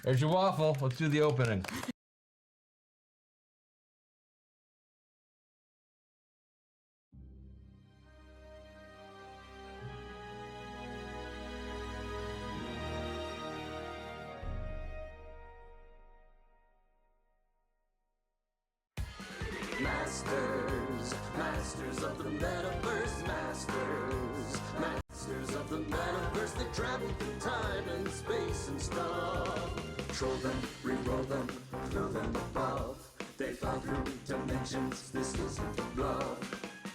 There's your waffle. Let's do the opening. Masters of the Metaverse, Masters of the Metaverse, they travel through time and space and stuff. Troll them, re-roll them, throw them above. They fly through dimensions, this isn't a bluff.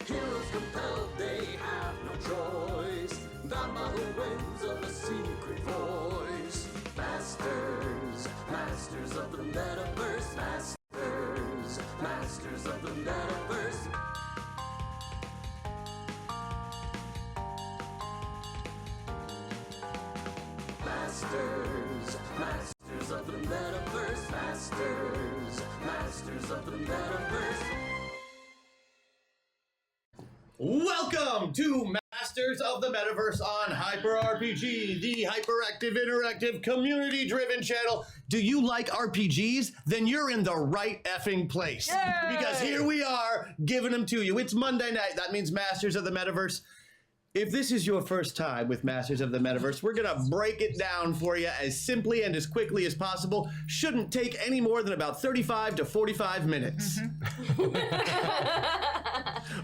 Heroes compelled, they have no choice. The mother winds of a secret voice. Masters of the Metaverse, Masters of the Metaverse. Masters of the Metaverse, Masters of the Metaverse. Welcome to Masters of the Metaverse on Hyper RPG, the hyperactive, interactive, community-driven channel. Do you like RPGs? Then you're in the right effing place. Yay! Because here we are, giving them to you. It's Monday night. That means Masters of the Metaverse. If this is your first time with Masters of the Metaverse, we're gonna break it down for you as simply and as quickly as possible. Shouldn't take any more than about 35 to 45 minutes.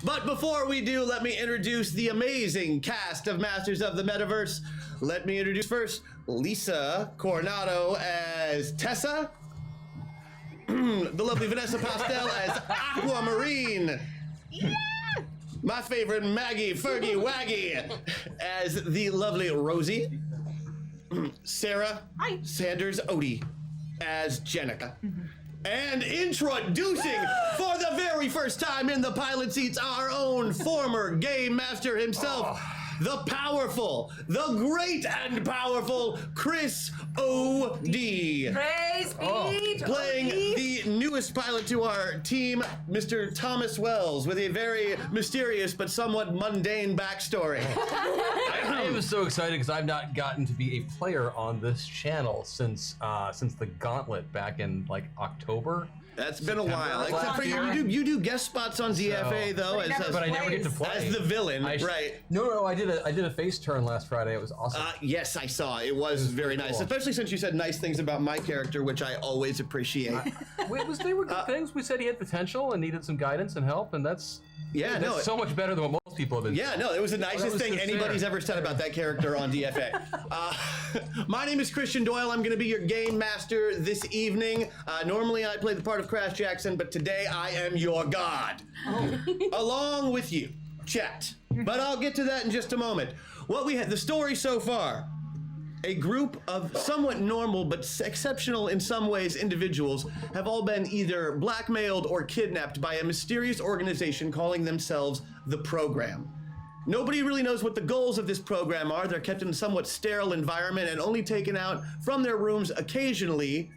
But before we do, let me introduce the amazing cast of Masters of the Metaverse. Let me introduce first Lisa Coronado as Tessa, the lovely Vanessa Pastel as Aquamarine. Yeah! My favorite Maggie Fergie Waggy as the lovely Rosie. Sarah Sanders Odie as Jenica. And introducing for the very first time in the pilot seats our own former game master himself, the powerful, the great and powerful Chris O.D. Praise be to Playing the newest pilot to our team, Mr. Thomas Wells, with a very mysterious but somewhat mundane backstory. I am so excited because I've not gotten to be a player on this channel since the Gauntlet back in like October. That's been a while. Except for you do guest spots on ZFA though, but I never get to play as the villain, right? No, I did a face turn last Friday. It was awesome. Yes, I saw. It was very nice, cool. Especially since you said nice things about my character, which I always appreciate. They were good things. We said he had potential and needed some guidance and help, and that's so much better than what most people have been. Yeah, no, it was the nicest thing anybody's ever said about that character on DFA. My name is Christian Doyle. I'm going to be your game master this evening. Normally I play the part of Crash Jackson, but today I am your god. Along with you, chat. But I'll get to that in just a moment. What we had, the story so far. A group of somewhat normal but exceptional in some ways individuals have all been either blackmailed or kidnapped by a mysterious organization calling themselves the Program. Nobody really knows what the goals of this program are. They're kept in a somewhat sterile environment and only taken out from their rooms occasionally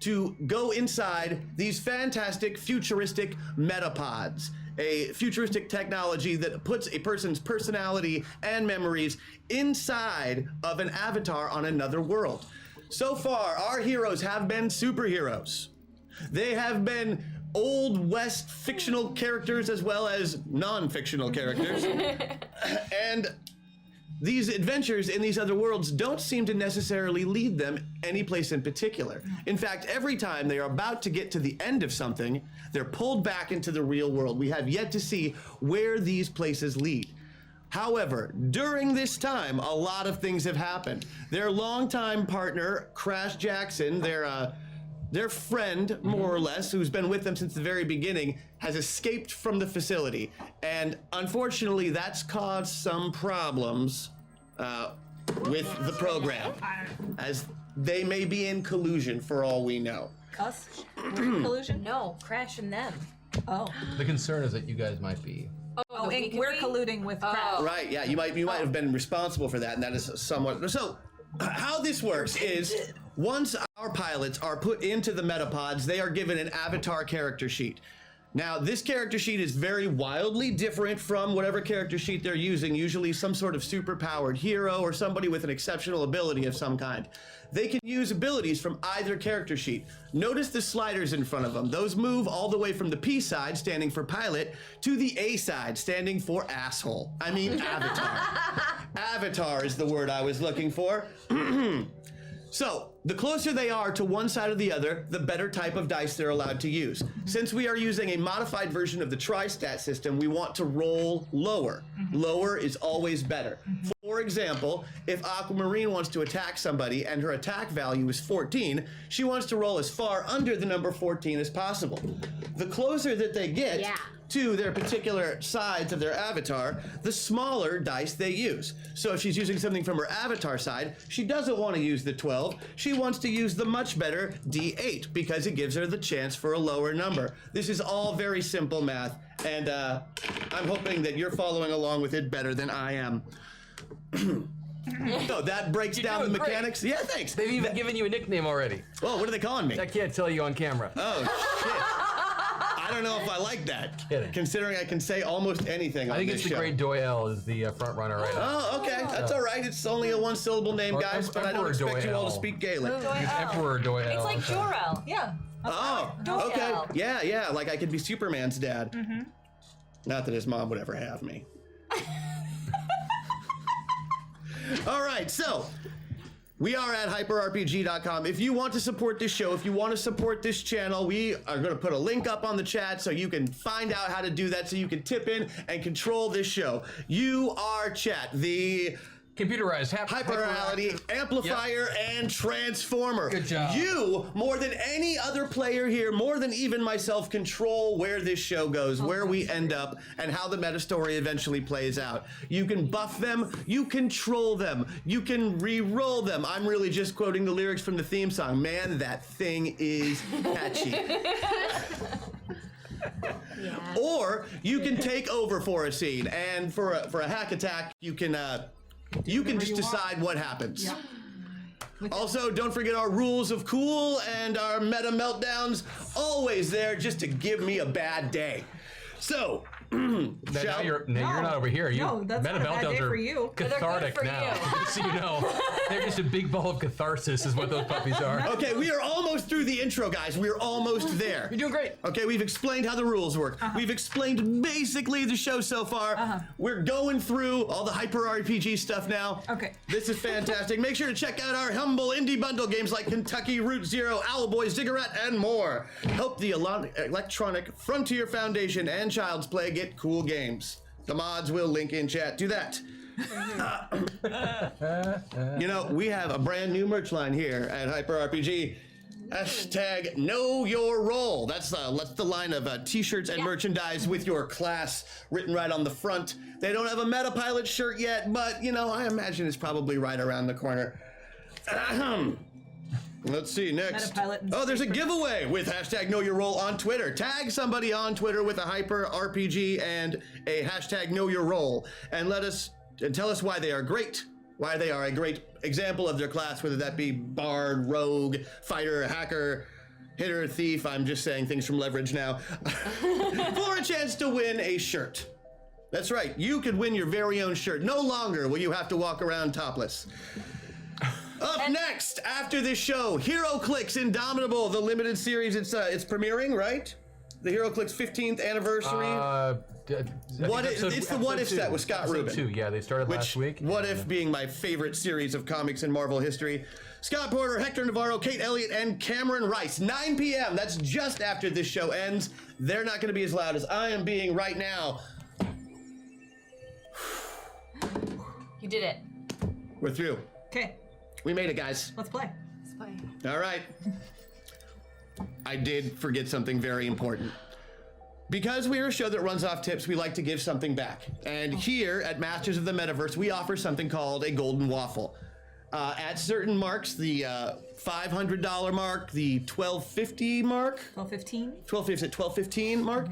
to go inside these fantastic futuristic metapods. A futuristic technology that puts a person's personality and memories inside of an avatar on another world. So far, our heroes have been superheroes. They have been Old West fictional characters as well as non-fictional characters. And these adventures in these other worlds don't seem to necessarily lead them any place in particular. In fact, every time they are about to get to the end of something, they're pulled back into the real world. We have yet to see where these places lead. However, during this time, a lot of things have happened. Their longtime partner, Crash Jackson, their friend, more or less, who's been with them since the very beginning, has escaped from the facility. And unfortunately, that's caused some problems with the program, as they may be in collusion for all we know. Us? We're in collusion? No, Crash and them. Oh. The concern is that you guys might be. Oh, and we're colluding with Crash. Right, yeah, you might have been responsible for that, and that is somewhat... So, how this works is, once our pilots are put into the metapods, they are given an avatar character sheet. Now, this character sheet is very wildly different from whatever character sheet they're using, usually some sort of super-powered hero or somebody with an exceptional ability of some kind. They can use abilities from either character sheet. Notice the sliders in front of them. Those move all the way from the P side, standing for pilot, to the A side, standing for asshole. I mean, avatar. Avatar is the word I was looking for. So, the closer they are to one side or the other, the better type of dice they're allowed to use. Since we are using a modified version of the tri-stat system, we want to roll lower. Lower is always better. For example, if Aquamarine wants to attack somebody and her attack value is 14, she wants to roll as far under the number 14 as possible. The closer that they get to their particular sides of their avatar, the smaller dice they use. So if she's using something from her avatar side, she doesn't want to use the 12. She wants to use the much better D8 because it gives her the chance for a lower number. This is all very simple math, and I'm hoping that you're following along with it better than I am. So that breaks down the mechanics. Great. Yeah, thanks. They've even given you a nickname already. Oh, what are they calling me? I can't tell you on camera. Oh, shit. I don't know if I like that. Kidding. Considering I can say almost anything on this show. I think it's the Great Doyle is the front runner right now. Oh, okay. That's all right. It's only a one-syllable name, Or guys, but I don't expect you all to speak Gaelic. Emperor Doyle. It's like Jor-El. Yeah. Oh, okay. Yeah. Like I could be Superman's dad. Not that his mom would ever have me. All right, so we are at hyperrpg.com. If you want to support this show, if you want to support this channel, we are going to put a link up on the chat so you can find out how to do that, so you can tip in and control this show. You are chat, the computerized hyperreality amplifier and transformer. Good job. You, more than any other player here, more than even myself, control where this show goes, where we end up, and how the meta story eventually plays out. You can buff them, you control them, you can re-roll them. I'm really just quoting the lyrics from the theme song. Man, that thing is catchy. Or you can take over for a scene, and for a hack attack, you can just decide what happens. Also, don't forget our rules of cool and our meta meltdowns, always there just to give me a bad day. So, now you're not over here. No, that's not a bad day for you. Cathartic now. Just so you know, they're just a big ball of catharsis is what those puppies are. Okay, we are almost through the intro, guys. We're almost there. You're doing great. Okay, we've explained how the rules work. We've explained basically the show so far. We're going through all the hyper RPG stuff now. Okay. This is fantastic. Make sure to check out our humble indie bundle games like Kentucky Route Zero, Owlboy, Ziggurat, and more. Help the Electronic Frontier Foundation and Child's Play get cool games. The mods will link in chat. Do that. You know, we have a brand new merch line here at HyperRPG. Hashtag know your role. That's the line of t-shirts and merchandise with your class written right on the front. They don't have a Metapilot shirt yet, but you know, I imagine it's probably right around the corner. Let's see next. Oh, there's a giveaway with hashtag know your role on Twitter. Tag somebody on Twitter with a hyper RPG and a hashtag know your role, and tell us why they are great. Why they are a great example of their class, whether that be bard, rogue, fighter, hacker, hitter, thief. I'm just saying things from Leverage now. For a chance to win a shirt. That's right, you could win your very own shirt. No longer will you have to walk around topless. Up next, after this show, HeroClix Indomitable, the limited series. It's premiering, right? The HeroClix 15th anniversary. It's the What If set with Scott Rubin. 2, yeah, they started last week. What If being my favorite series of comics in Marvel history. Scott Porter, Hector Navarro, Kate Elliott, and Cameron Rice. 9 p.m. That's just after this show ends. They're not going to be as loud as I am being right now. You did it. We're through. Okay, We made it, guys. let's play. All right. I did forget something very important. Because we are a show that runs off tips, we like to give something back. And here at Masters of the Metaverse, we offer something called a golden waffle. At certain marks, the $500 mark, the $12.50 mark, $12.15 mark,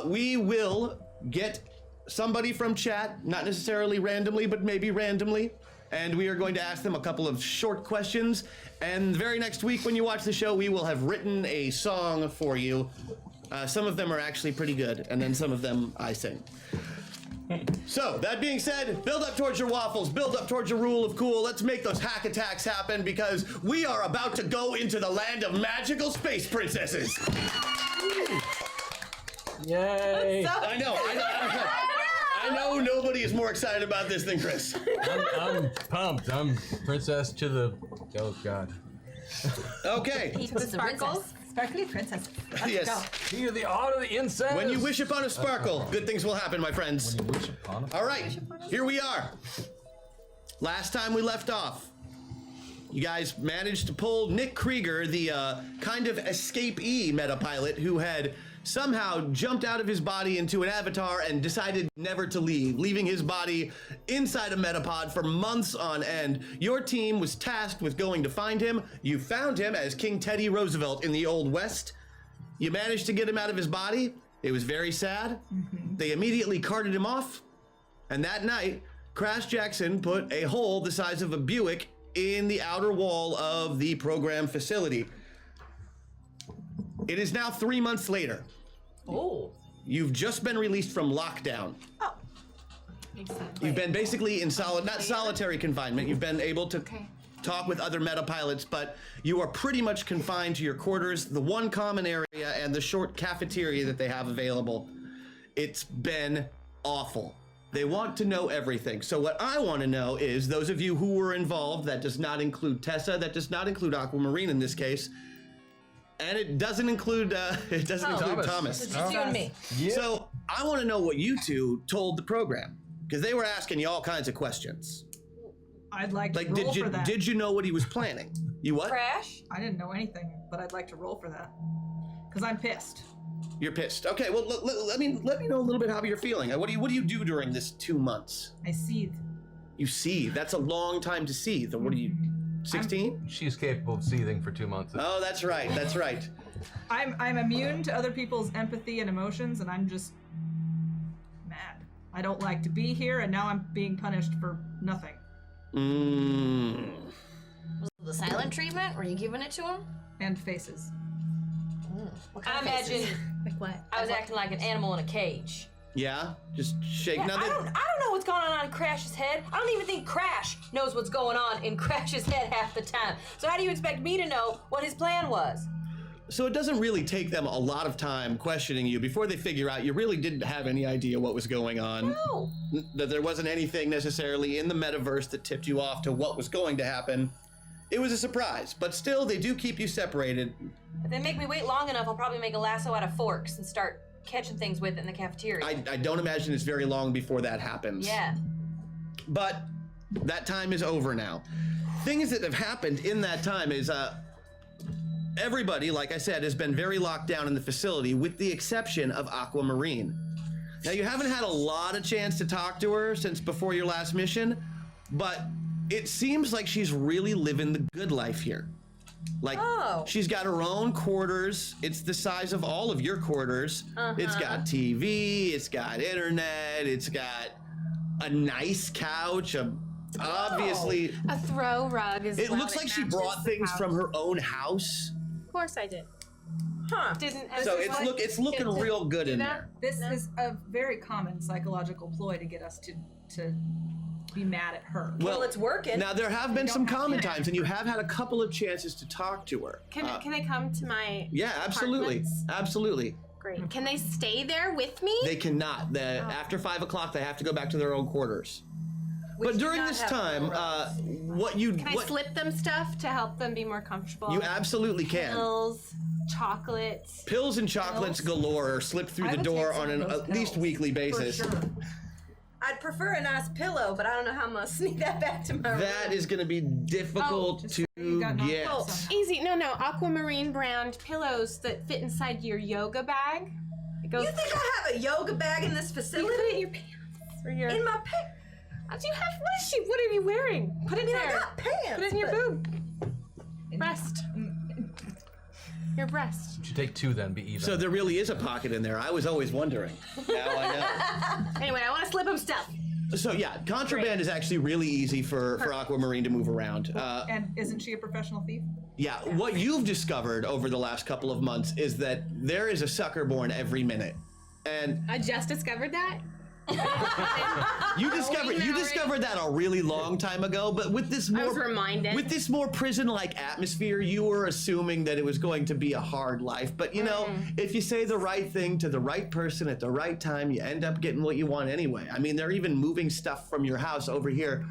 we will get somebody from chat, not necessarily randomly, but maybe randomly, and we are going to ask them a couple of short questions. And the very next week when you watch the show, we will have written a song for you. Some of them are actually pretty good, and then some of them I sing. So, that being said, build up towards your waffles, build up towards your rule of cool. Let's make those hack attacks happen because we are about to go into the land of magical space princesses. Yay! I know nobody is more excited about this than Chris. I'm pumped. I'm princess to the... Oh, God. Okay. To the sparkles. Sparkly princess. Let's Yes. go. Here, the art of the incense. When you wish upon a sparkle, good things will happen, my friends. When you wish upon a... All right, here we are. Last time we left off, you guys managed to pull Nick Krieger, the kind of escapee meta-pilot who had somehow jumped out of his body into an avatar and decided never to leave, leaving his body inside a metapod for months on end. Your team was tasked with going to find him. You found him as King Teddy Roosevelt in the Old West. You managed to get him out of his body. It was very sad. They immediately carted him off. And that night, Crash Jackson put a hole the size of a Buick in the outer wall of the program facility. It is now 3 months later. Oh. You've just been released from lockdown. Oh. Exactly. You've been basically in not solitary confinement. You've been able to talk with other meta pilots, but you are pretty much confined to your quarters, the one common area, and the short cafeteria that they have available. It's been awful. They want to know everything. So what I want to know is those of you who were involved, that does not include Tessa, that does not include Aquamarine in this case, and it doesn't include Thomas. It's just you and me. Yeah. So I want to know what you two told the program, because they were asking you all kinds of questions. I'd like to Like, roll for that. did you know what he was planning? You what? Crash? I didn't know anything, but I'd like to roll for that. Because I'm pissed. You're pissed. Okay, well, let me know a little bit how you're feeling. What do you do during this 2 months? I seethe. You seethe. That's a long time to seethe. What are you, 16? She's capable of seething for 2 months. Oh, that's right. That's right. I'm immune to other people's empathy and emotions, and I'm just mad. I don't like to be here, and now I'm being punished for nothing. Was it the silent treatment? Were you giving it to him? And faces. What kind of faces? Like what? I was acting like an animal in a cage. Yeah? Just shake. Yeah, Now I don't know what's going on in Crash's head. I don't even think Crash knows what's going on in Crash's head half the time. So how do you expect me to know what his plan was? So it doesn't really take them a lot of time questioning you before they figure out you really didn't have any idea what was going on. No. That there wasn't anything necessarily in the metaverse that tipped you off to what was going to happen. It was a surprise, but still they do keep you separated. If they make me wait long enough, I'll probably make a lasso out of forks and start catching things with it in the cafeteria. I don't imagine it's very long before that happens. Yeah. But that time is over now. Things that have happened in that time is everybody, like I said, has been very locked down in the facility with the exception of Aquamarine. Now you haven't had a lot of chance to talk to her since before your last mission, but it seems like she's really living the good life here. Like, she's got her own quarters. It's the size of all of your quarters. It's got TV, it's got internet, it's got a nice couch, obviously. A throw rug is. It looks like she brought things from her own house. Of course I did. Huh. So it's looking real good in there. This is a very common psychological ploy to get us to be mad at her. Well, it's working. Now there have been some common times, and you have had a couple of chances to talk to her. Can they come to my? Yeah, absolutely, apartments? absolutely. Great. Can they stay there with me? They cannot. After 5 o'clock, they have to go back to their own quarters. But during this time, Can I slip them stuff to help them be more comfortable? You absolutely can. Pills, chocolates. Pills and chocolates galore are slipped through the door on an at least weekly basis. For sure. I'd prefer a nice pillow, but I don't know how I'm gonna sneak that back to my room. That is going to be difficult to get. Oh, easy. No, Aquamarine brand pillows that fit inside your yoga bag. It goes. You think I have a yoga bag in this facility? You put it in your pants or your. In my pants? Do you have? What are you wearing? Put it there. I got pants. Put it in your boob. Breast. Your breast. Should take 2 then, be even. So there really is a pocket in there. I was always wondering. Now I know. Anyway, I want to slip them stuff. So yeah, contraband is actually really easy for Aquamarine to move around. And isn't she a professional thief? Yeah, what you've discovered over the last couple of months is that there is a sucker born every minute. And I just discovered that. you discovered that a really long time ago, but with this more I was reminded. with this more prison-like atmosphere, you were assuming that it was going to be a hard life. But you know, if you say the right thing to the right person at the right time, you end up getting what you want anyway. I mean, they're even moving stuff from your house over here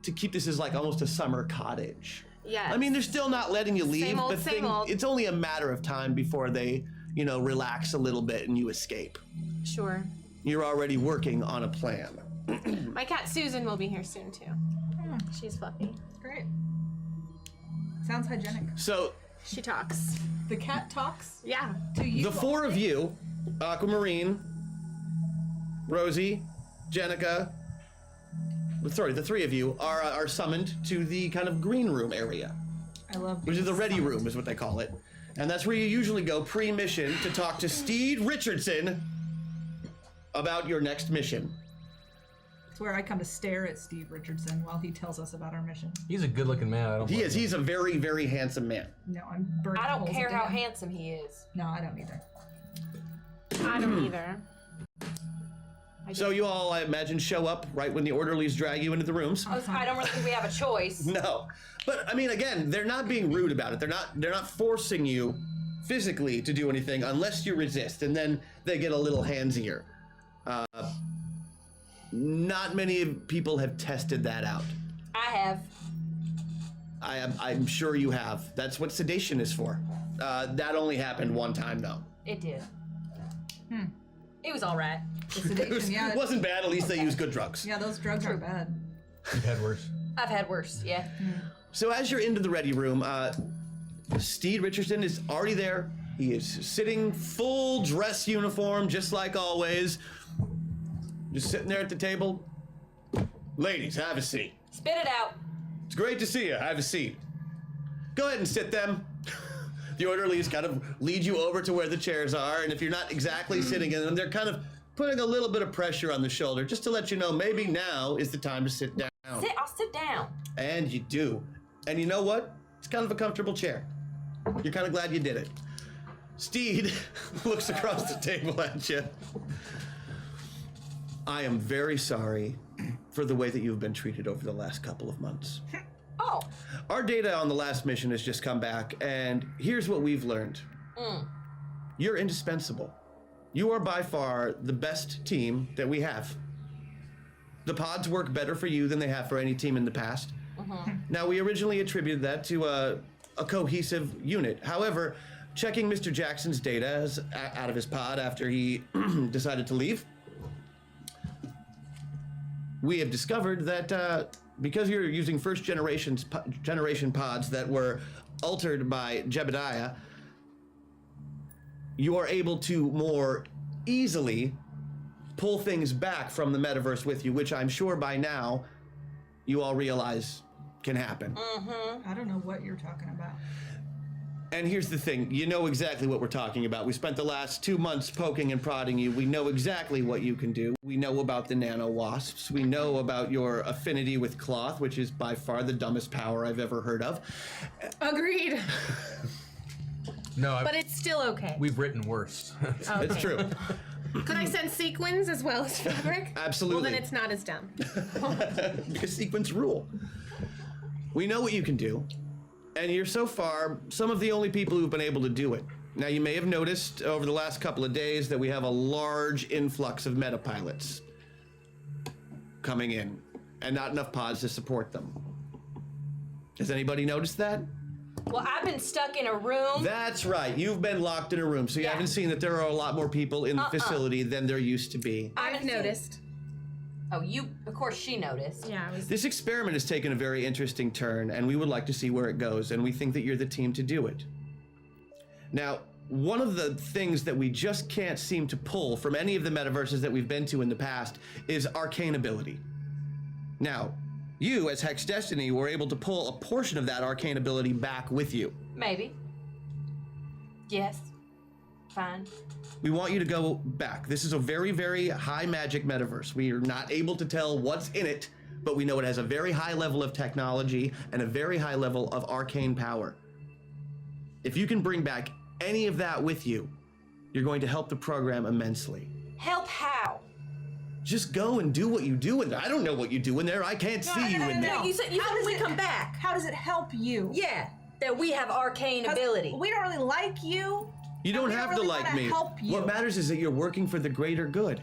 to keep this as like almost a summer cottage. Yeah. I mean, they're still not letting you leave, Same old, but same old. it's only a matter of time before they, you know, relax a little bit and you escape. Sure. You're already working on a plan. My cat Susan will be here soon too. She's fluffy. Great. Sounds hygienic. So She talks. The cat talks Yeah. to you. the four of you, Aquamarine, Rosie, Jenica, sorry, the three of you are summoned to the kind of green room area, I love which is the ready room is what they call it. And that's where you usually go pre-mission to talk to Steed Richardson about your next mission. It's where I come to stare at Steve Richardson while he tells us about our mission. He's a good-looking man. I don't. He blame is. him. He's a very, very handsome man. No, I'm burning I don't holes care of how Dan. handsome he is. No, I don't either. I don't either. So you all, I imagine, show up right when the orderlies drag you into the rooms. I don't really think we have a choice. No, but I mean, again, they're not being rude about it. They're not forcing you physically to do anything unless you resist, and then they get a little handsier. Not many people have tested that out. I have. I'm sure you have. That's what sedation is for. That only happened one time, though. It did. It was all right. The sedation, yeah. It wasn't bad. At least they used good drugs. Yeah, those drugs are bad. You've had worse. I've had worse, yeah. So as you're into the ready room, Steed Richardson is already there. He is sitting full dress uniform, just like always. Just sitting there at the table. Ladies, have a seat. Spit it out. It's great to see you. Have a seat. Go ahead and sit them. The orderlies kind of lead you over to where the chairs are, and if you're not exactly sitting in them, they're kind of putting a little bit of pressure on the shoulder just to let you know maybe now is the time to sit down. I'll sit down. And you do. And you know what? It's kind of a comfortable chair. You're kind of glad you did it. Steed looks across the table at you. I am very sorry for the way that you've been treated over the last couple of months. Oh. Our data on the last mission has just come back, and here's what we've learned. You're indispensable. You are by far the best team that we have. The pods work better for you than they have for any team in the past. Now, we originally attributed that to a cohesive unit. However, checking Mr. Jackson's data out of his pod after he decided to leave, we have discovered that because you're using first generation pods that were altered by JEBIDIAH, you are able to more easily pull things back from the metaverse with you, which I'm sure by now you all realize can happen. I don't know what you're talking about. And here's the thing, you know exactly what we're talking about. We spent the last 2 months poking and prodding you. We know exactly what you can do. We know about the nano wasps. We know about your affinity with cloth, which is by far the dumbest power I've ever heard of. Agreed. No, But it's still okay. we've written worse. It's true. Could I send sequins as well as fabric? Absolutely. Well, then it's not as dumb. Because sequence rule. We know what you can do. And you're so far some of the only people who've been able to do it. Now, you may have noticed over the last couple of days that we have a large influx of metapilots coming in, and not enough pods to support them. Has anybody noticed that? Well, I've been stuck in a room. That's right. You've been locked in a room, so you Yeah. haven't seen that there are a lot more people in the facility than there used to be. I've noticed. Oh, of course she noticed. Yeah, I was. This experiment has taken a very interesting turn, and we would like to see where it goes, and we think that you're the team to do it. Now, one of the things that we just can't seem to pull from any of the metaverses that we've been to in the past is arcane ability. Now, you, as Hex Destiny, were able to pull a portion of that arcane ability back with you. Maybe. Yes. Fine. We want you to go back. This is a very, very high magic metaverse. We are not able to tell what's in it, but we know it has a very high level of technology and a very high level of arcane power. If you can bring back any of that with you, you're going to help the program immensely. Help how? Just go and do what you do in there. I don't know what you do in there. I can't see you in there. No, you said when we come back. How does it help you? Yeah, that we have arcane ability. We don't really like you. You don't have to really like wanna me. help you. What matters is that you're working for the greater good.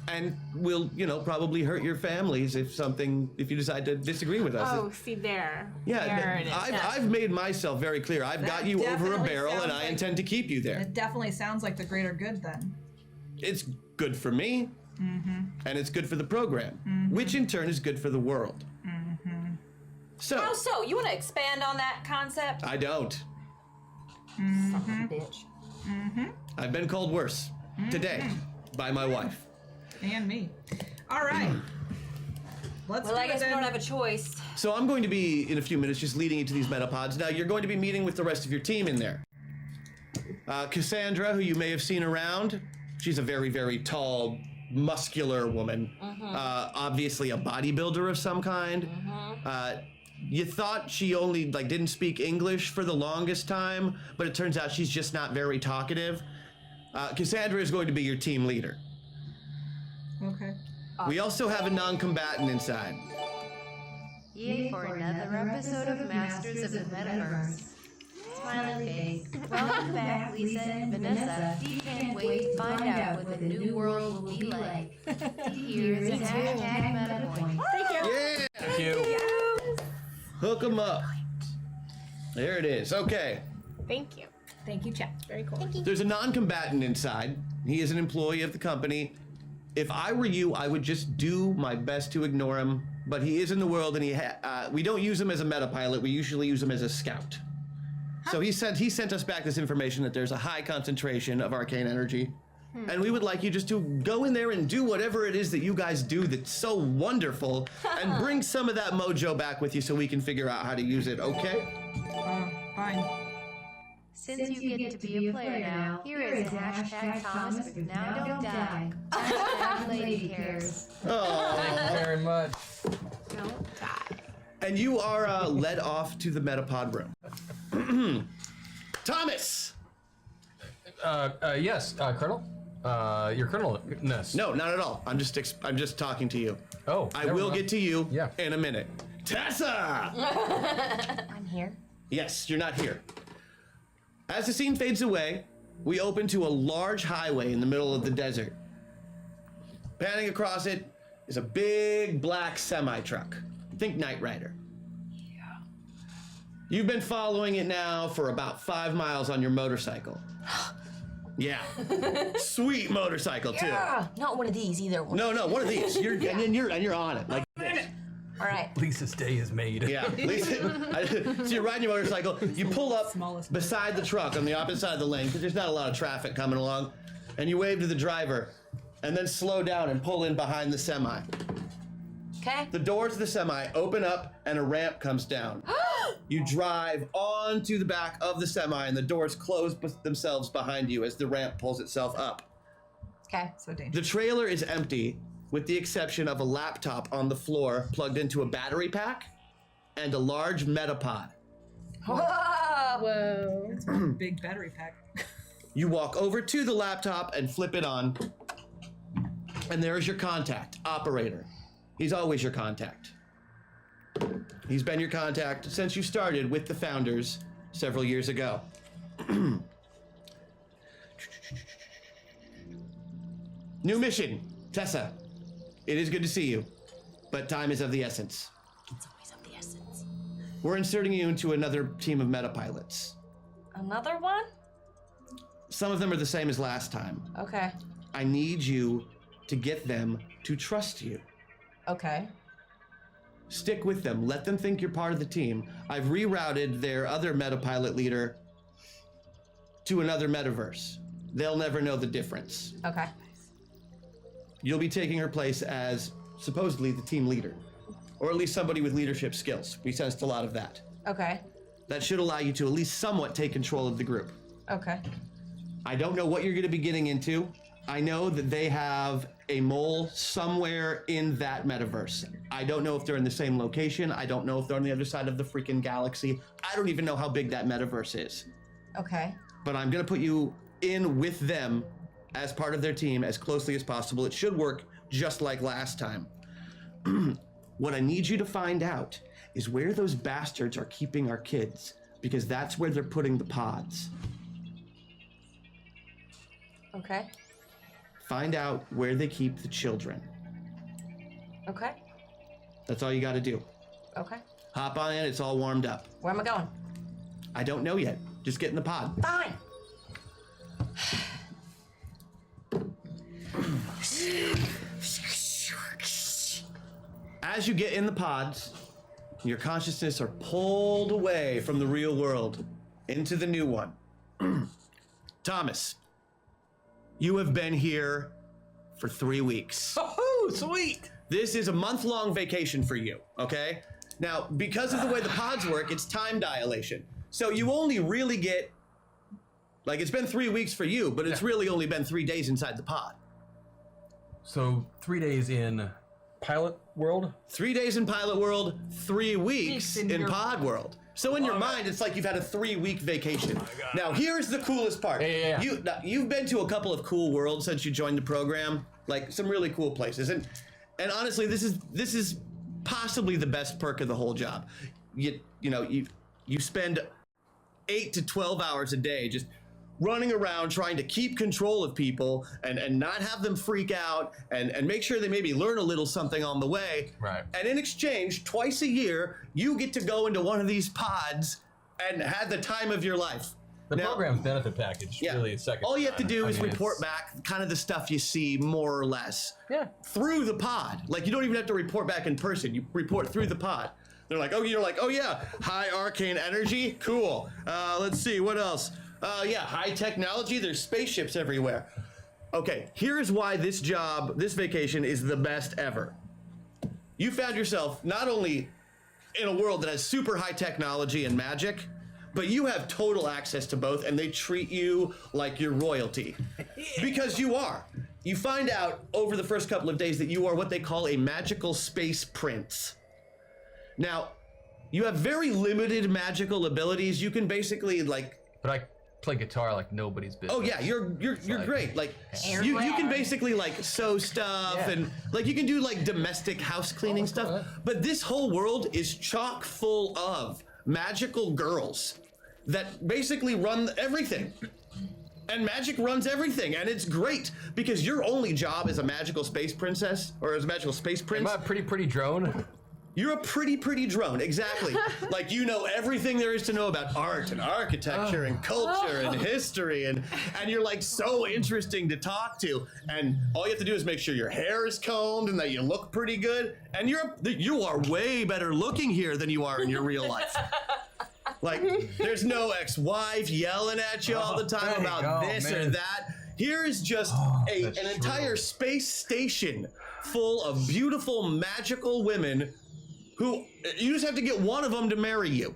And will, probably hurt your families if you decide to disagree with us. Oh, see there. Yeah, There it is. I've made myself very clear. I've That got you over a definitely barrel and sounds I like- intend to keep you there. It definitely sounds like the greater good then. It's good for me, and it's good for the program, which in turn is good for the world. So, How so? You want to expand on that concept? I don't. Son of a bitch. I've been called worse today by my wife. And me. All right. Let's Well, do I guess it we then. don't have a choice. So I'm going to be, in a few minutes, just leading you to these metapods. Now, you're going to be meeting with the rest of your team in there. Cassandra, who you may have seen around, she's a very, very tall, muscular woman. Obviously a bodybuilder of some kind. You thought she only didn't speak English for the longest time, but it turns out she's just not very talkative. Cassandra is going to be your team leader. Okay. We also have a non-combatant inside. Yay for another episode of Masters of the Metaverse. Smiling face. Welcome back, Lisa and Vanessa. We can't wait to find out what the new world will be like. Here's a hashtag MetaPoint. Yeah! Thank you. Hook 'em up. There it is. Okay. Thank you. Thank you, chat. Very cool. There's a non-combatant inside. He is an employee of the company. If I were you, I would just do my best to ignore him. But he is in the world, and we don't use him as a meta-pilot. We usually use him as a scout. So he sent us back this information that there's a high concentration of arcane energy. And we would like you just to go in there and do whatever it is that you guys do that's so wonderful, and bring some of that mojo back with you so we can figure out how to use it, okay? Fine. Since you get to be a player now, here is a hashtag Thomas but now don't die. Hashtag Lady Cares. Oh. Thank you very much. Don't die. And you are led off to the Metapod room. Thomas! Yes, Colonel? Your Colonel-ness. No, not at all. I'm just talking to you. Oh, I never will mind. get to you Yeah. in a minute. Tessa! I'm here. Yes, you're not here. As the scene fades away, we open to a large highway in the middle of the desert. Panning across it is a big black semi-truck. Think Knight Rider. Yeah. You've been following it now for about 5 miles on your motorcycle. Yeah. Sweet motorcycle too. Yeah, not one of these either. No, one of these. You're and you're on it like this. All right. Lisa's day is made. Yeah. So you're riding your motorcycle. You pull up Smallest beside the truck on the opposite side of the lane because there's not a lot of traffic coming along, and you wave to the driver, and then slow down and pull in behind the semi. Okay. The doors of the semi open up and a ramp comes down. You drive onto the back of the semi and the doors close themselves behind you as the ramp pulls itself up. Okay. So dangerous. The trailer is empty with the exception of a laptop on the floor plugged into a battery pack and a large Metapod. Whoa. Whoa. It's a big battery pack. You walk over to the laptop and flip it on, and there's your contact, operator. He's always your contact. He's been your contact since you started with the founders several years ago. New mission, Tessa. It is good to see you, but time is of the essence. It's always of the essence. We're inserting you into another team of metapilots. Another one? Some of them are the same as last time. Okay. I need you to get them to trust you. Okay. Stick with them. Let them think you're part of the team. I've rerouted their other metapilot leader to another metaverse. They'll never know the difference. Okay. You'll be taking her place as supposedly the team leader, or at least somebody with leadership skills. We sensed a lot of that. Okay. That should allow you to at least somewhat take control of the group. Okay. I don't know what you're going to be getting into. I know that they have a mole somewhere in that metaverse. I don't know if they're in the same location. I don't know if they're on the other side of the freaking galaxy. I don't even know how big that metaverse is. Okay. But I'm going to put you in with them as part of their team as closely as possible. It should work just like last time. What I need you to find out is where those bastards are keeping our kids, because that's where they're putting the pods. Okay. Find out where they keep the children. Okay. That's all you got to do. Okay. Hop on in, it's all warmed up. Where am I going? I don't know yet. Just get in the pod. Fine. As you get in the pods, your consciousness are pulled away from the real world into the new one. Thomas, you have been here for 3 weeks. Oh, sweet. This is a month-long vacation for you, okay? Now, because of the way the pods work, it's time dilation. So you only really get, like, it's been 3 weeks for you, but it's really only been 3 days inside the pod. So 3 days in pilot world? 3 days in pilot world, 3 weeks in pod world. So in your mind, it's like you've had a 3-week vacation. Now, here's the coolest part. Yeah. You've been to a couple of cool worlds since you joined the program, like some really cool places. And honestly, this is possibly the best perk of the whole job. You spend 8 to 12 hours a day just running around trying to keep control of people and not have them freak out and make sure they maybe learn a little something on the way. Right. And in exchange, twice a year, you get to go into one of these pods and have the time of your life. The program's benefit package really is second. All you have to do is report back kind of the stuff you see more or less through the pod. Like, you don't even have to report back in person. You report through the pod. They're like, oh yeah, high arcane energy, cool. Let's see, what else? High technology, there's spaceships everywhere. Okay, here's why this vacation is the best ever. You found yourself not only in a world that has super high technology and magic, but you have total access to both, and they treat you like you're royalty. Because you are. You find out over the first couple of days that you are what they call a magical space prince. Now, you have very limited magical abilities. You can basically, like... But I play guitar like nobody's business. Oh yeah, you're great. Like you can basically like sew stuff and like you can do like domestic house cleaning stuff. But this whole world is chock full of magical girls that basically run everything. And magic runs everything, and it's great because your only job as a magical space princess or as a magical space prince. Am I a pretty drone? You're a pretty drone, exactly. Like, you know everything there is to know about art and architecture and culture and history, and you're like so interesting to talk to. And all you have to do is make sure your hair is combed and that you look pretty good. And you are way better looking here than you are in your real life. Like, there's no ex-wife yelling at you all the time about this or that. Here is just an entire space station full of beautiful, magical women who you just have to get one of them to marry you.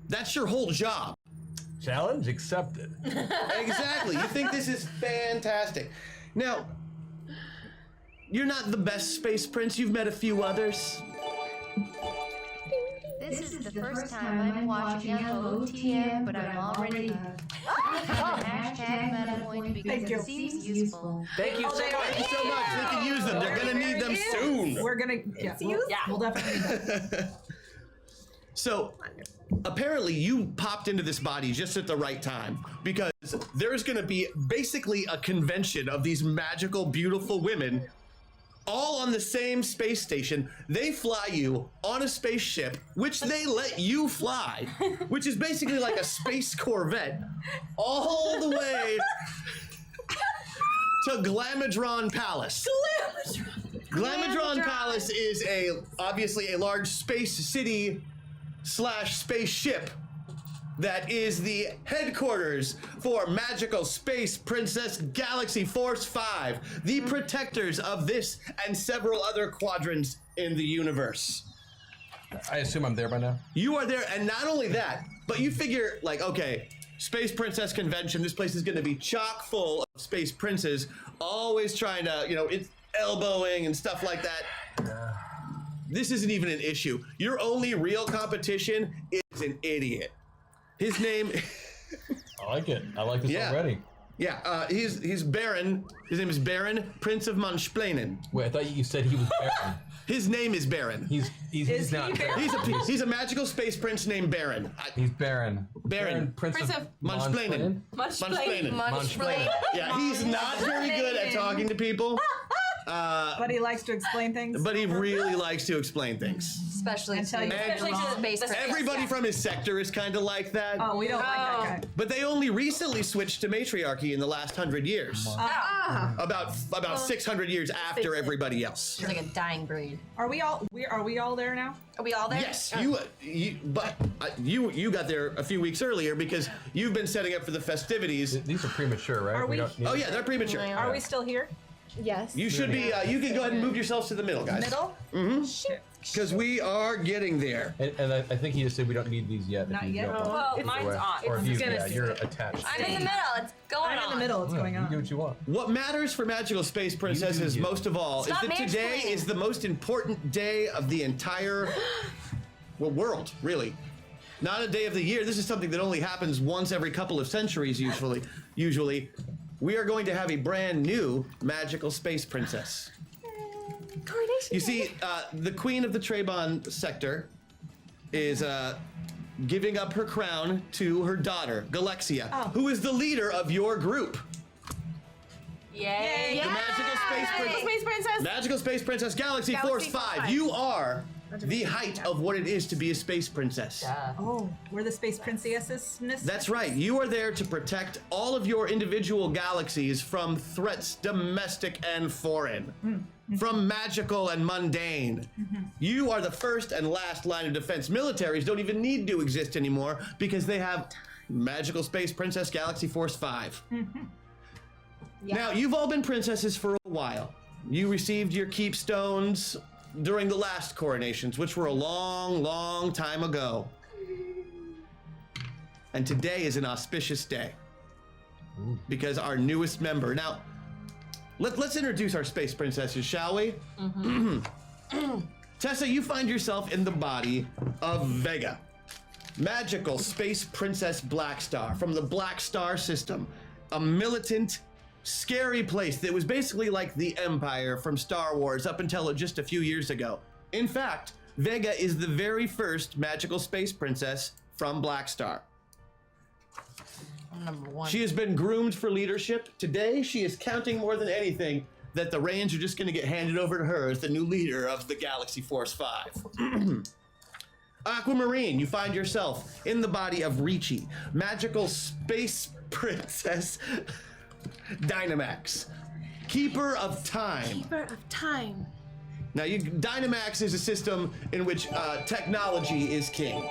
That's your whole job. Challenge accepted. Exactly. You think this is fantastic. Now, you're not the best space prince. You've met a few others. This is the first time I'm watching FOTM, but I'm already hashtag MetaPoint because it seems useful. Thank you so much. Thank you so much. We can use them. They're gonna need them soon. We're gonna, we'll definitely need that. So, apparently you popped into this body just at the right time because there's gonna be basically a convention of these magical, beautiful women all on the same space station. They fly you on a spaceship, which they let you fly, which is basically like a space Corvette, all the way to Glamidron Palace. Glamidron Palace is obviously a large space city / spaceship that is the headquarters for Magical Space Princess Galaxy Force 5, the protectors of this and several other quadrants in the universe. I assume I'm there by now? You are there, and not only that, but you figure, like, okay, Space Princess Convention. This place is going to be chock full of space princes, always trying to, it's elbowing and stuff like that. This isn't even an issue. Your only real competition is an idiot. His name... I like it. I like this already. Yeah, he's Baron. His name is Baron, Prince of Mansplainen. Wait, I thought you said he was Baron. His name is Baron. He's not Baron. He's a magical space prince named Baron. He's Baron. Baron. Prince of Mansplainen. Munchplain. Yeah, he's not very good at talking to people. But he likes to explain things. But he really likes to explain things. Especially to And the base. everybody from his sector is kind of like that. Oh, we don't like that guy. But they only recently switched to matriarchy in the last 100 years. About 600 years after everybody else. It's like a dying breed. Are we all there now? Are we all there? Yes, you got there a few weeks earlier because you've been setting up for the festivities. These are premature, right? Are we- don't need Oh yeah, they're premature. Are we still here? Yes. You should be. You can go ahead and move yourselves to the middle, guys. Middle? Because we are getting there. And I think he just said we don't need these yet. Not if you yet. don't want Well, to mine's give it away. on. Or if you, gonna you're attached. I'm in the middle. It's going I'm on. in the middle. It's going You on. do what you want. What matters for Magical Space Princesses you. most of all is Stop that today mansplaining. is the most important day of the entire world, really. Not a day of the year. This is something that only happens once every couple of centuries, usually. We are going to have a brand new Magical Space Princess. Coronation. You see, the Queen of the Trebon sector is giving up her crown to her daughter, Galexia, who is the leader of your group. Yay. The Magical Space Princess. Space Princess. Magical Space Princess Galaxy Force 5. You are the height of what it is to be a space princess. Oh, we're the space princesses. That's right. You are there to protect all of your individual galaxies from threats, domestic and foreign, from magical and mundane. You are the first and last line of defense. Militaries don't even need to exist anymore because they have Magical Space Princess Galaxy Force 5. Now, you've all been princesses for a while. You received your keepstones during the last coronations, which were a long, long time ago. And today is an auspicious day because our newest member. Now, let's introduce our space princesses, shall we? Tessa, you find yourself in the body of Vega, Magical Space Princess Blackstar from the Black Star system, a militant, scary place that was basically like the Empire from Star Wars up until just a few years ago. In fact, Vega is the very first magical space princess from Black Star. I'm number one. She has been groomed for leadership. Today, she is counting more than anything that the reins are just going to get handed over to her as the new leader of the Galaxy Force 5. Aquamarine, you find yourself in the body of Ricci, magical space princess Dynamax, Keeper of Time. Keeper of Time. Now, Dynamax is a system in which technology is king.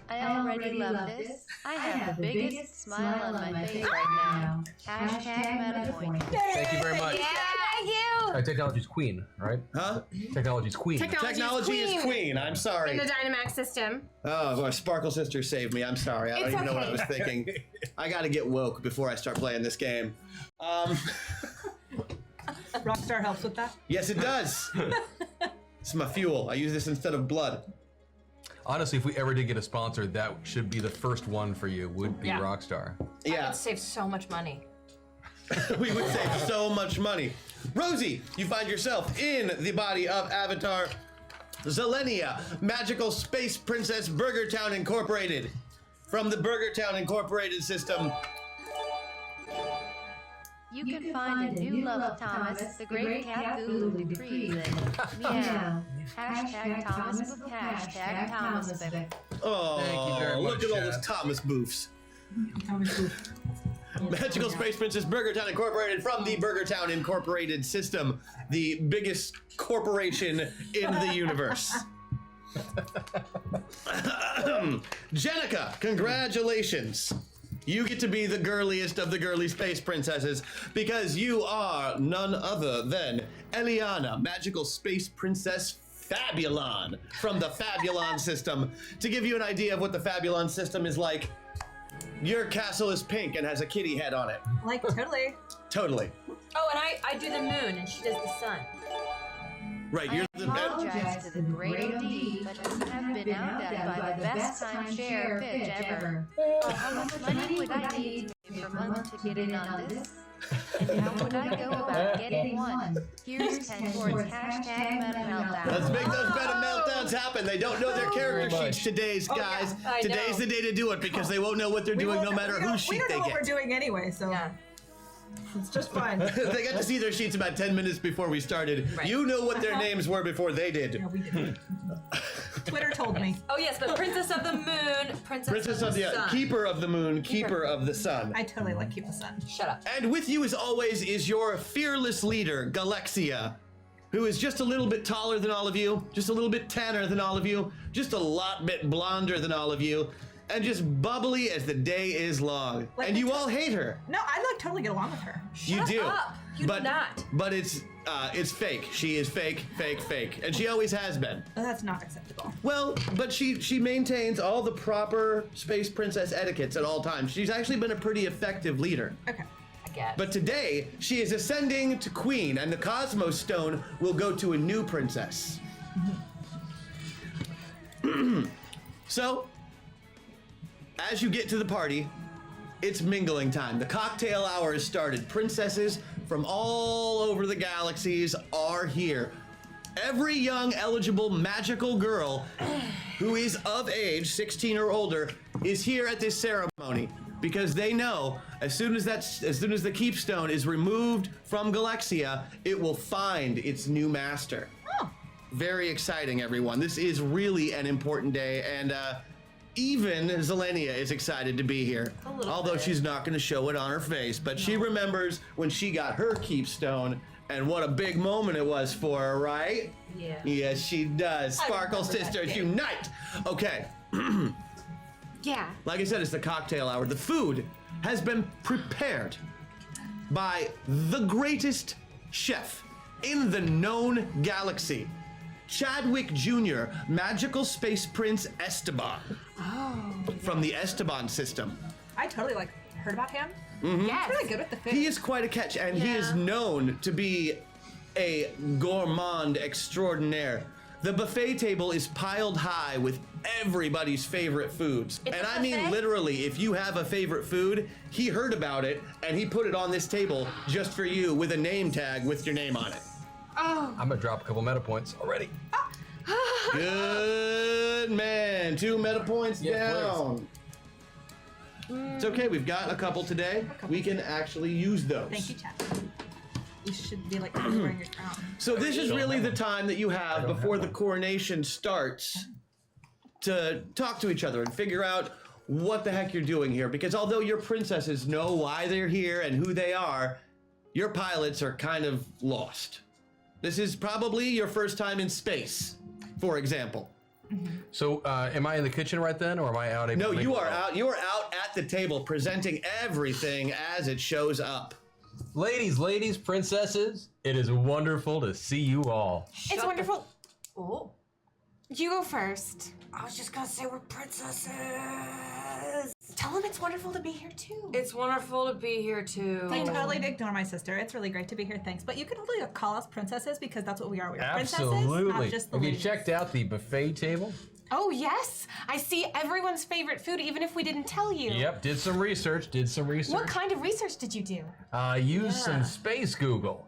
I already love this. I have the biggest smile on my face right now. Hashtag MetaPoint. Thank you very much. Thank you. Technology's queen, right? Huh? Technology's queen. Technology is queen. I'm sorry. In the Dynamax system. Oh, my Sparkle Sister saved me. I'm sorry. I don't It's even know what I okay. was thinking. I gotta get woke before I start playing this game. Rockstar helps with that. Yes, it does. It's my fuel. I use this instead of blood. Honestly, if we ever did get a sponsor, that should be the first one for you, would be Yeah. Rockstar. Yeah, It saves so much money. we would save so much money. Rosie, you find yourself in the body of Avatar Zelenia, Magical Space Princess Burger Town Incorporated. From the Burger Town Incorporated system. You can find a new love, Thomas, the great cat goo reprieve. Meow. Hashtag Thomas with hashtag Thomas with it. Oh, Thank you very look much, at all those Chad. Thomas boofs. Magical Space Princess Burger Town Incorporated from the Burger Town Incorporated system, the biggest corporation in the universe. Jenica, congratulations. You get to be the girliest of the girly space princesses because you are none other than Eliana, Magical Space Princess Fabulon from the Fabulon system. To give you an idea of what the Fabulon system is like, Your castle is pink and has a kitty head on it. Like, totally. Totally. Oh, and I do the moon, and she does the sun. Right, you're the Apologize to the great OD, but you have been outdone by the best timeshare pitch ever. How much money would I need to pay per month to get in on this? And how would I go about getting one? Here's 10 towards hashtag meta meltdown. Let's make those meta meltdowns happen. They don't know their character sheets today's, guys. I Today's know. the day to do it because they won't know what they're doing no matter whose sheet We they don't know what get. we're doing anyway, so Yeah. it's just fine. They got to see their sheets about 10 minutes before we started. Right. You know what their names were before they did. No, we didn't. Twitter told me. Oh yes, but Princess of the Moon, Princess of the Sun. Keeper of the Moon, Keeper of the Sun. I totally like Keep the Sun. Shut up. And with you, as always, is your fearless leader, Galexia, who is just a little bit taller than all of you, just a little bit tanner than all of you, just a lot bit blonder than all of you, and just bubbly as the day is long. Like And the you all hate her. No, I like totally get along with her. You Shut do. up. You but, do not. But it's fake. She is fake, fake, fake. And she always has been. Oh, that's not acceptable. Well, but she maintains all the proper space princess etiquettes at all times. She's actually been a pretty effective leader. Okay. I guess. But today, she is ascending to queen, and the Cosmos Stone will go to a new princess. So, as you get to the party, it's mingling time. The cocktail hour has started. Princesses from all over the galaxies are here. Every young, eligible, magical girl who is of age, 16 or older, is here at this ceremony because they know as soon as the keepstone is removed from Galexia, it will find its new master. Oh. Very exciting, everyone. This is really an important day, and even Zelenia is excited to be here. Although she's not going to show it on her face, but she remembers when she got her keepstone and what a big moment it was for her, right? Yeah. Yes, she does. Sparkle remember that sisters day. unite. Okay. Yeah. Like I said, it's the cocktail hour. The food has been prepared by the greatest chef in the known galaxy, Chadwick Jr., Magical Space Prince Esteban. From the Esteban system. I totally heard about him. Yes. Really good with the food. He is quite a catch, and he is known to be a gourmand extraordinaire. The buffet table is piled high with everybody's favorite foods. It's And a I mean buffet? literally, if you have a favorite food, he heard about it and he put it on this table just for you with a name tag with your name on it. Oh. I'm gonna drop a couple meta points already. Good man. 2 meta points Yeah, down. It's okay, we've got a couple today. We can actually use those. Thank you, Chad. You should be like wearing your crown. So this is really the time that you have before the coronation starts to talk to each other and figure out what the heck you're doing here. Because although your princesses know why they're here and who they are, your pilots are kind of lost. This is probably your first time in space, for example. So, am I in the kitchen right then, or am I out? No, you are out. You are out at the table presenting everything as it shows up. Ladies, princesses, it is wonderful to see you all. It's wonderful. Oh. You go first. I was just gonna say we're princesses. Tell them it's wonderful to be here too. It's wonderful to be here too. I totally ignore my sister. It's really great to be here. Thanks. But you can totally call us princesses because that's what we are. We're princesses, Absolutely. not just the Have you ladies. checked out the buffet table? Oh yes, I see everyone's favorite food, even if we didn't tell you. Yep, did some research. What kind of research did you do? Use some space Google.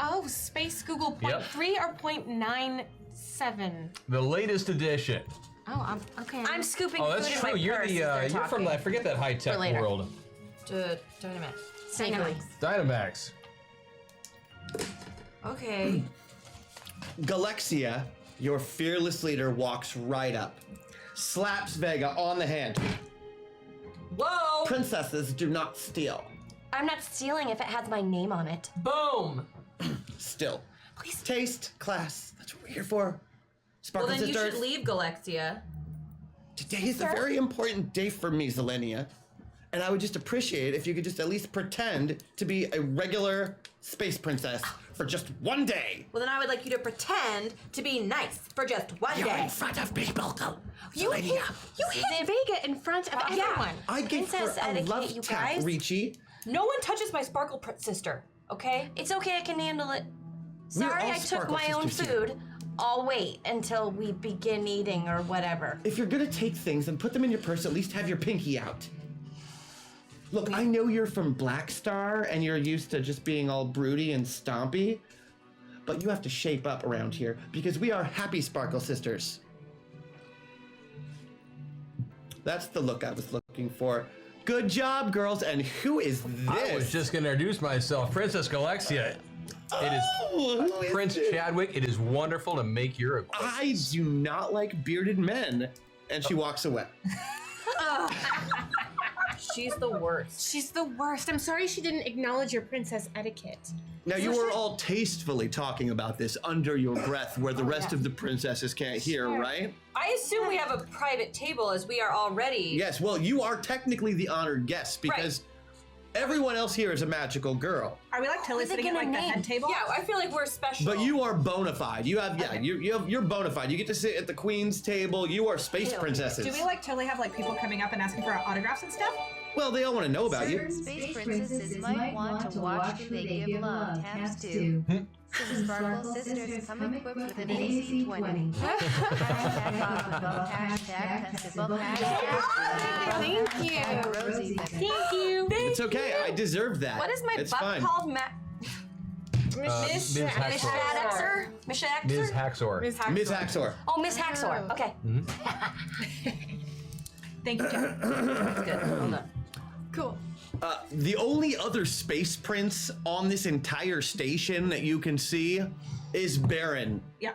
Oh, Space Google Yep. 0.3 or 0.97? The latest edition. Oh, I'm okay. I'm scooping Oh, that's food in true. my You're purse the as they're you're from talking. I forget that high tech For later. world. Dynamite. Dynamite. Dynamax. Okay. Galexia, your fearless leader, walks right up, slaps Vega on the hand. Whoa! Princesses do not steal. I'm not stealing if it has my name on it. Boom! Still. Please. Taste, class, that's what we're here for. Well, Sparkle then you sisters. should leave Galexia. Today is a very important day for me, Zelenia. and I would just appreciate if you could just at least pretend to be a regular space princess for just one day. Well, then I would like you to pretend to be nice for just one day. In front of people, You hit Vega in front of everyone. I gave her Princess a etiquette, love you tap, guys. Ricci. No one touches my sparkle sister, okay? It's okay, I can handle it. Sorry, all I took Sparkle my own sisters here. food. I'll wait until we begin eating or whatever. If you're gonna take things and put them in your purse, at least have your pinky out. Look, I know you're from Black Star and you're used to just being all broody and stompy, but you have to shape up around here because we are happy Sparkle sisters. That's the look I was looking for. Good job, girls. And who is this? I was just going to introduce myself, Princess Galexia. It is who is Prince this? Chadwick. It is wonderful to make your acquaintance. I do not like bearded men. And she walks away. She's the worst. She's the worst. I'm sorry she didn't acknowledge your princess etiquette. Now, you were all tastefully talking about this under your breath where the rest of the princesses can't hear, right? I assume we have a private table as we are already. Yes, well, you are technically the honored guest because everyone else here is a magical girl. Are we like totally Who's it sitting at gonna like the name? head table? Yeah, I feel like we're special. But you are bona fide. You have, you're bona fide. You get to sit at the queen's table. You are space princesses. Do we like totally have like people coming up and asking for our autographs and stuff? Well, they all want to know about you. Space princesses might want to watch who they give love tabs to. So the Sparkle sisters come equipped with an AC 20. Hashtag above, hashtag testable, hashtag Thank you. Rosie. Thank you. It's okay. I deserve that. What is my it's butt fine. called? Ms. Miss Haxor. Haxor? Miss Haxor? Ms. Haxor. Miss Haxor. Oh, Miss Haxor. Okay. Thank you, Jeff. That's good. Well done. Cool. The only other space prince on this entire station that you can see is Baron Yeah.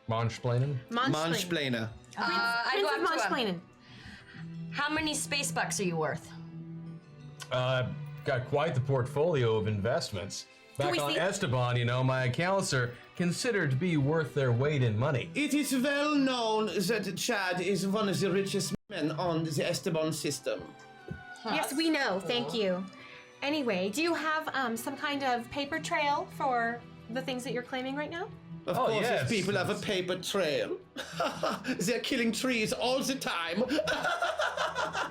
Monsplainen. Mansplainer. I Prince go of up to him. Monsplainen. How many space bucks are you worth? Got quite the portfolio of investments. Back we on see? Esteban, you know, my accounts are considered to be worth their weight in money. It is well known that Chad is one of the richest men on the Esteban system. Yes, we know. Thank you. Anyway, do you have some kind of paper trail for the things that you're claiming right now? Of Oh, course, yes. if people have a paper trail. They're killing trees all the time.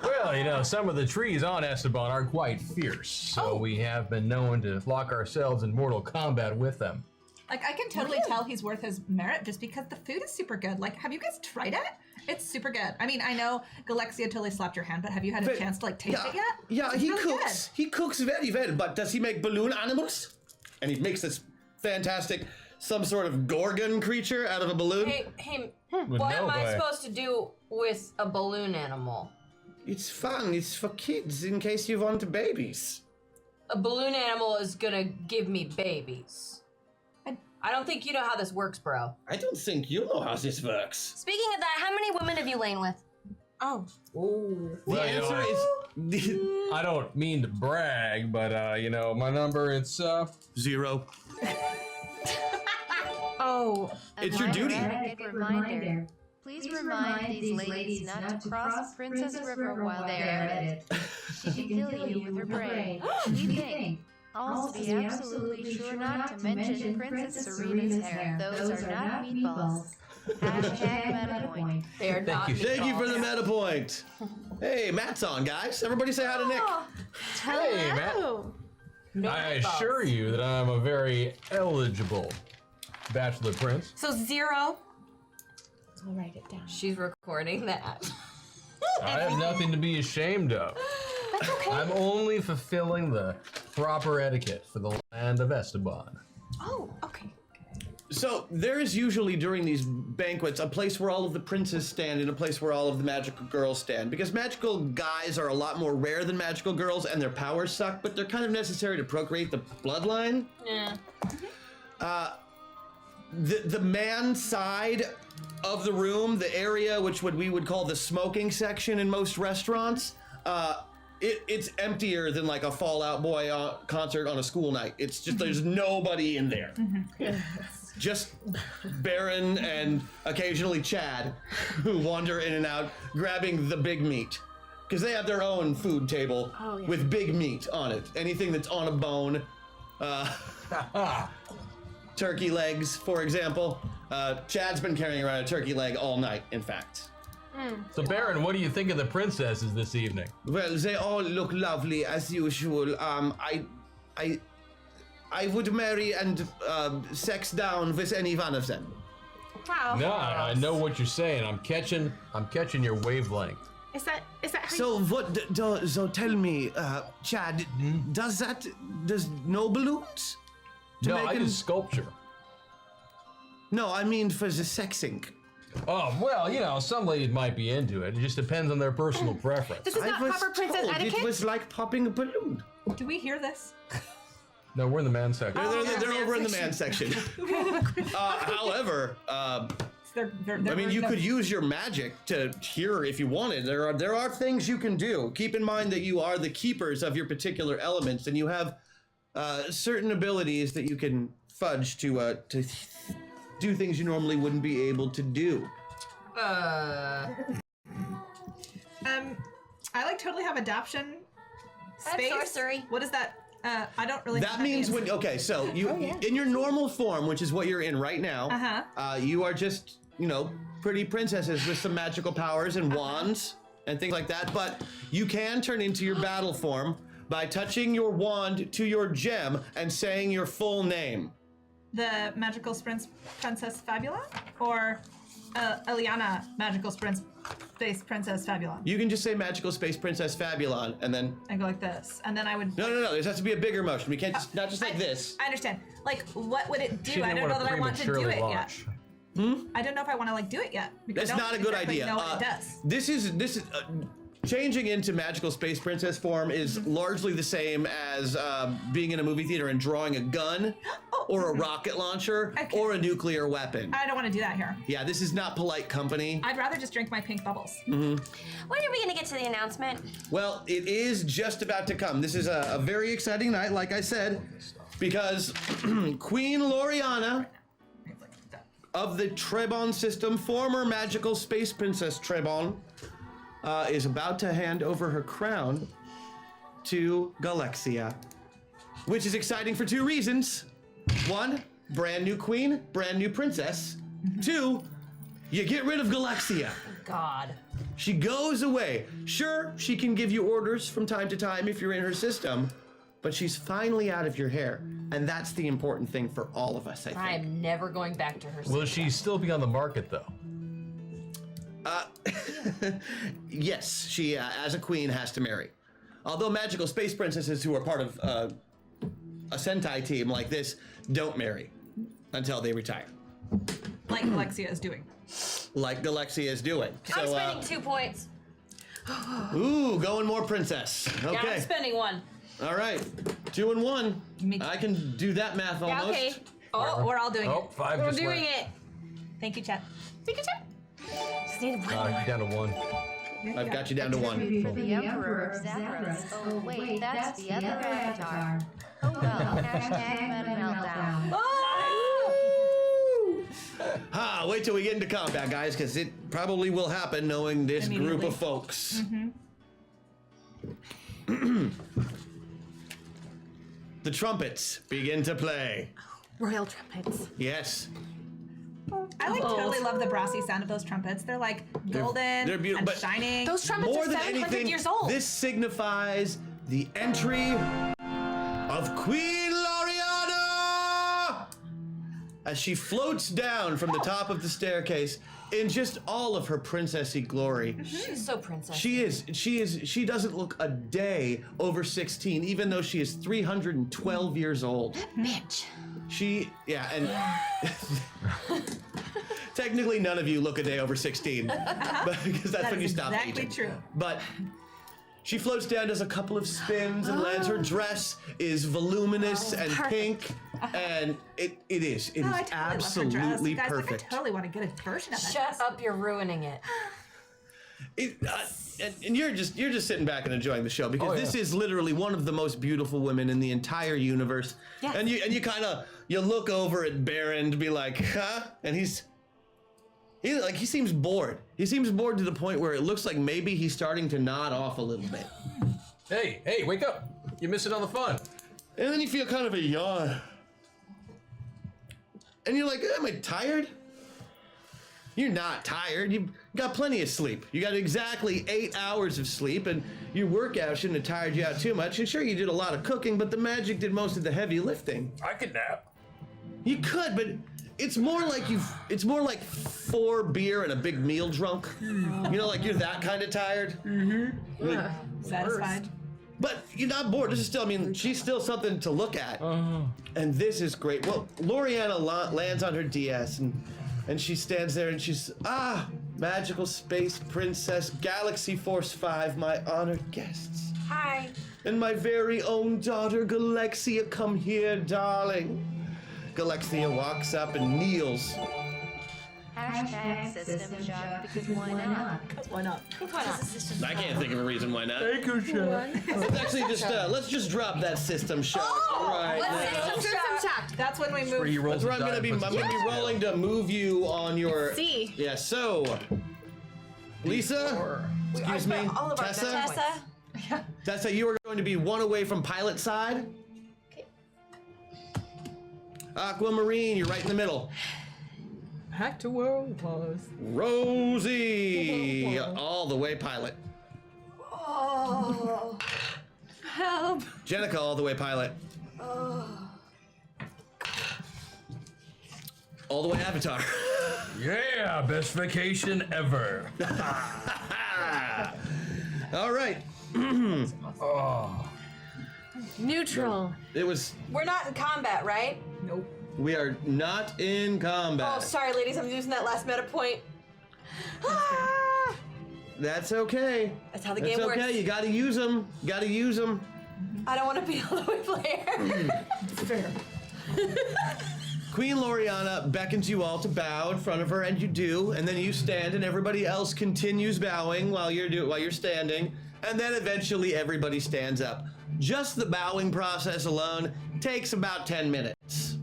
Well, you know, some of the trees on Esteban are quite fierce, so we have been known to lock ourselves in mortal combat with them. Like I can totally tell he's worth his merit just because the food is super good. Like, have you guys tried it? It's super good. I mean, I know Galexia totally slapped your hand, but have you had a chance to like taste it yet? Yeah, It's he really cooks. He cooks very well, but does he make balloon animals? And he makes this fantastic, some sort of gorgon creature out of a balloon. Hey, With what no am I way. supposed to do with a balloon animal? It's fun. It's for kids in case you want babies. A balloon animal is gonna give me babies. I don't think you know how this works, bro. I don't think you know how this works. Speaking of that, how many women have you lain with? Oh. The Well, you answer know, is I don't mean to brag, but you know, my number it's 0. Oh. It's your duty. Reminder. Please remind these ladies not to cross Princess River while they are at it. She can kill you with her brain. We think. Also be absolutely sure not to mention Princess Serena's hair. Those are not meatballs. Hashtag MetaPoint. They are not. you. Thank you for the meta point. Hey, Matt's on, guys. Everybody say hi to Nick. Hey, Matt. Oh. I assure you that I'm a very eligible bachelor prince. So 0. I'll write it down. She's recording that. I have nothing to be ashamed of. That's okay. I'm only fulfilling the proper etiquette for the land of Esteban. Oh, okay. So there is usually during these banquets a place where all of the princes stand and a place where all of the magical girls stand. Because magical guys are a lot more rare than magical girls and their powers suck, but they're kind of necessary to procreate the bloodline. Yeah. The man side of the room, the area which we would call the smoking section in most restaurants, it's emptier than like a Fall Out Boy concert on a school night. It's just there's nobody in there. Just Baron and occasionally Chad, who wander in and out, grabbing the big meat. because they have their own food table with big meat on it. Anything that's on a bone. Turkey legs, for example. Chad's been carrying around a turkey leg all night, in fact. So Baron, what do you think of the princesses this evening? Well, they all look lovely as usual. I would marry and sex down with any one of them. Wow. No, I know what you're saying. I'm catching your wavelength. Is that how So what? So tell me, Chad, does no balloons? No, I do sculpture. No, I mean for the sexing. Oh, well, you know, some ladies might be into it. It just depends on their personal preference. This is not proper princess etiquette? It was like popping a balloon. Do we hear this? No, we're in the man section. They're over in the man section. However, I mean, you could use your magic to hear if you wanted. There are things you can do. Keep in mind that you are the keepers of your particular elements, and you have certain abilities that you can fudge to do things you normally wouldn't be able to do. I like totally have adaption. Space. sorcery. What is that? I don't really know That what means means. okay, so you in your normal form, which is what you're in right now, you are just, you know, pretty princesses with some magical powers and wands and things like that, but you can turn into your battle form by touching your wand to your gem and saying your full name. The Magical Princess Fabula? Or Eliana Magical Space Princess Fabulon? You can just say Magical Space Princess Fabulon and then... I go like this, and then I would... No, there has to be a bigger motion. We can't just, not just like this. I understand. Like, what would it do? She I didn't don't know want that I want to do prematurely it launch. yet. I don't know if I want to like do it yet. Because That's I don't not a good exactly idea. know what it does. This is changing into Magical Space Princess form is largely the same as being in a movie theater and drawing a gun or a rocket launcher or a nuclear weapon. I don't want to do that here. Yeah, this is not polite company. I'd rather just drink my pink bubbles. When are we gonna get to the announcement? Well, it is just about to come. This is a very exciting night, like I said, because Queen Loriana of the Trebon system, former Magical Space Princess Trebon, is about to hand over her crown to Galexia, which is exciting for two reasons. One, brand new queen, brand new princess. Two, you get rid of Galexia. God. She goes away. Sure, she can give you orders from time to time if you're in her system, but she's finally out of your hair, and that's the important thing for all of us, I think. I'm never going back to her. Will she still be on the market, though? Yes, she, as a queen, has to marry. Although magical space princesses who are part of a Sentai team like this don't marry until they retire. Like Alexia is doing. Like Galexia is doing. I'm spending 2 points. Ooh, going more princess. Yeah, I'm Okay. spending 1. All right. 2 and 1. Me- I can do that math Yeah, almost. okay. Oh, we're all doing Oh, it. 5 We're just doing went. it. Thank you, chat. Take your time. Just need one more. Down to 1. I've got you down to 1. For the Emperor of Zapdos. Oh wait, that's the other avatar. Oh well, hashtag Meta Meltdown. Wait till we get into combat, guys, because it probably will happen knowing this group Immediately. of folks. The trumpets begin to play. Royal trumpets. Yes. I like totally love the brassy sound of those trumpets. They're like golden they're beautiful, and but shining. Those trumpets More are than 700 anything, years old. this signifies the entry of Queen Loriana as she floats down from the top of the staircase in just all of her princessy glory. She's so princess. She doesn't look a day over 16, even though she is 312 years old. Bitch. And technically none of you look a day over 16, because that's That when you is stop exactly aging. true. But she floats down, does a couple of spins, and lands. Her dress is voluminous and pink, and it is Oh, I totally love her dress. absolutely Guys, perfect. Like, I totally want to get a version of that. Shut up, you're ruining it. And you're just sitting back and enjoying the show, because this is literally one of the most beautiful women in the entire universe. Yes. And you kind of look over at Baron to be like, huh? And he seems bored. He seems bored to the point where it looks like maybe he's starting to nod off a little bit. Hey, wake up. You're missing all the fun. And then you feel kind of a yawn. And you're like, am I tired? You're not tired. You've got plenty of sleep. You got exactly 8 hours of sleep, and your workout shouldn't have tired you out too much. And sure, you did a lot of cooking, but the magic did most of the heavy lifting. I could nap. You could, but it's more like 4 beer and a big meal drunk. You know, like you're that kind of tired. Like, Satisfied. but you're not bored. This is still, I mean, she's still something to look at. And this is great. Well, Loriana lands on her DS and she stands there and she's, magical space princess, Galaxy Force 5, my honored guests. Hi. And my very own daughter, Galexia, come here, darling. Galexia walks up and kneels. Hashtag system shock because why not? Why not? I can't think of a reason why not. Take a shot. Let's actually let's just drop that system shock right now. System shock. That's when we Where move. he rolls That's where I'm the gonna be. I'm die gonna be rolling to move you on your. See. Yeah. So, Lisa, excuse me, All of our Tessa. Tessa. Tessa, you are going to be 1 away from pilot side. Okay. Aquamarine, you're right in the middle. Back to where it was. Rosie, all the way pilot. Oh. Help. Jenica, all the way pilot. All the way Avatar. Yeah, best vacation ever. All right. Neutral. It was. We're not in combat, right? Nope. We are not in combat. Oh, sorry, ladies. I'm using that last meta point. Ah! That's okay. That's how the That's game okay. works. You gotta use them. Gotta use them. I don't want to be all the way player. Fair. Queen Loriana beckons you all to bow in front of her, and you do, and then you stand, and everybody else continues bowing while you're standing, and then eventually everybody stands up. Just the bowing process alone takes about 10 minutes.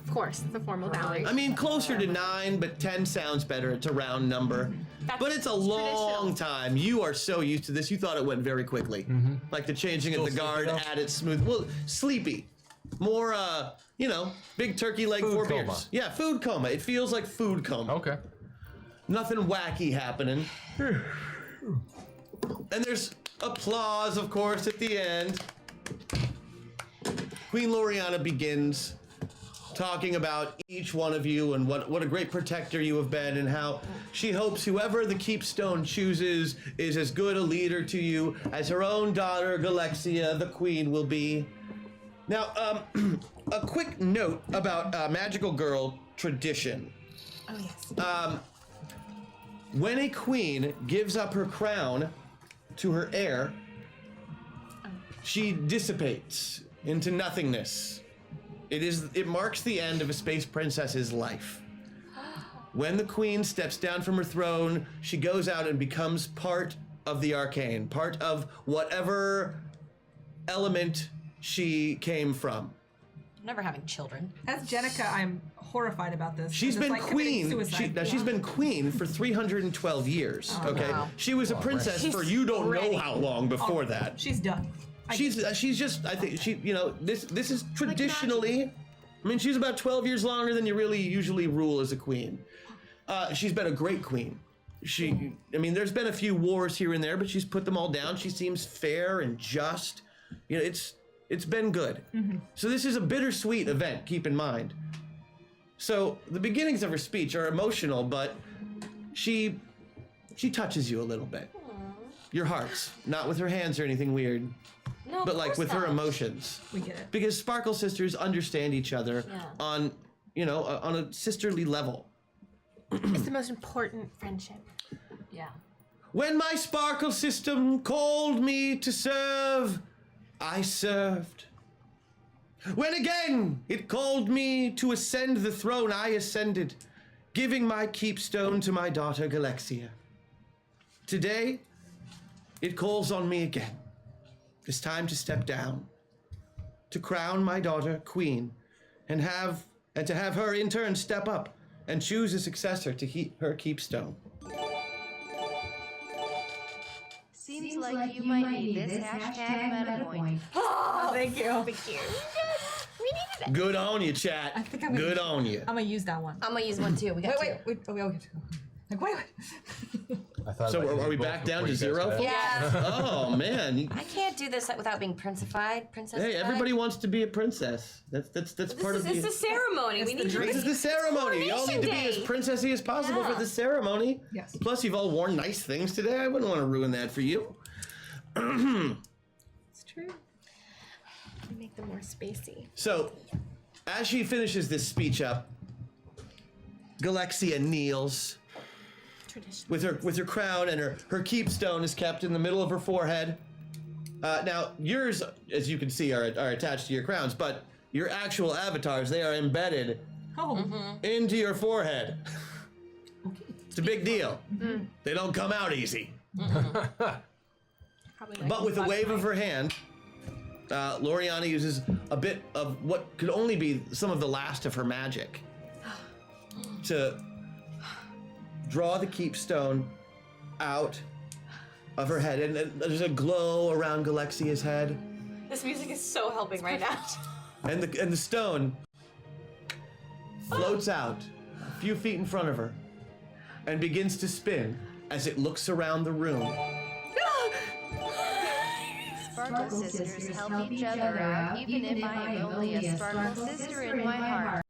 Of course, the formal bowing. I mean, closer to 9, but 10 sounds better. It's a round number. But it's a long time. You are so used to this. You thought it went very quickly. Like the changing of the guard added smooth. Well, sleepy. More, big turkey leg, Food 4 coma. beers. Yeah, food coma. It feels like food coma. Okay. Nothing wacky happening. And there's applause, of course, at the end. Queen Loriana begins talking about each one of you and what a great protector you have been, and how she hopes whoever the Keepstone chooses is as good a leader to you as her own daughter, Galexia, the queen, will be. Now, a quick note about Magical Girl tradition. Oh, yes. When a queen gives up her crown to her heir, she dissipates into nothingness. It marks the end of a space princess's life. When the queen steps down from her throne, she goes out and becomes part of the arcane, part of whatever element she came from. Never having children. As Jenica, I'm horrified about this. She's It's been like committing queen. suicide. She's been queen for 312 years. Okay, wow. she was a princess for you don't ready. know how long before that. She's done. She's just, I think she, this is traditionally, I mean, she's about 12 years longer than you really usually rule as a queen. She's been a great queen. There's been a few wars here and there, but she's put them all down. She seems fair and just. It's been good. So this is a bittersweet event, keep in mind. So the beginnings of her speech are emotional, but she touches you a little bit. Your hearts, not with her hands or anything weird. No, But of like course with her not. emotions. We get it. Because Sparkle sisters understand each other on a sisterly level. It's the most important friendship. Yeah. When my Sparkle system called me to serve, I served. When again it called me to ascend the throne, I ascended, giving my keepstone to my daughter Galexia. Today, it calls on me again. It's time to step down, to crown my daughter queen, and to have her in turn step up and choose a successor to her keepstone. Seems like you might need this hashtag meta point. Oh, thank you. Thank you. We needed it. Good on you, chat. I think I'm Good on you. I'm gonna use that one. I'm gonna use one too. We got two. Wait. Like, wait. I thought So about are we using back both down to before you guys 0? had it. Yeah. Oh man. I can't do this without being princified. Hey, everybody wants to be a princess. That's part of It's the. a ceremony. We need This is the ceremony. Y'all need to be as princessy as possible for the ceremony. Yes. Plus, you've all worn nice things today. I wouldn't want to ruin that for you. It's true. Make them more spacey. So, as she finishes this speech up, Galexia kneels Tradition. with her crown, and her keepstone is kept in the middle of her forehead. Now, yours, as you can see, are attached to your crowns, but your actual avatars, they are embedded into your forehead. It's a big deal. They don't come out easy. But with a wave of her hand, Loriana uses a bit of what could only be some of the last of her magic to draw the keepstone out of her head, and there's a glow around Galexia's head, This music is so helping right now. and the stone floats out a few feet in front of her and begins to spin as it looks around the room. Sparkle sisters help each other out, even if I am only a sparkle sister in my heart.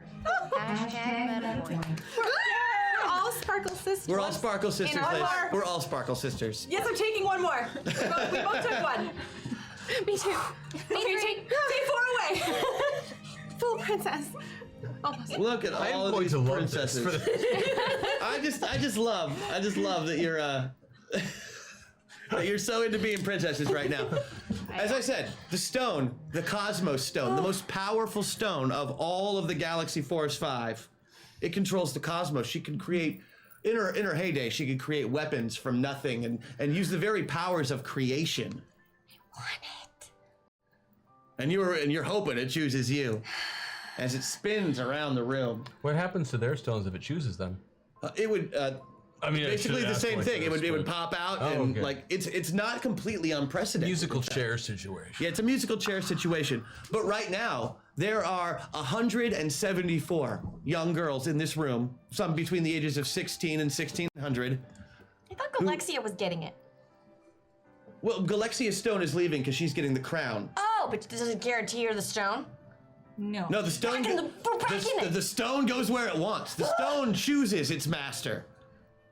Hashtag meta point. We're all Sparkle sisters. We're all Sparkle Sisters. one Liz. more. We're all Sparkle Sisters. Yes, I'm taking one more. We both took one. Me too. Okay, take 4 away. Full princess. Almost. Look at I am all of going these to love princesses. this. For the- I just love that you're that you're so into being princesses right now. As I said, the stone, the Cosmos Stone, the most powerful stone of all of the Galaxy Force 5. It controls the cosmos. She can create, in her heyday, she could create weapons from nothing and use the very powers of creation. I want it. And you're hoping it chooses you as it spins around the room. What happens to their stones if it chooses them? It would I mean, I basically should've the asked same like thing. It this, would but- pop out Oh, and okay. like it's not completely unprecedented. Musical chair situation. Yeah, it's a musical chair situation. But right now, there are 174 young girls in this room, some between the ages of 16 and 1600. I thought Galexia was getting it. Well, Galexia Stone is leaving because she's getting the crown. Oh, but does it guarantee her the stone? No. No, the stone. We're back in it. The stone goes where it wants. The stone chooses its master.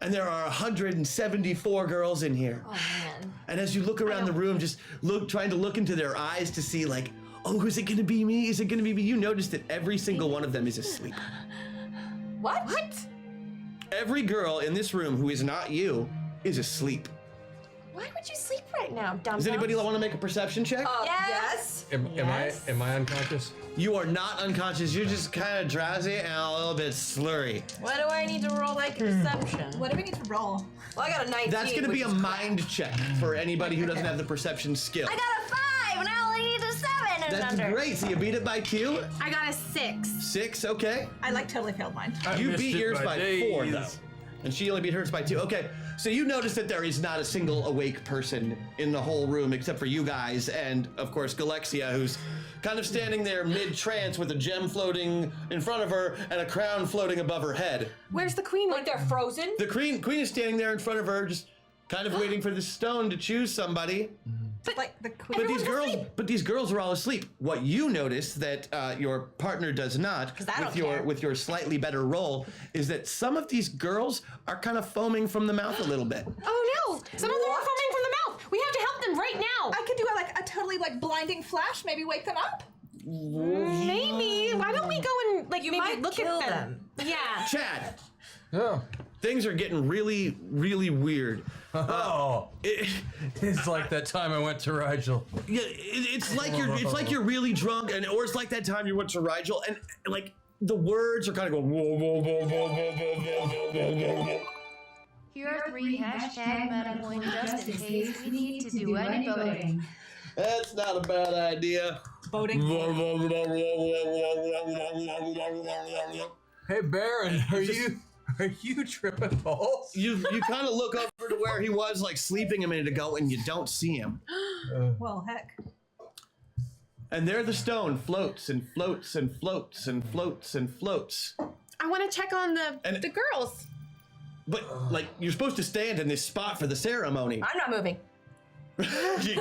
And there are 174 girls in here. Oh man. And as you look around the room, just trying to look into their eyes to see, like, oh, is it gonna be me? Is it gonna be me? You notice that every single one of them is asleep. What? Every girl in this room who is not you is asleep. Why would you sleep right now, dumb? Does anybody want to make a perception check? Yes. Am I unconscious? You are not unconscious. You're just kind of drowsy and a little bit slurry. What do I need to roll like perception? What do we need to roll? Well, I got a 19. That's going to be a which is mind check for anybody who doesn't have the perception skill. I got a 5, and I only need a 7 and That's under. great. So you beat it by 2. I got a 6. 6, okay. I like totally failed mine. I You missed beat it yours by 4, days. though. And she only beat hers by 2. Okay, so you notice that there is not a single awake person in the whole room except for you guys and, of course, Galexia, who's kind of standing there mid-trance with a gem floating in front of her and a crown floating above her head. Where's the queen? Like they're frozen? The queen is standing there in front of her, just kind of waiting for the stone to choose somebody. But like the queen. But these girls are all asleep. What you notice that your partner does not, I don't care. with your slightly better roll, is that some of these girls are kind of foaming from the mouth a little bit. Oh no! Some of them are foaming from the mouth. We have to help them right now. I could do a totally like blinding flash. Maybe wake them up. Maybe. Why don't we go and like maybe might look kill at them? Yeah. Chad, Yeah. things are getting really, really weird. Oh, it's like that time I went to Rigel. Yeah, it's like you're really drunk, or it's like that time you went to Rigel, and like the words are kind of going whoa, whoa, whoa, whoa, whoa, whoa, whoa, whoa, whoa. Here are 3 hashtag meta points just in case we need to do any voting. That's not a bad idea. Voting. Hey Baron, are you Are you tripping balls? You kind of look over to where he was like sleeping a minute ago, and you don't see him. Well, heck. And there the stone floats and floats and floats and floats and floats. I want to check on the girls. But like you're supposed to stand in this spot for the ceremony. I'm not moving.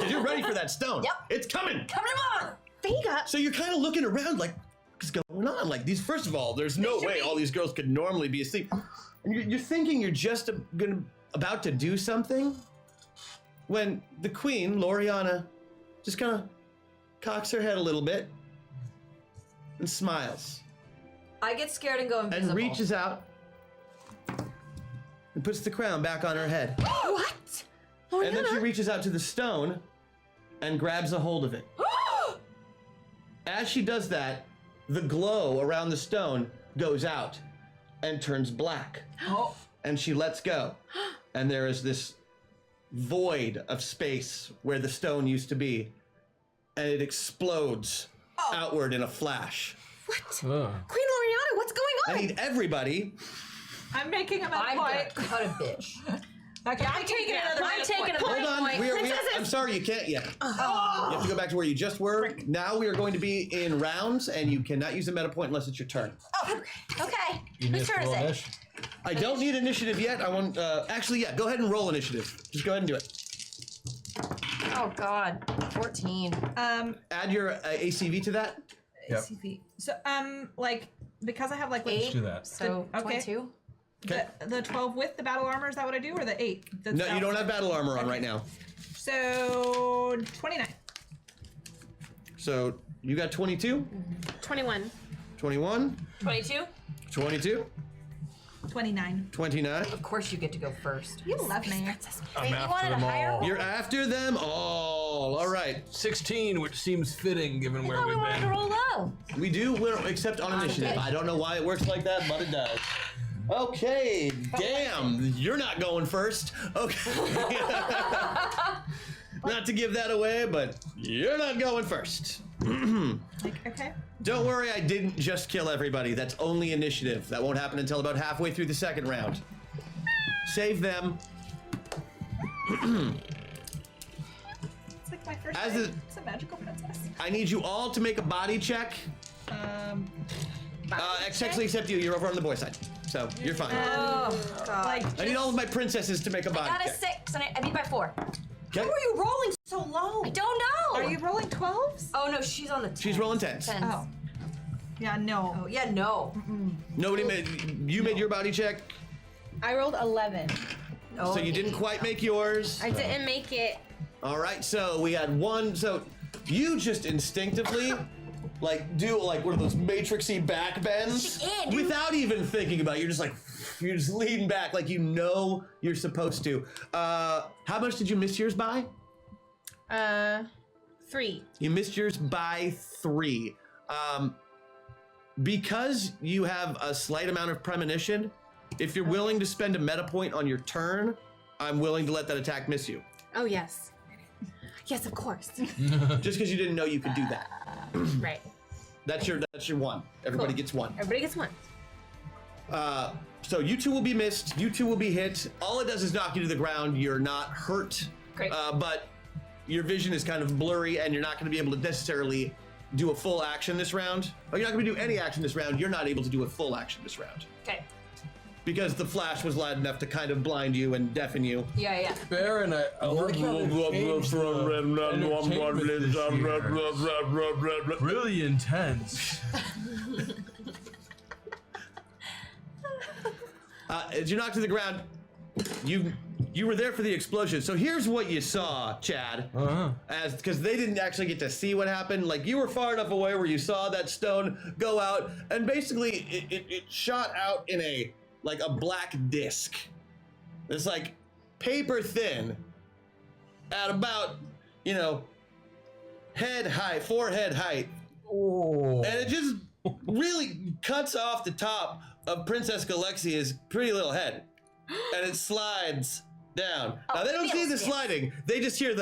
You're ready for that stone. Yep. It's coming. Come on! Vega. So you're kind of looking around like, what's going on? Like these, first of all, there's no way all these girls could normally be asleep. And you're thinking you're just about to do something when the queen, Loriana, just kind of cocks her head a little bit and smiles. I get scared and go invisible. And reaches out and puts the crown back on her head. What? Loriana? And then she reaches out to the stone and grabs a hold of it. As she does that, the glow around the stone goes out and turns black. Oh. And she lets go. And there is this void of space where the stone used to be. And it explodes outward in a flash. What? Queen Loriana, what's going on? I need everybody. I'm making a I'm point. gonna cut a bitch. Okay, I'm taking another I'm taking a Hold point. on. I'm sorry, you can't yet. You have to go back to where you just were. Now we are going to be in rounds, and you cannot use a meta point unless it's your turn. Oh, okay. Whose turn is it? I don't need initiative yet. I want, actually, yeah, go ahead and roll initiative. Just go ahead and do it. Oh God, 14. Add your ACV to that. Yep. ACV. So, like, because I have like Eight. Do that. So Okay. 22. Okay. the 12 with the battle armor, is that what I do, or the 8? No, you don't have battle armor on right now. So 29. So you got 22, 21. 21, 22. 22, 29. 29. Of course you get to go first. You love me. I'm You after wanted a them higher all. roll? You're after them all. All right. 16, which seems fitting given where Oh, we we've wanted to been. roll low. We do, except on initiative. I don't know why it works like that, but it does. Okay, damn, you're not going first. Okay. Not to give that away, but you're not going first. Like, okay. Don't worry, I didn't just kill everybody. That's only initiative. That won't happen until about halfway through the second round. Save them. It's like my first As day. a- It's a magical princess. I need you all to make a body check. Actually, except you. You're over on the boy side. So you're fine. Oh God. Like, I need all of my princesses to make a body I got a check. 6 and I beat by 4. Okay. How are you rolling so low? I don't know. are you rolling 12s? Oh no, she's on the 10. She's rolling 10s. 10s. Oh. Yeah, no. Oh yeah, no. Nobody made. You made your body check, I rolled 11. Oh, so you didn't quite make yours. I didn't make it. All right, so we had one. So you just instinctively, like, do like one of those matrixy back bends She did. without even thinking about it. You're just leaning back like you know you're supposed to. How much did you miss yours by? 3. You missed yours by 3. Because you have a slight amount of premonition, if you're willing to spend a meta point on your turn, I'm willing to let that attack miss you. Oh, yes. Yes, of course. Just because you didn't know you could do that. Right. That's your 1. Everybody Cool. gets 1. Everybody gets 1. So you 2 will be missed. You 2 will be hit. All it does is knock you to the ground. You're not hurt. Great. But your vision is kind of blurry, and you're not going to be able to necessarily do a full action this round. Or you're not going to do any action this round. You're not able to do a full action this round. Okay. Because the flash was loud enough to kind of blind you and deafen you. Yeah, yeah. Fair, and I like how they've changed the entertainment this year. Really intense. As you knock to the ground, you were there for the explosion. So here's what you saw, Chad. Because they didn't actually get to see what happened. Like, you were far enough away where you saw that stone go out, and basically it shot out in a black disc. It's like paper thin at about, head height, forehead height. Oh. And it just really cuts off the top of Princess Galexia's pretty little head. And it slides down. Now, they don't see the sliding. They just hear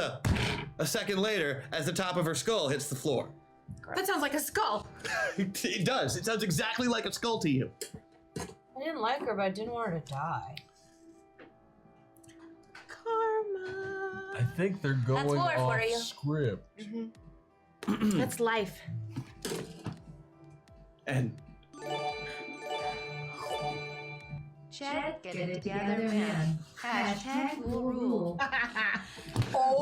a second later as the top of her skull hits the floor. That sounds like a skull. It does. It sounds exactly like a skull to you. I didn't like her, but I didn't want her to die. Karma. I think they're going war off for you. script. That's life. And Chat, get it together, man. Hashtag cool rule.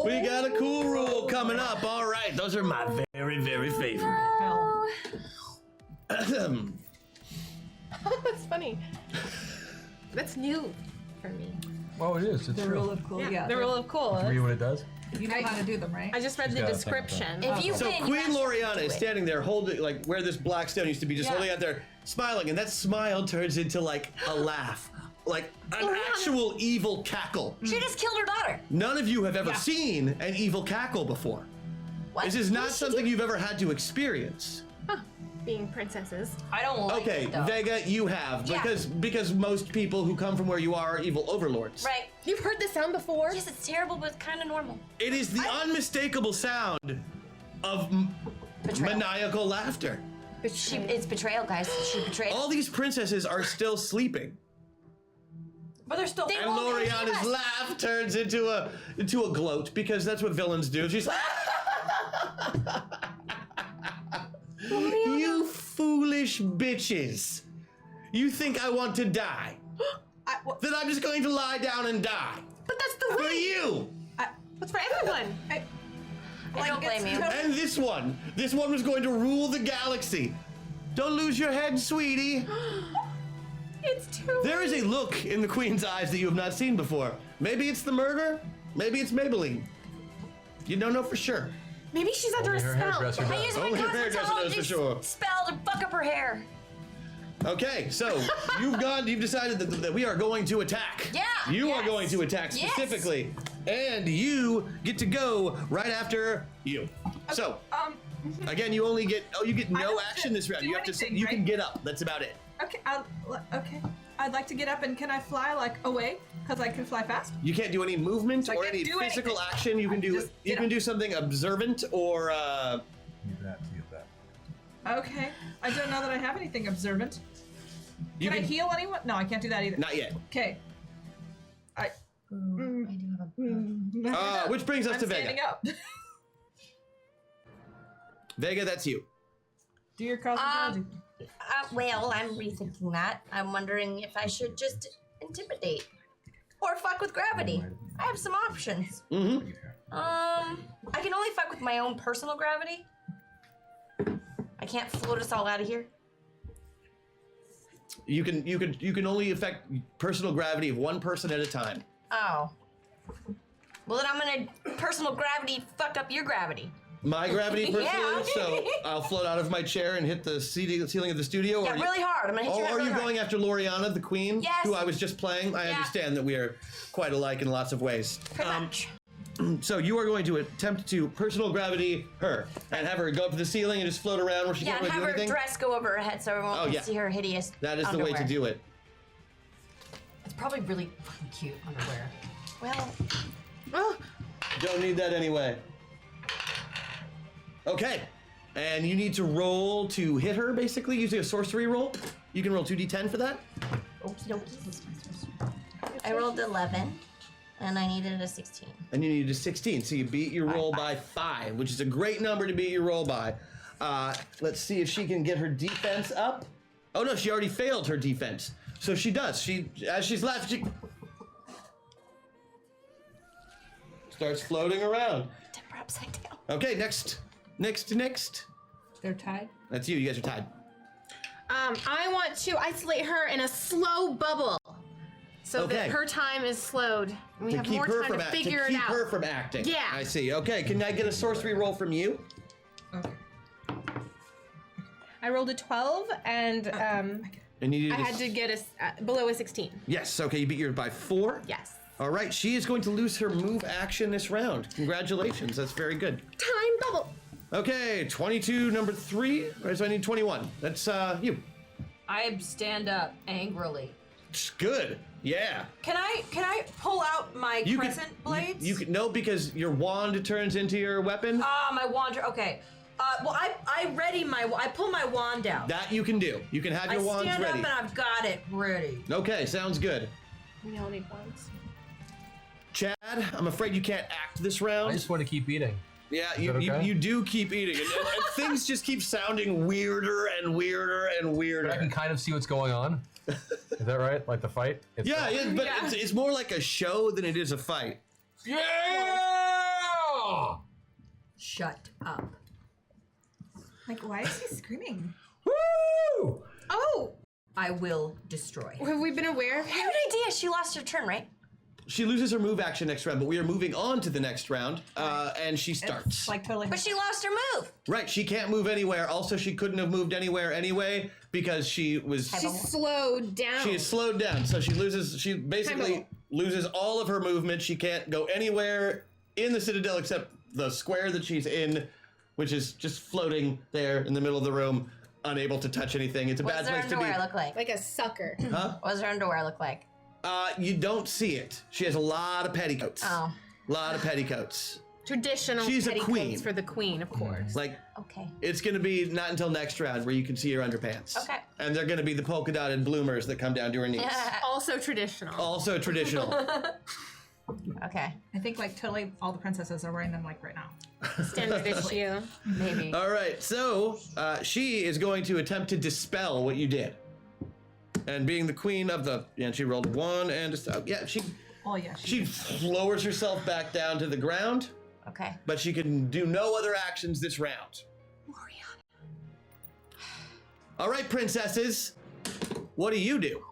we got a cool rule coming up. All right, those are my very, very favorite. That's funny. That's new for me. Oh, it is. It's The true. rule of cool. Yeah. The rule of cool. Read what it does. You know how to do them, right? I just read She's the got a second description. If you So win, Queen you actually Loriana do is it. standing there holding, like, where this black stone used to be, just Yeah. holding out there, smiling, and that smile turns into, like, a laugh. Like, an actual evil cackle. She just killed her daughter. None of you have ever seen an evil cackle before. What? This is not something you've ever had to experience. Being princesses. I don't like Okay, it, though. Vega, you have, Yeah. because most people who come from where you are evil overlords. Right. You've heard this sound before? Yes, it's terrible, but it's kind of normal. It is the unmistakable sound of Betrayal. maniacal laughter. But it's betrayal, guys. She betrayed. All these princesses are still sleeping. But they're still. And Loriana's laugh turns into a gloat, because that's what villains do. She's like, you foolish bitches. You think I want to die? Then I'm just going to lie down and die. But that's the For way. you. What's for everyone? I don't blame you. And this one was going to rule the galaxy. Don't lose your head, sweetie. It's too. There is a look in the Queen's eyes that you have not seen before. Maybe it's the murder, maybe it's Maybelline. You don't know for sure. Maybe she's under a Only her spell. hairdresser I does. use my Only her hairdresser knows for sure. cosmetology spell to fuck up her hair. Okay, so you've decided that we are going to attack. Yeah, You are yes. going to attack Yes. specifically. And you get to go right after you. So, again, you get no don't action this round. do You have to anything, you can right? get up. That's about it. Okay, okay. I'd like to get up, and can I fly like away? Because I can fly fast. You can't do any movement So I or can't any do physical anything. action. You can do Just get up. something observant or Use that to get that. Okay. I don't know that I have anything observant. you Can I heal anyone? No, I can't do that either. Not yet. Okay. Which brings us I'm to Vega. standing up. Vega, that's you. Do your cosmetology. Well, I'm rethinking that. I'm wondering if I should just intimidate or fuck with gravity. I have some options. Mm-hmm. I can only fuck with my own personal gravity. I can't float us all out of here. You can only affect personal gravity of one person at a time. Oh. Well, then I'm gonna personal gravity fuck up your gravity. My gravity personally, Yeah. so I'll float out of my chair and hit the ceiling of the studio. Yeah, really hard. I'm gonna hit you Are really you hard. going after Loriana, the queen, Yes. who I was just playing? I Yeah. understand that we are quite alike in lots of ways. Pretty much. So you are going to attempt to personal gravity her and have her go up to the ceiling and just float around where she Yeah, can't and really have do her anything? dress go over her head so everyone Oh, can yeah. see her hideous That is the way to underwear. do it. It's probably really fucking cute underwear. Well, Don't need that anyway. Okay. And you need to roll to hit her, basically, using a sorcery roll. You can roll 2d10 for that. okie dokie. I rolled 11, and I needed a 16. And you needed a 16, so you beat your roll by 5, which is a great number to beat your roll by. Let's see if she can get her defense up. Oh no, she already failed her defense. So she does. As she's left, she starts floating around. Tip her upside down. Okay, next. They're tied. That's you. You guys are tied. I want to isolate her in a slow bubble, so Okay. that her time is slowed. And we To have keep more her time from to figure keep it out. her from acting. Yeah. I see. Okay, can I get a sorcery roll from you? Okay. I rolled a 12, and And you need I had to get below a 16. Yes. Okay, you beat yours by 4. Yes. All right, she is going to lose her move action this round. Congratulations, that's very good. Time bubble. Okay, 22, number 3. All right, so I need 21. That's you. I stand up angrily. Good. Yeah. Can I pull out my crescent blades? You can no, because your wand turns into your weapon. My wand. Okay. Well, I pull my wand out. That you can do. You can have your wands I stand ready. up and I've got it ready. Okay, sounds good. We all need ones. Chad, I'm afraid you can't act this round. I just want to keep eating. Yeah, Is you, that okay? you do keep eating, and things just keep sounding weirder and weirder and weirder. But I can kind of see what's going on. Is that right? Like the fight? It's Yeah, but it's more like a show than it is a fight. Yeah! Shut up. Like, why is he screaming? Woo! Oh, I will destroy. have we been aware of I him? have an idea. She lost her turn, right? She loses her move action next round, but we are moving on to the next round, and she starts. It's like totally. But she lost her move. Right, she can't move anywhere. Also, she couldn't have moved anywhere anyway because she was. She's slowed down. She is slowed down, so she basically Time loses all of her movement. She can't go anywhere in the Citadel except the square that she's in, which is just floating there in the middle of the room, unable to touch anything. It's a What bad does her place to be. underwear look like? like a sucker. Huh? What does her underwear look like? You don't see it. She has a lot of petticoats. Oh. Lot of petticoats. Traditional She's a petticoats queen. for the queen, of course. Like, Okay. it's gonna be not until next round where you can see her underpants. Okay. And they're gonna be the polka dotted bloomers that come down to her knees. Also traditional. Also traditional. Okay. I think like totally all the princesses are wearing them like right now. Standard issue. Maybe. All right, so she is going to attempt to dispel what you did. And being the queen of the, and she rolled 1 and she Oh yeah. she lowers herself back down to the ground, Okay. but she can do no other actions this round. All right, princesses, what do you do?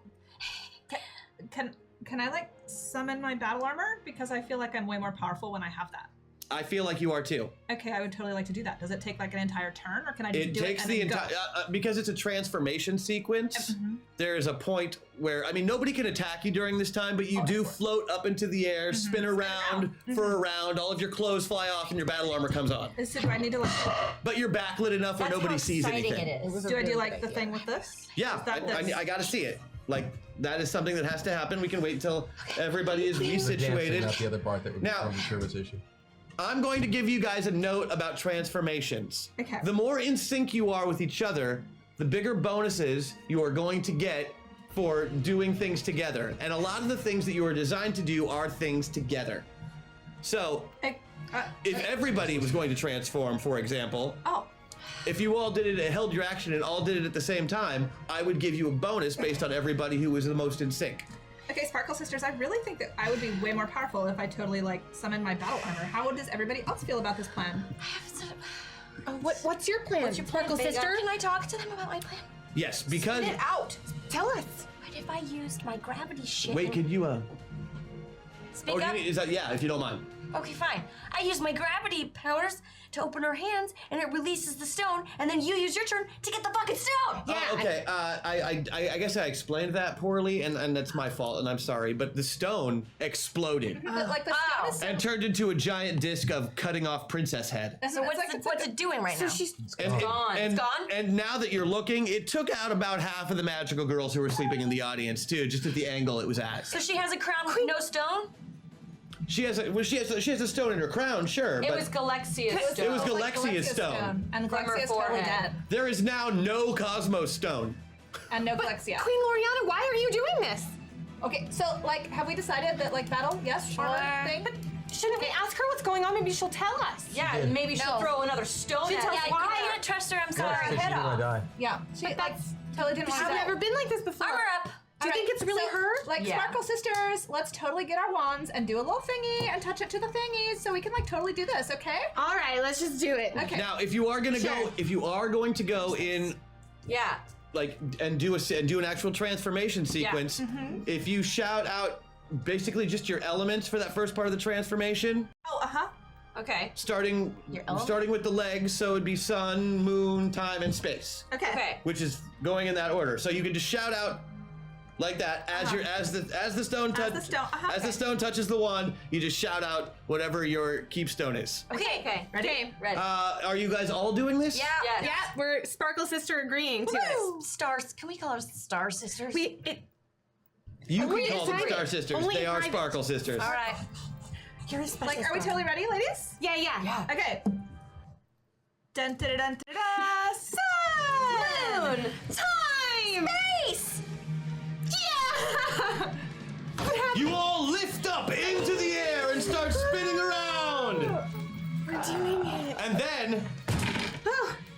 Can I like summon my battle armor because I feel like I'm way more powerful when I have that. I feel like you are too. Okay, I would totally like to do that. Does it take like an entire turn, or can I just It do takes it the and then entire go? because it's a transformation sequence. There is a point where nobody can attack you during this time, but you do float up into the air, spin around for a round. All of your clothes fly off, and your battle armor comes on. So do I need to like? But you're backlit enough where That's nobody how sees exciting anything. it is. Do I do like the thing with this? Yeah, Is that I got to see it. Like that is something that has to happen. We can wait until everybody is resituated. Not the other part that Now- was a service issue. I'm going to give you guys a note about transformations. Okay. The more in sync you are with each other, the bigger bonuses you are going to get for doing things together. And a lot of the things that you are designed to do are things together. So, if everybody was going to transform, for example, if you all did it, held your action and all did it at the same time, I would give you a bonus based on everybody who was the most in sync. Okay, Sparkle Sisters, I really think that I would be way more powerful if I totally like summon my battle armor. How does everybody else feel about this plan? What's your plan? What's your plan, Sparkle Vega? sister? Can I talk to them about my plan? Yes, because Spit it out. Tell us. What if I used my gravity shit? wait, and- could you Speak oh, up. is that yeah? If you don't mind. Okay, fine. I use my gravity powers to open her hands, and it releases the stone, and then you use your turn to get the fucking stone. Yeah. Okay. I guess I explained that poorly, and that's my fault, and I'm sorry. But the stone exploded But like the stone is and turned into a giant disc of cutting off princess head. So what's it doing right now? she's And, gone. And, It's gone? And now that you're looking, it took out about half of the magical girls who were sleeping in the audience too, just at the angle it was at. So she has a crown with no stone? She has a stone in her crown, sure, It but was Galexia's stone. it was Galexia's stone. And From her Galexia's totally forehead. dead. There is now no Cosmos stone. And no Galexia. Queen Loriana, why are you doing this? Okay, so like, have we decided that like battle? Yes, armor thing. Shouldn't we ask her what's going on? Maybe she'll tell us. Yeah, maybe she'll No. throw another stone at Yeah, us. I can't trust her. I'm sorry. She's head gonna off. die. Yeah, she like that's- totally didn't want I've to die. never been like this before. Armor up. Do you think it's really so, her? Like Yeah. Sparkle Sisters, let's totally get our wands and do a little thingy and touch it to the thingies so we can like totally do this, okay? All right, let's just do it. Okay. Now, if you are going to go in Yeah. like and do an actual transformation sequence, if you shout out basically just your elements for that first part of the transformation, Okay. starting with the legs, so it'd be sun, moon, time, and space, Okay. which is going in that order. So you can just shout out like that as the stone touches the wand. You just shout out whatever your keepstone is. Okay. Okay. Ready. Are you guys all doing this? Yeah. Yes. Yeah, we're Sparkle Sister agreeing to it. Stars. Can we call her Star Sisters? You Only can call them private. Star Sisters. Only They are private. Sparkle Sisters. All right. You're a special Like, are we totally ready, ladies? Yeah. Okay. Dun, da, da, dun, da, da, sun! Moon! Time! Space! Yeah! You all lift up into the air and start spinning around. We're doing it. And then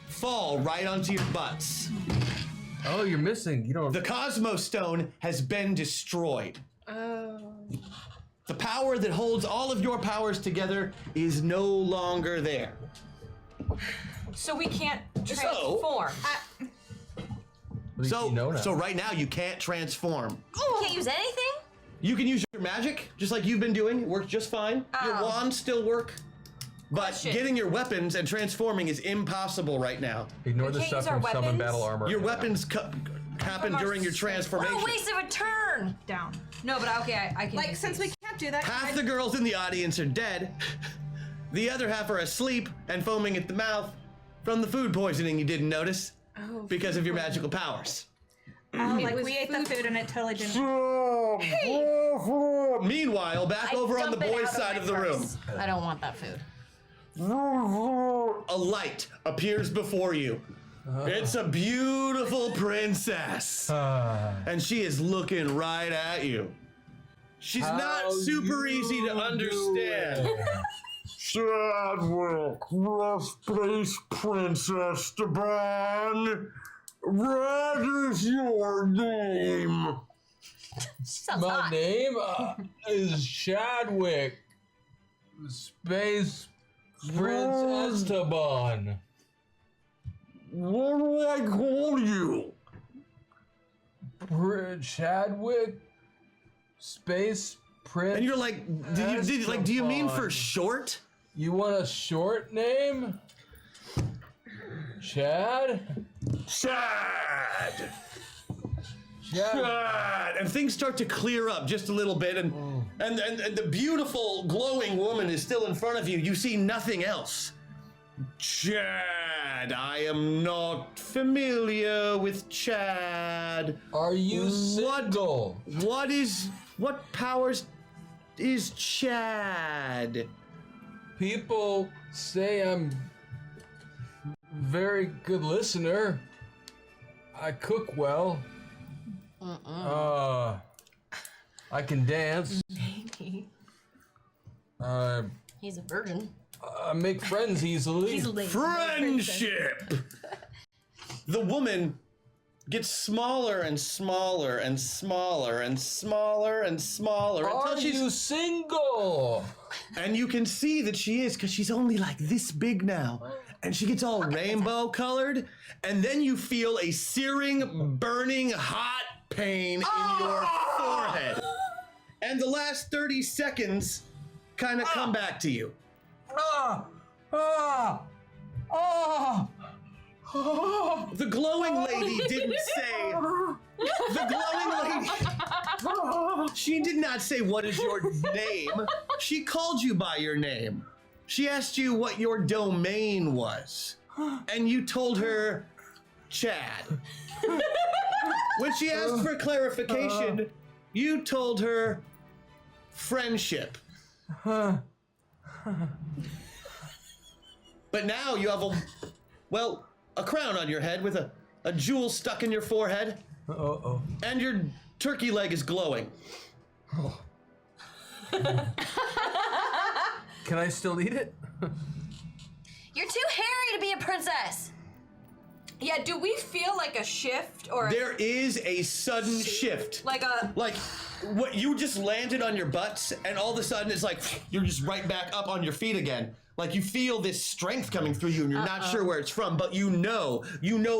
fall right onto your butts. Oh, you're missing. You don't. The Cosmos Stone has been destroyed. Oh. The power that holds all of your powers together is no longer there. So we can't transform. You know now. So right now you can't transform. You can't use anything? You can use your magic, just like you've been doing. It works just fine. Your wands still work. But Question. getting your weapons and transforming is impossible right now. Ignore the can't stuff use our from Summon weapons? Battle Armor. Your weapons happen during your What transformation. a waste of a turn! Down. No, but okay, I can. Like, use since these. we can't do that, Half the girls in the audience are dead. The other half are asleep and foaming at the mouth from the food poisoning you didn't notice because of your magical powers. like we ate the food and it totally didn't. Meanwhile, back over on the dump it boys' out side my of the room, purse. I don't want that food. a light appears before you. It's a beautiful princess. And she is looking right at you. She's not super easy to understand. Chadwick, the Space Princess Esteban. What is your name? Sounds My hot. name is Chadwick, Space Prince Esteban. What do I call you? Chadwick, Space Prince. And you're like, do you mean for short? You want a short name? Chad? Chad! And things start to clear up just a little bit, and the beautiful glowing woman is still in front of you. You see nothing else. Chad, I am not familiar with Chad. Are you single? What powers is Chad? People say I'm very good listener. I cook well. I can dance. Maybe. He's a virgin. I make friends easily. Friendship! The woman gets smaller and smaller and smaller and smaller and smaller Are until she's you single? And you can see that she is, because she's only like this big now. And she gets all rainbow colored. And then you feel a searing, burning, hot pain in your forehead. And the last 30 seconds kind of come back to you. The glowing lady didn't say. The glowing lady. She did not say, what is your name? She called you by your name. She asked you what your domain was. And you told her, Chad. When she asked for clarification, you told her, friendship. But now you have a crown on your head with a jewel stuck in your forehead. And your turkey leg is glowing. Can I still eat it? You're too hairy to be a princess. Yeah, do we feel like a shift or There is a sudden shift. like What you just landed on your butts, and all of a sudden it's like you're just right back up on your feet again. Like you feel this strength coming through you, and you're not sure where it's from, but you know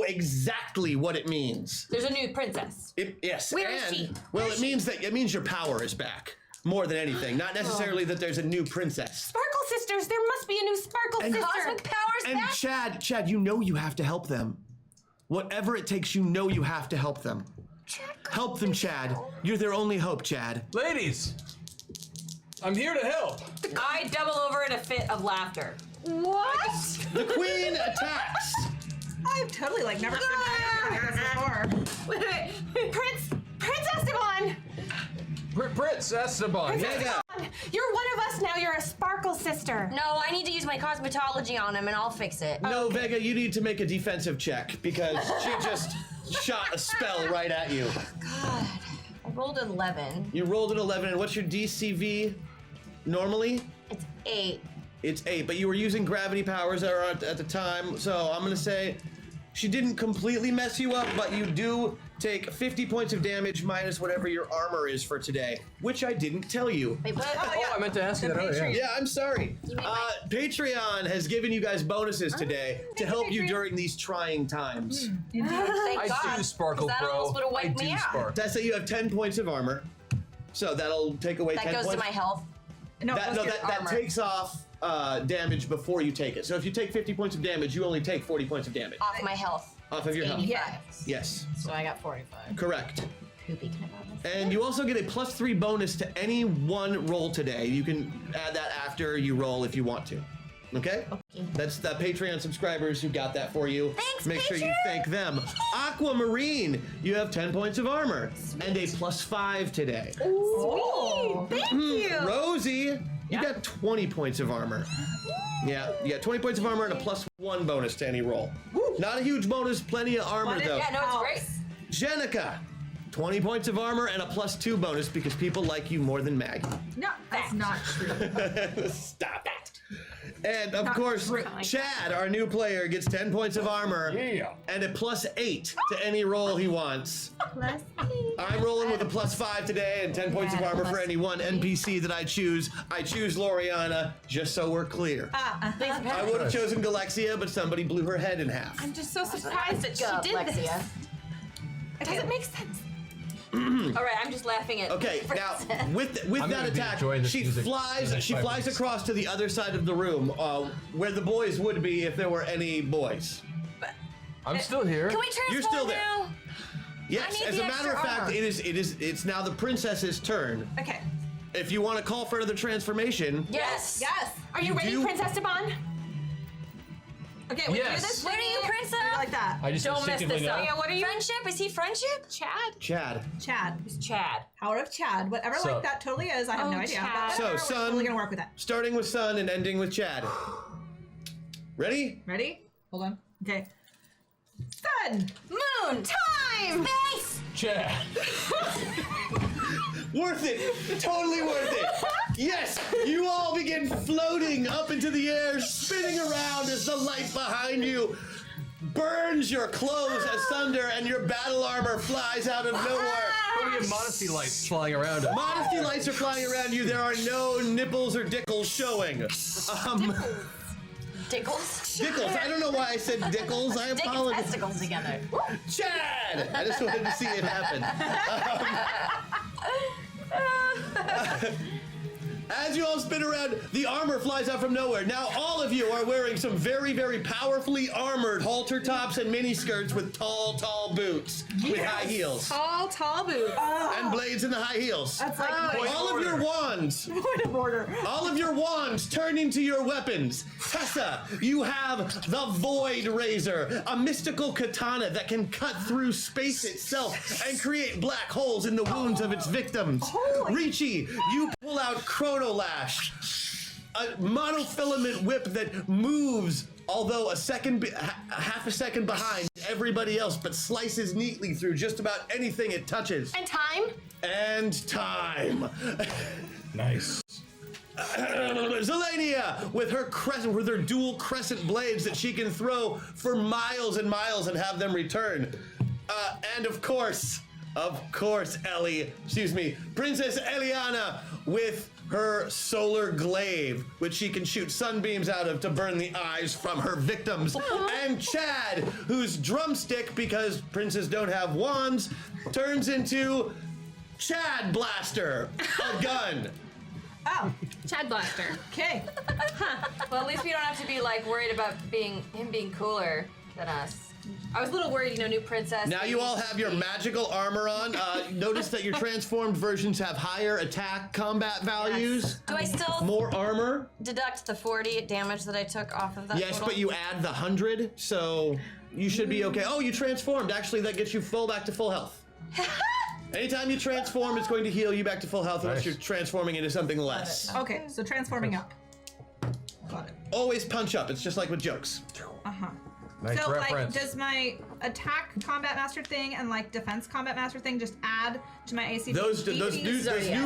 exactly what it means. there's a new princess? Yes. Where is she? Well, it means your power is back more than anything. Not necessarily that there's a new princess. Sparkle Sisters, there must be a new Sparkle And Sister. Cosmic powers And back. Chad, you know you have to help them. Whatever it takes, you know you have to help them. Help them, Chad. You're their only hope, Chad. Ladies, I'm here to help. I double over in a fit of laughter. What? The queen attacks. I've totally like never seen anything like this before. Wait. Prince Esteban! Prince Esteban. Yeah. You're one of us now. You're a sparkle miracle sister. No, I need to use my cosmetology on him and I'll fix it. No, Vega, you need to make a defensive check because she just shot a spell right at you. God. I rolled an 11. You rolled an 11, and what's your DCV normally? It's 8. It's 8, but you were using gravity powers that are at the time, so I'm gonna say she didn't completely mess you up, but you do take 50 points of damage minus whatever your armor is for today, which I didn't tell you. Wait, what? Oh, I meant to ask you that earlier. Yeah, I'm sorry. Patreon has given you guys bonuses today to help you during these trying times. Thank God. I do sparkle, 'cause that bro. almost would've I wiped do me out. sparkle. Tessa, you have 10 points of armor, so that'll take away That 10 goes points. to my health. No, That armor. takes off damage before you take it. So if you take 50 points of damage, you only take 40 points of damage Off my health. off of your health. 85. Yes, So I got 45. correct. Poopy, can I have this? And you also get a +3 bonus to any one roll today. You can add that after you roll if you want to. Okay? That's the Patreon subscribers who got that for you. Thanks, Make sure you thank them. Aquamarine, you have 10 points of armor and a +5 today. Sweet. Thank you. Rosie, you got 20 points of armor. Yeah, you got 20 points of armor and a +1 bonus to any roll. Not a huge bonus, plenty of armor though. Yeah, no, it's great. Jenica, 20 points of armor and a +2 bonus because people like you more than Maggie. No, that's not true. Stop it. And of course, Chad, our new player, gets 10 points of armor and a +8 to any roll he wants. I'm rolling with a +5 today and 10 points of armor for any one NPC that I choose. I choose Loriana, just so we're clear. I would have chosen Galexia, but somebody blew her head in half. I'm just so surprised that she did this. It doesn't make sense. All right, I'm just laughing at. Okay, now with that gonna be attack, enjoying this she music flies. for the next She 5 flies minutes. across to the other side of the room, where the boys would be if there were any boys. I'm still here. Can we transform You're still there. now? Yes, need as the a matter of extra fact, armor. it's now the princess's turn. Okay. If you want to call for another transformation, Yes. Yes. Are you ready, do- Princess Devon? Okay, we do Yes. this. What are you, Princess? Like that. I just Don't mess instinctively this know. up. Yeah, what are you? Friendship? Is he friendship? Chad? Chad. Chad. It's Chad. Power of Chad. Whatever So- like that totally is. I have Oh, no idea. Chad. But So, we're son- totally gonna work with that. Starting with Sun and ending with Chad. Ready? Ready? Hold on. Okay. Sun. Moon. Time. Space. Chad. Worth it. Totally worth it. Yes, you all begin floating up into the air, spinning around as the light behind you burns your clothes asunder and your battle armor flies out of nowhere. Oh, we have modesty lights flying around us. Modesty lights are flying around you. There are no nipples or dickles showing. Dickles. Dickles. I don't know why I said dickles. I Dick and apologize. testicles together. Chad! I just wanted to see it happen. As you all spin around, the armor flies out from nowhere. Now all of you are wearing some very, very powerfully armored halter tops and mini skirts with tall, tall boots with high heels. Tall boots. And blades in the high heels. That's like All of your wands. point of order. All of your wands turn into your weapons. Tessa, you have the Void Razor, a mystical katana that can cut through space itself and create black holes in the wounds of its victims. Ricci, you pull out Chrono Lash, a monofilament whip that moves, although half a second behind everybody else, but slices neatly through just about anything it touches. And time? And time. Nice. Zelania with her dual crescent blades that she can throw for miles and miles and have them return. And of course, Princess Eliana with her solar glaive, which she can shoot sunbeams out of to burn the eyes from her victims. And Chad, whose drumstick, because princes don't have wands, turns into Chad Blaster, a gun. Oh, Chad Blaster. okay. Well, at least we don't have to be like worried about him being cooler than us. I was a little worried, new princess. Now you all have your magical armor on. Notice that your transformed versions have higher attack combat values. Do I still More armor. deduct the 40 damage that I took off of that? Yes, total? but you add the 100, so you should be okay. Oh, you transformed. Actually, that gets you back to full health. Anytime you transform, it's going to heal you back to full health unless Nice. you're transforming into something less. Okay, so transforming up. Got it. Always punch up. It's just like with jokes. Nice So, like, reference. does my attack combat master thing and like defense combat master thing just add to my AC? Those new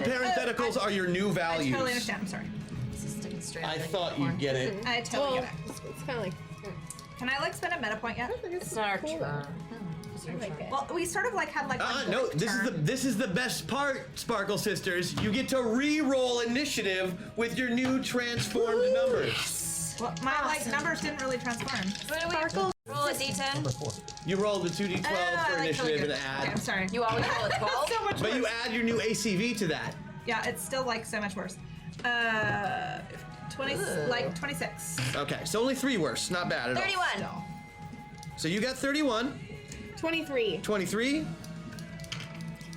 parentheticals are your new I values. totally understand. I'm sorry. I thought you'd get it. I totally get it. It's kind of like. Can I like spend a meta point yet? It's not our turn. Well, we sort of like had like. one No, quick this turn. is the best part, Sparkle Sisters. You get to re-roll initiative with your new transformed numbers. Well, my like numbers didn't really transform. Sparkle. Roll a d10. You roll the 2d12 for initiative and add. Okay, I'm sorry. You always roll a 12. so much But worse. you add your new ACV to that. Yeah, it's still like so much worse. 26. Okay, so only 3 worse. Not bad at all. 31. So you got 31. 23. 23.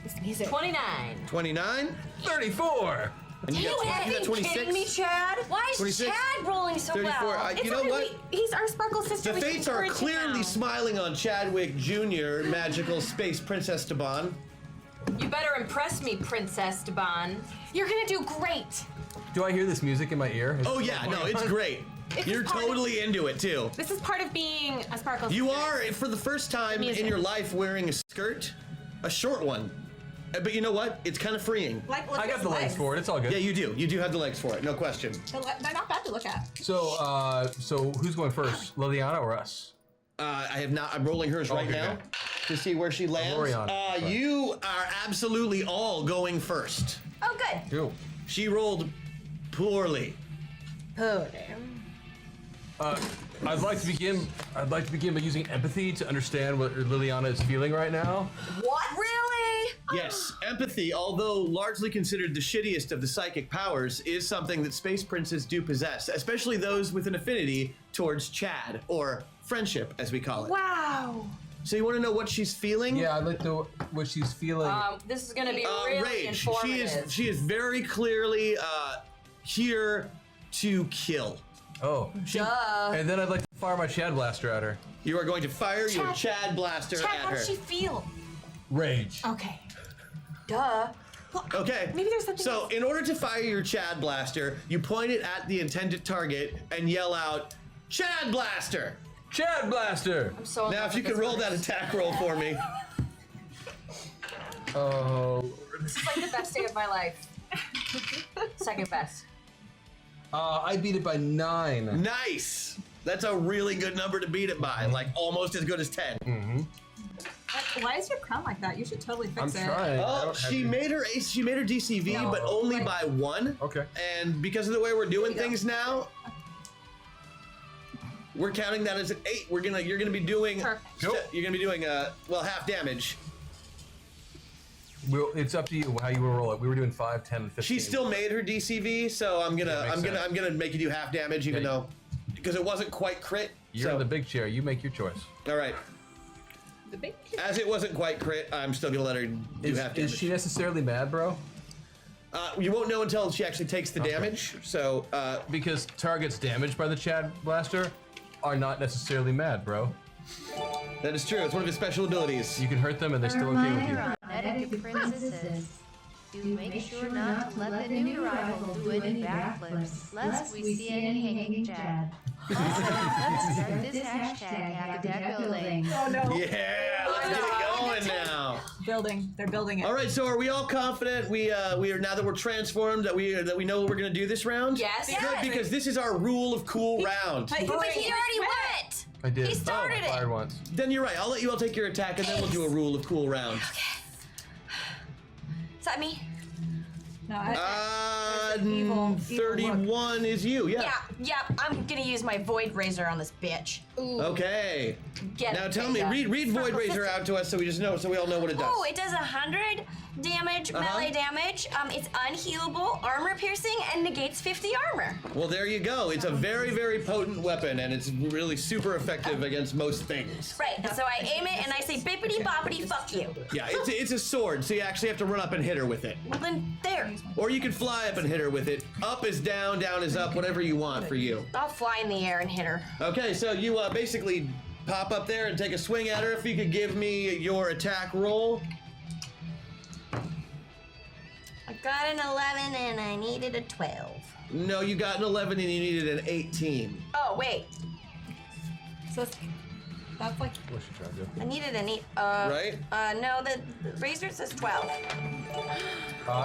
This music. 29. 29. 34. And you got, you got 26. Kidding me, Chad? Why is 26, Chad rolling so 34. well? You know what? He's our Sparkle sister. The we can fates are encourage him clearly now. smiling on Chadwick Jr., magical space Princess Esteban. You better impress me, Princess Esteban. You're gonna do great. Do I hear this music in my ear? Oh yeah, no, it's great. You're part of- totally into it too. This is part of being a Sparkle You sister. are, for the first time Music. in your life, wearing a skirt, a short one. But you know what? It's kind of freeing. Like, look I at got his the legs for it. It's all good. Yeah, you do. You do have the legs for it, no question. They're not bad to look at. So, so who's going first, Liliana or us? I have not. I'm rolling hers right Okay, now good. to see where she lands. Loriana, right. You are absolutely all going first. Oh, good. Go. She rolled poorly. I'd like to begin by using empathy to understand what Liliana is feeling right now. What? Really? Yes, empathy, although largely considered the shittiest of the psychic powers, is something that space princes do possess, especially those with an affinity towards Chad, or friendship, as we call it. Wow. So you want to know what she's feeling? Yeah, I'd like to know what she's feeling. This is gonna be really Rage. informative. She is very clearly here to kill. Oh. Duh. And then I'd like to fire my Chad blaster at her. You are going to fire your Chad blaster Chad, at how her. does she feel? Rage. Okay. Duh. Okay. Maybe there's something So else. in order to fire your Chad blaster, you point it at the intended target and yell out, "Chad blaster!" Chad blaster. I'm so in Now, love if you with can this roll that verse. attack roll for me. Oh. This is like the best day of my life. Second best. I beat it by 9. Nice. That's a really good number to beat it by, like almost as good as 10. Why is your crown like that? You should totally fix I'm it. trying. I Oh, don't have she to- made her DCV, No. but only by 1. Okay. And because of the way we're doing things now, we're counting that as an 8. You're gonna be doing. Perfect. Nope. You're gonna be doing half damage. It's up to you how you will roll it. We were doing 5, 10, and 15. She still made her DCV, so I'm makes gonna make you do half damage, even Yeah. though because it wasn't quite crit. You're so, in the big chair. You make your choice. all right. The big As it wasn't quite crit, I'm still gonna let her do half damage. Is she necessarily mad, bro? You won't know until she actually takes the damage. So Because targets damaged by the Chad blaster are not necessarily mad, bro. that is true. It's one of his special abilities. You can hurt them and they're still okay with you. Reminder on etiquette princesses. To make sure not to let the new arrival do any backflips, lest we see any hanging Chad. Also, let's start this hashtag habitat building. Oh no. Yeah, let's get it going now. Building. They're building it. All right, so are we all confident? We are now that we're transformed that we know what we're gonna do this round. Yes. Good, because this is our rule of cool round. But But he already went. I did. He started it. Fired once. Then you're right. I'll let you all take your attack, and then we'll do a rule of cool round. Is that me? No, Evil 31 is you. Yeah. Yeah. I'm gonna use my Void Razor on this bitch. Okay. Get Now it, tell me, Beta. read Void Razor out to us so we all know what it does. Oh, it does 100 damage, melee damage. It's unhealable, armor piercing, and negates 50 armor. Well, there you go. It's a very, very potent weapon, and it's really super effective against most things. Right. So I aim it and I say bippity boppity fuck you. Yeah, it's a sword, so you actually have to run up and hit her with it. Well then there. Or you can fly up and hit her with it. Up is down, down is up, whatever you want for you. I'll fly in the air and hit her. Okay, so you basically pop up there and take a swing at her. If you could give me your attack roll. I got an 11 and I needed a 12. No, you got an 11 and you needed an 18. Oh, wait. So that's like. What's she trying to do? I needed an 8. Right? No, the razor says 12.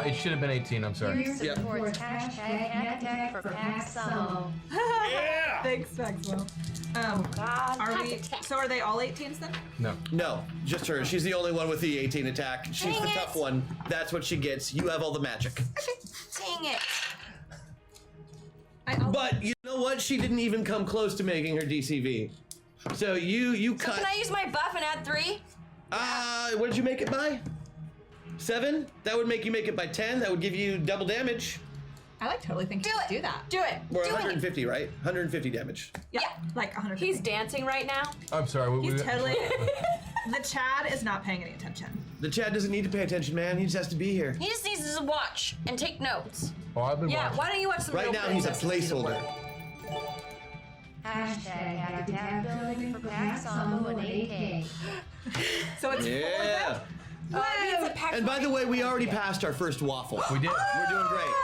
It should have been 18. I'm sorry. Here supports hashtag for Paxamo. Yeah! Thanks, Maxwell. God. Are they all 18s then? No. No, just her. She's the only one with the 18 attack. She's Dang the it. tough one. That's what she gets. You have all the magic. Dang it. But you know what? She didn't even come close to making her DCV. So you So cut. can I use my buff and add 3? What did you make it by? 7? That would make you make it by 10. That would give you double damage. I like totally think you could do that. Do it. We're Doing 150, right? 150 damage. Yeah, like 100. He's dancing right now. I'm sorry. He's totally. The Chad is not paying any attention. The Chad doesn't need to pay attention, man. He just has to be here. He just needs to watch and take notes. Oh, I've been Yeah, watching. why don't you watch some Right real now, he's a princesses do the placeholder. work? Hashtag building for Paxamo and AK. So it's Yeah. And by the way, we already passed our first waffle. We did. We're doing great.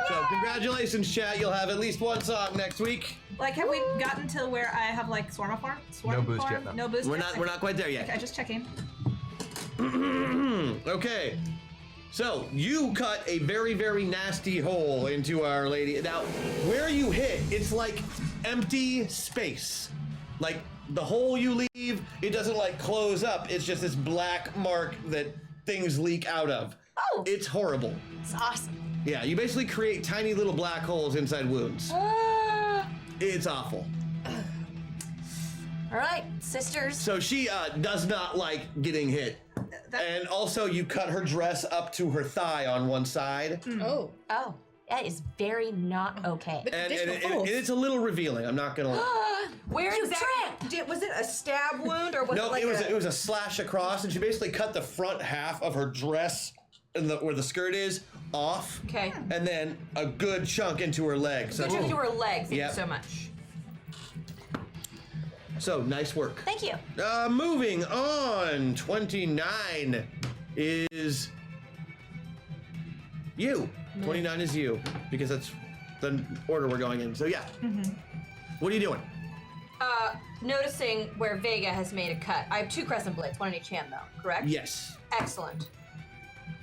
So congratulations, chat. You'll have at least one song next week. like, have we gotten to where I have like Swarma form? No boost yet, no. No boost. We're yet? not quite there Okay, yet. just checking. Okay. So you cut a very, very nasty hole into Our Lady. Now, where you hit, it's like empty space. Like the hole you leave, it doesn't like close up. It's just this black mark that things leak out of. Oh. It's horrible. It's awesome. Yeah, you basically create tiny little black holes inside wounds. It's awful. All right, sisters. So she does not like getting hit. And also you cut her dress up to her thigh on one side. Oh, that is very not okay. And it's a little revealing, I'm not gonna lie. Where You exactly? Was it a stab wound or was No, it like it was a slash across, and she basically cut the front half of her dress and where the skirt is off. Okay. And then a good chunk into her leg. So into her leg. Thank Yep. you so much. So nice work. Thank you. Moving on, 29 is you. 29 is you, because that's the order we're going in. So yeah. What are you doing? Noticing where Vega has made a cut. I have 2 crescent blades, one in each hand though, correct? Yes. Excellent.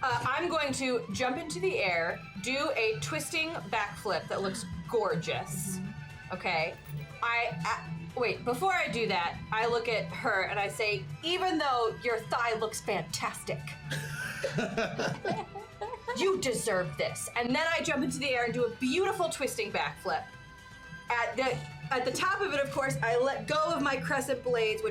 I'm going to jump into the air, do a twisting backflip that looks gorgeous. Okay. Wait, before I do that, I look at her and I say, even though your thigh looks fantastic, you deserve this. And then I jump into the air and do a beautiful twisting backflip. At the top of it, of course, I let go of my crescent blades,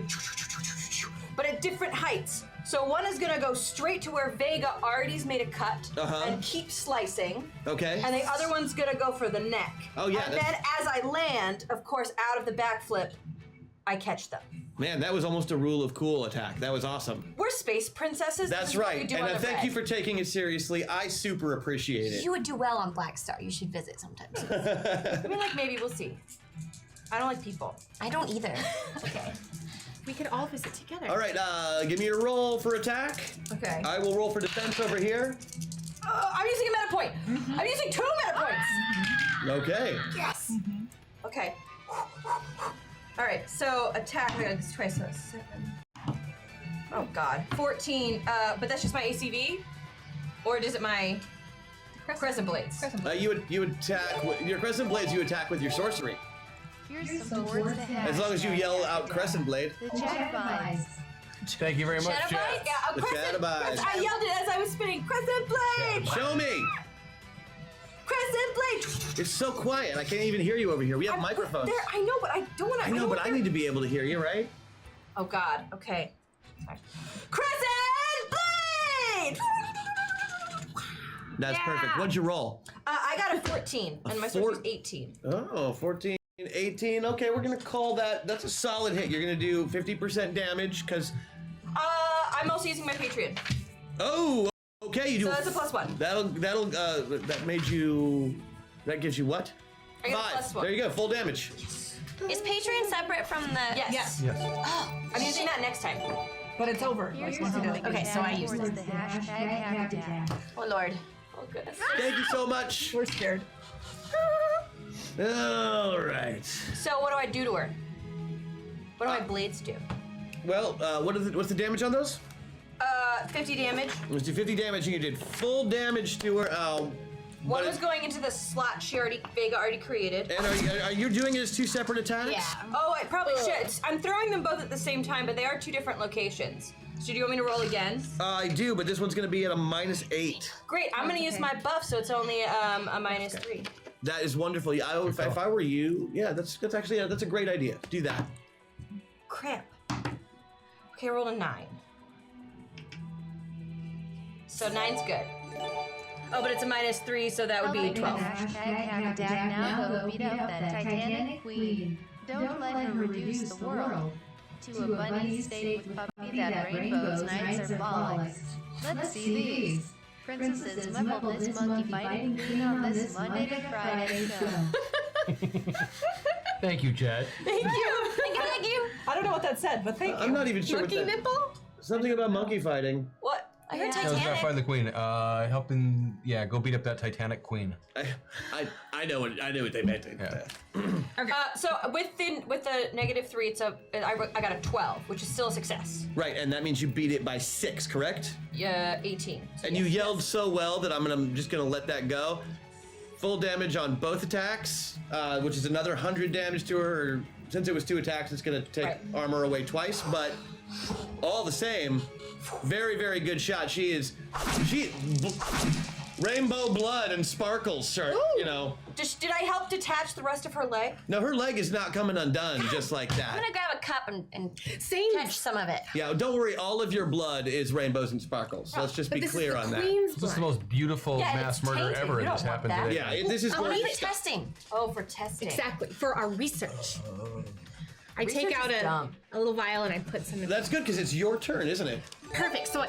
but at different heights. So one is gonna go straight to where Vega already's made a cut and keep slicing. Okay. And the other one's gonna go for the neck. Oh, yeah, And that's- then as I land, of course, out of the backflip, I catch them. Man, that was almost a rule of cool attack. That was awesome. We're space princesses. That's This is what we right. do And on the thank you red. for taking it seriously. I super appreciate it. You would do well on Black Star. You should visit sometimes. I mean, like, maybe we'll see. I don't like people. I don't either. Okay. We could all visit together. All right, give me a roll for attack. Okay. I will roll for defense over here. I'm using a meta point. I'm using 2 meta points. Okay. Yes. Okay. All right. So attack. I got this twice. So 7. Oh God. 14. But that's just my ACV, or is it my crescent blades? You attack with your crescent blades. You attack with your sorcery. Here's some towards the As long as you yell out crescent blade. The Jedi's. Thank you very much, Shadow chat. Bite? Yeah, a The crescent. Shadowbite. I yelled it as I was spinning. Crescent blade. Show me. Crescent blade. It's so quiet. I can't even hear you over here. We have microphones. There, I know, but I don't want to. I know, but I need to be able to hear you, right? Oh God. Okay. Sorry. Crescent blade. That's perfect. What'd you roll? I got a 14, and my sorcery's 18. Oh, 14, 18. Okay, we're gonna call that. That's a solid hit. You're gonna do 50% damage, because. I'm also using my Patreon. Oh, okay. You do. So that's a +1. That made you. That gives you what? I got a 5. +1. There you go. Full damage. Is Patreon separate from the? Yes. I'm using that next time. But it's over. Here's Like, once you do it. Okay, so I use towards it. the hashtag hack attack. Oh Lord. Oh goodness. Thank you so much. We're scared. All right. So what do I do to her? What do my blades do? Well, what's the damage on those? 50 damage. Let's do 50 damage, and you did full damage to her. One was going into the slot Vega already created. And are you doing it as 2 separate attacks? Yeah. Oh, I probably should. I'm throwing them both at the same time, but they are 2 different locations. So do you want me to roll again? I do, but this one's going to be at a -8. Great. I'm going to use my buff, so it's only a -3. That is wonderful. If I were you, yeah, that's actually that's a great idea. Do that. Crap. Okay, I rolled a 9. So 9's good. Oh, but it's a -3, so that would be 12. Hack attack now, go beat up that Titanic queen. Don't let him reduce the world to a bunny state with puppy that rainbows nights are bollocks. Let's see these. Princesses muffled this monkey fighting queen on this Monday to Friday show. Thank you, Jet. Thank you. Thank you. I don't know what that said, but thank you. I'm not even sure Monkey what that... nipple? Something about monkey fighting. What? I heard I was trying to find the queen. Helping, go beat up that Titanic queen. I know what they meant. Yeah. Okay. So with the -3, I got a 12, which is still a success. Right, and that means you beat it by 6, correct? Yeah, 18. So And you yelled so well that I'm just gonna let that go. Full damage on both attacks, which is another 100 damage to her. Since it was 2 attacks, it's gonna take armor away twice, but all the same, very, very good shot. Rainbow blood and sparkles, sir. You know. Did I help detach the rest of her leg? No, her leg is not coming undone just like that. I'm gonna grab a cup and catch some of it. Yeah, don't worry. All of your blood is rainbows and sparkles. Let's just be clear on that. This is the most beautiful mass it's murder tainted. ever You that's don't want happened that. today. Yeah, this is I want gorgeous to stuff. testing. Oh, for testing. Exactly, for our research. I Research take out is a dumb. little vial and I put some in. That's good because it's your turn, isn't it? Perfect. So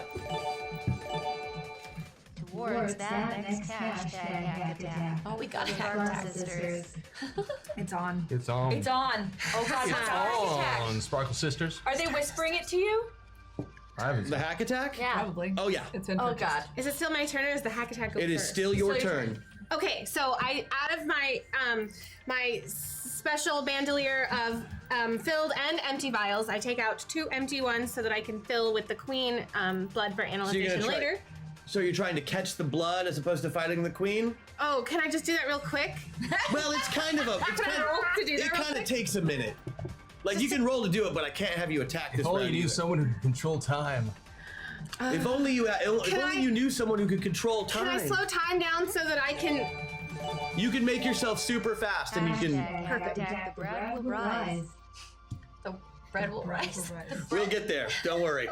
Towards that next hack attack. Oh, we got a Our hack attack. sisters. It's on. It's on. It's on. Oh god, It's what's our attack? on. Sparkle Sisters. Are they whispering it to you? I haven't The hack attack? Yeah. Probably. Oh, yeah. It's been Oh purchased. god. is it still my turn or is the hack attack go It is first? still your Still your turn. Okay, so I out of my my special bandolier of filled and empty vials, I take out 2 empty ones so that I can fill with the queen blood for analyzation try- later. So you're trying to catch the blood as opposed to fighting the queen? Oh, can I just do that real quick? Well, it's kind of a. It's Can I roll to do that it real kind of quick? takes a minute. Like you can roll to do it, but I can't have you attack this If only you round knew either. someone who could control time. If only you knew someone who could control Can time. I slow time down so that I can? You can make yourself super fast, and you can. Hack attack, the bread will rise. The bread will rise. We'll get there. Don't worry.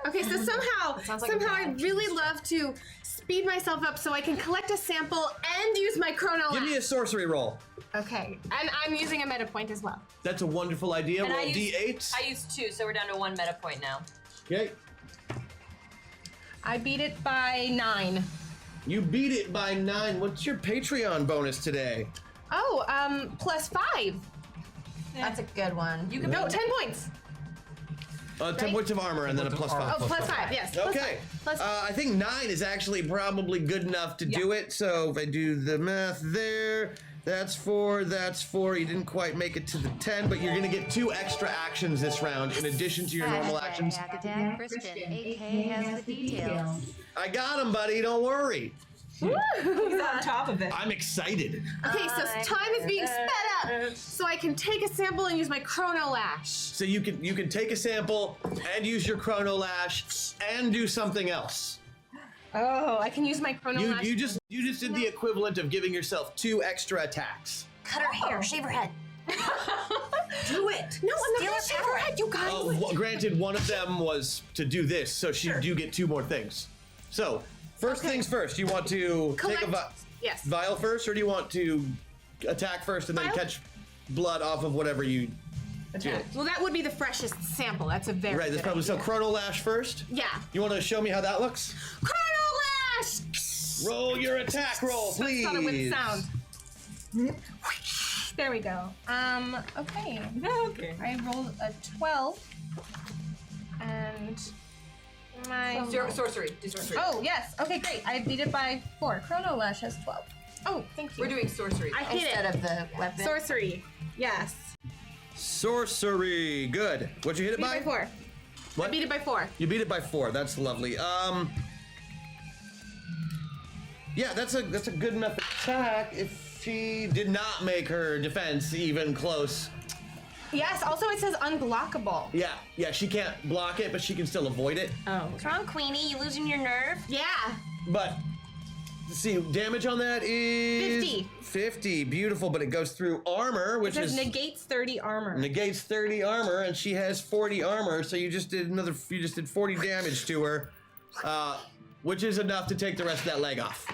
Okay, so somehow sounds like a I bad really love to speed myself up so I can collect a sample and use my chrono. Give me a sorcery roll. Okay, and I'm using a meta point as well. That's a wonderful idea. And I Roll used- d8s. I used 2, so we're down to 1 meta point now. Okay. I beat it by 9. You beat it by 9. What's your Patreon bonus today? Oh, +5. That's a good one. You can No, 10 points. 10 points of armor and then a Points of +5. armor. Oh, +5, yes. Okay. Plus- I think 9 is actually probably good enough to do it. So if I do the math there, that's 4, that's 4. You didn't quite make it to the 10, but you're going to get 2 extra actions this round in addition to your normal actions. Hack attack, Christian, AK has the details. I got him, buddy. Don't worry. He's on top of it. I'm excited. Okay, so time is being sped up, so I can take a sample and use my chrono lash. So you can take a sample and use your chrono lash and do something else. Oh, I can use my chrono lash. You just did the equivalent of giving yourself 2 extra attacks. Cut her hair, shave her head. do it. No, I'm not Steal gonna her shave power. her head, you guys. Granted, one of them was to do this, so you do get 2 more things. So, first things first, you want to take a Yes. vial first, or do you want to attack first and then Vial? catch blood off of whatever you do? Well, that would be the freshest sample. That's a very Right, good that's probably so. idea. Chrono lash first. Yeah. You want to show me how that looks? Chrono lash. Roll your attack roll, please. It's on it with sound. There we go. Okay. Okay. I rolled a 12. And my... Sorcery. Do sorcery. Oh, yes. Okay, great. I beat it by 4. Chrono Lash has 12. Oh, thank you. We're doing sorcery. I hit Instead it. of the weapon. Sorcery. Yes. Sorcery. Good. What'd you hit it Beat by? it by 4. What? I beat it by 4. You beat it by 4. That's lovely. Yeah, that's a good enough attack if she did not make her defense even close. Yes, also it says unblockable. Yeah, she can't block it, but she can still avoid it. Oh. What's wrong, Queenie? You losing your nerve? Yeah. But, let's see, damage on that is... 50. 50, beautiful, but it goes through armor, which It says is... negates 30 armor. Negates 30 armor, and she has 40 armor, so you just did 40 damage to her, which is enough to take the rest of that leg off.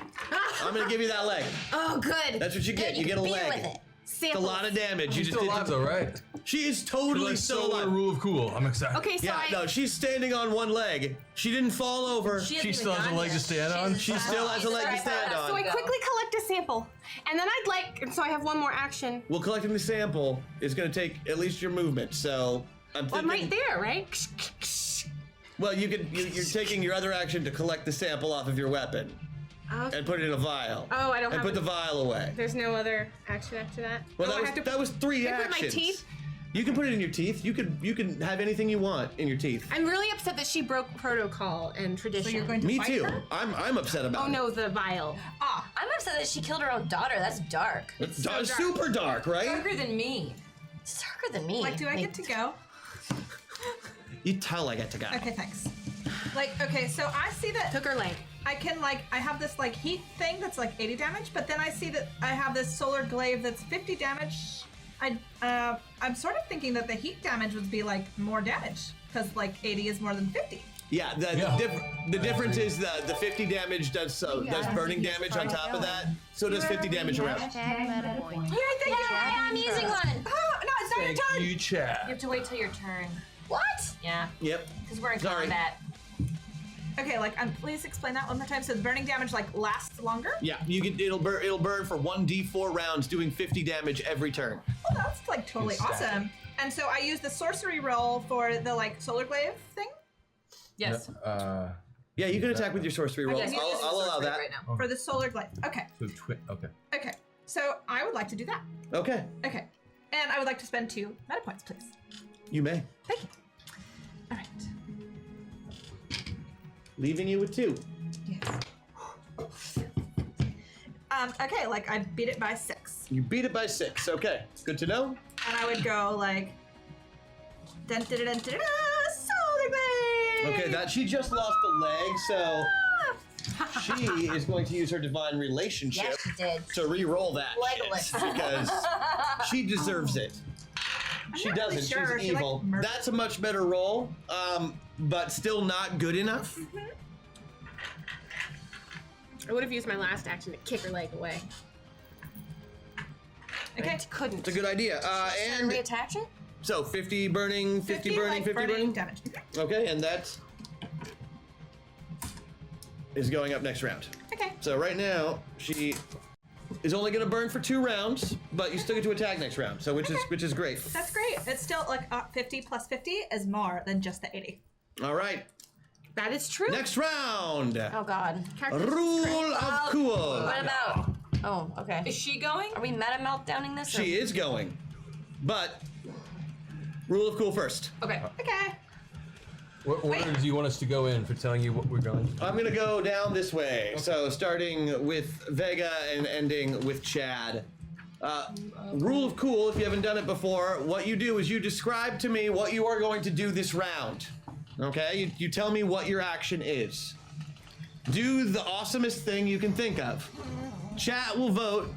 I'm gonna give you that leg. Oh, good. That's what you get. Good, You get a can beat leg. with it. It's a lot of damage. You She's just still did. alive though, right? She is totally Like still solar alive. rule of cool. I'm excited. Okay, so Yeah, no, she's standing on one leg. She didn't fall over. She still has a leg to stand on. She still has a leg to stand So I on. quickly collect a sample. And then I'd like, so I have one more action. Well, collecting the sample is going to take at least your movement, so I'm Well, thinking... I'm right there, right? Well, you're taking your other action to collect the sample off of your weapon and put it in a vial. Oh, I don't and have put the it. vial away. There's no other action after that. Well, Oh, I have to that was 3 Can I actions. put my teeth? You can put it in your teeth. You can have anything you want in your teeth. I'm really upset that she broke protocol and tradition. So you're going to Me fight too. her? I'm upset about Oh it. no, the vial. Ah, I'm upset that she killed her own daughter. That's dark. It's so dark. super dark, right? Darker than me. It's darker than me. like, do I get to go? You tell I get to go. Okay, thanks. Like, okay, so I see that Took her leg. I can, like, I have this, like, heat thing that's, like, 80 damage, but then I see that I have this solar glaive that's 50 damage. I'm sort of thinking that the heat damage would be, like, more damage, because, like, 80 is more than 50. Yeah, the difference is the 50 damage does burning damage on top of that, so does 50 damage around. Hashtag meta point. Yeah, I'm using one. Oh, no, it's not your turn! You chat. You have to wait till your turn. What? Yeah, Yep. because we're in Sorry. combat. Okay, like, please explain that one more time. So the burning damage, like, lasts longer? Yeah, it'll burn for 1d4 rounds, doing 50 damage every turn. Oh, that's, like, totally Good stack. awesome. And so I use the sorcery roll for the, like, solar glaive thing Yes. Yeah, you can attack with your sorcery roll. Yes, yes, I'll allow sorcery that. right now. for the solar glaive. Okay, Okay. okay. So I would like to do that. Okay, Okay. And I would like to spend 2 meta points, please. you may. Thank you. All right. Leaving you with 2. Yes. Okay, like, I beat it by 6. You beat it by 6. Okay, good to know. And I would go, like, dun dun dun dun dun, solar glaive! Okay, that she just lost a leg, so she is going to use her divine relationship Yes, she did. to re-roll that Legless. shit, because she deserves it. She not really doesn't. sure. She's She, like, evil. murdered- That's a much better roll, but still not good enough. I would have used my last action to kick her leg away. Okay. Couldn't. It's a good idea. And And reattach it? so 50 burning, 50 burning, like, 50 burning. damage. Okay, and that is going up next round. Okay. So right now she is only going to burn for 2 rounds, but you still get to attack next round. So which is great. That's great. It's still, like, 50 plus 50 is more than just the 80. All right, That is true. next round. Oh, God. Rule of cool. What about... Oh, okay. Is she going? Are we meta meltdowning this? She is going, but rule of cool first. Okay. Okay. What order do you want us to go in for telling you what we're going to do? I'm gonna go down this way. So starting with Vega and ending with Chad. Rule of cool, if you haven't done it before, what you do is you describe to me what you are going to do this round. Okay? You tell me what your action is. Do the awesomest thing you can think of. Chat will vote,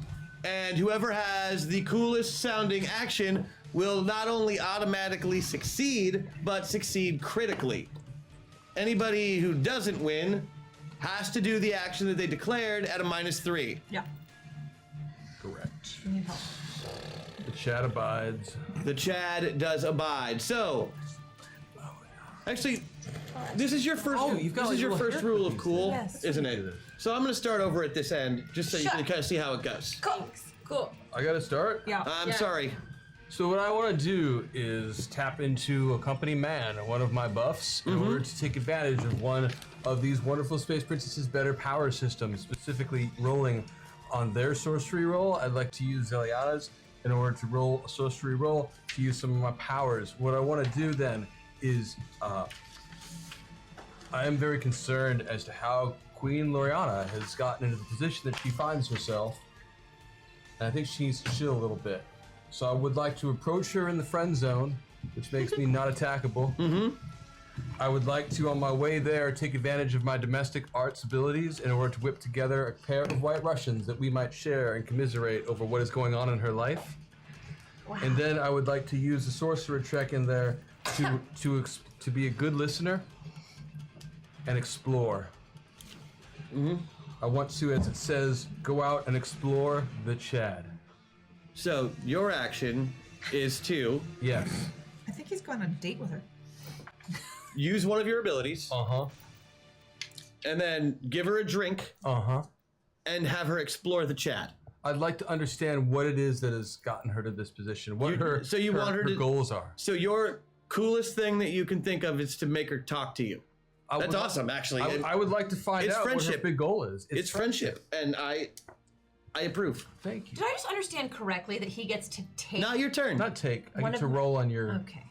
and whoever has the coolest sounding action will not only automatically succeed, but succeed critically. Anybody who doesn't win has to do the action that they declared at a -3. Yeah. Correct. You need help. The chat abides. The Chad does abide. So, actually, this is your first. Oh, you've got this like is your little first rule of haircut cool, Yes. isn't it? So I'm gonna start over at this end, just so you can kind of see how it goes. Cool. Cool. I gotta start? Yeah. I'm sorry. So what I want to do is tap into Accompany Man, one of my buffs, in order to take advantage of one of these wonderful Space Princess's better power systems, specifically rolling on their sorcery roll. I'd like to use Zeliana's in order to roll a sorcery roll to use some of my powers. What I want to do then is, I am very concerned as to how Queen Loriana has gotten into the position that she finds herself. And I think she needs to chill a little bit. So I would like to approach her in the friend zone, which makes me not attackable. I would like to, on my way there, take advantage of my domestic arts abilities in order to whip together a pair of white Russians that we might share and commiserate over what is going on in her life. Wow. And then I would like to use the sorcerer check in there to be a good listener and explore. I want to, as it says, go out and explore the Chad. So your action is to Yes. I think he's going on a date with her. use one of your abilities Uh-huh. and then give her a drink Uh-huh. and have her explore the Chad. I'd like to understand what it is that has gotten her to this position. What her goals are. So your coolest thing that you can think of is to make her talk to you. That's awesome, actually. I would like to find out what her big goal is. It's friendship, and I approve. Thank you. Did I just understand correctly that he gets to take? Not your turn. Not take. I One get of to roll on your. Okay.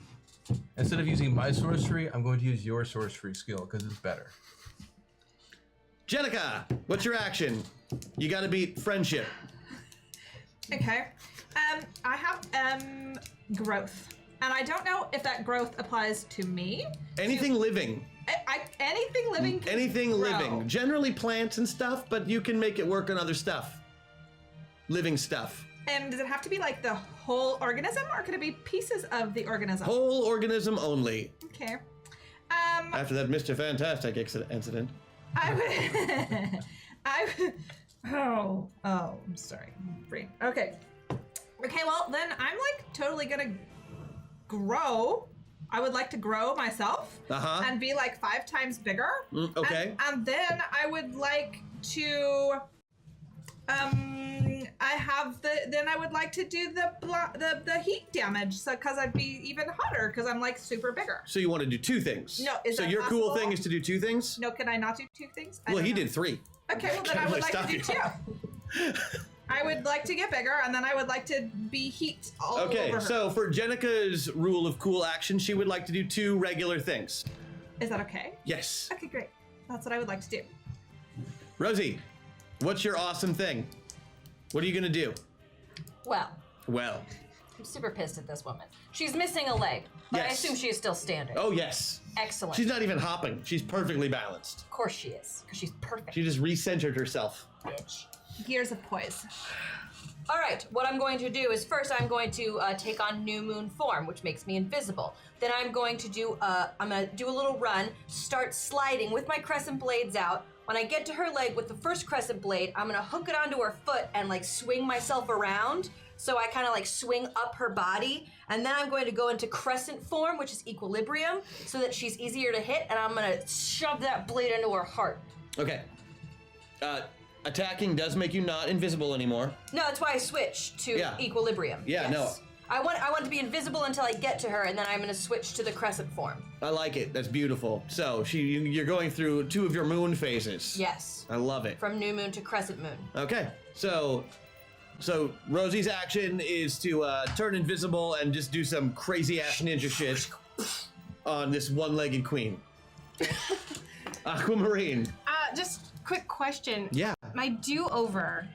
Instead of using my sorcery, I'm going to use your sorcery skill because it's better. Jenica, what's your action? You got to beat friendship. Okay. I have growth, and I don't know if that growth applies to me. Anything living. Anything living. Can Anything grow. living. Generally plants and stuff, but you can make it work on other stuff. Living stuff. And does it have to be like the whole organism, or could it be pieces of the organism? Whole organism only. Okay. After that Mr. Fantastic incident. Oh, I'm sorry. Brain. Okay. Okay, well, then I'm like totally gonna grow. I would like to grow myself and be like 5 times bigger. Okay. And then I would like to I would like to do the heat damage, so because I'd be even hotter because I'm like super bigger. So you want to do 2 things? No, is so that your possible? cool thing is to do 2 things? No, can I not do 2 things? Well, he did 3. Okay, well then I would like to do 2. I would like to get bigger, and then I would like to be heat all over her. Okay, so for Jenica's rule of cool action, she would like to do 2 regular things. Is that okay? Yes. Okay, great. That's what I would like to do. Rosie, what's your awesome thing? What are you gonna do? Well, I'm super pissed at this woman. She's missing a leg, but I Yes. assume she is still standing. Oh, yes. Excellent. She's not even hopping. She's perfectly balanced. Of course she is, because she's perfect. She just recentered herself. Bitch. Gears of poise. All right, what I'm going to do is first I'm going to take on new moon form, which makes me invisible. Then I'm going to do a little run, start sliding with my crescent blades out. When I get to her leg with the first crescent blade, I'm gonna hook it onto her foot and like swing myself around. So I kind of like swing up her body, and then I'm going to go into crescent form, which is equilibrium, so that she's easier to hit, and I'm gonna shove that blade into her heart. Okay. Attacking does make you not invisible anymore. No, that's why I switched to equilibrium. Yeah, no. I want to be invisible until I get to her, and then I'm gonna switch to the crescent form. I like it. That's beautiful. So you're going through 2 of your moon phases. Yes. I love it. From new moon to crescent moon. Okay. So Rosie's action is to turn invisible and just do some crazy ass ninja shit on this one-legged queen. Aquamarine. Just quick question. Yeah. My do-over.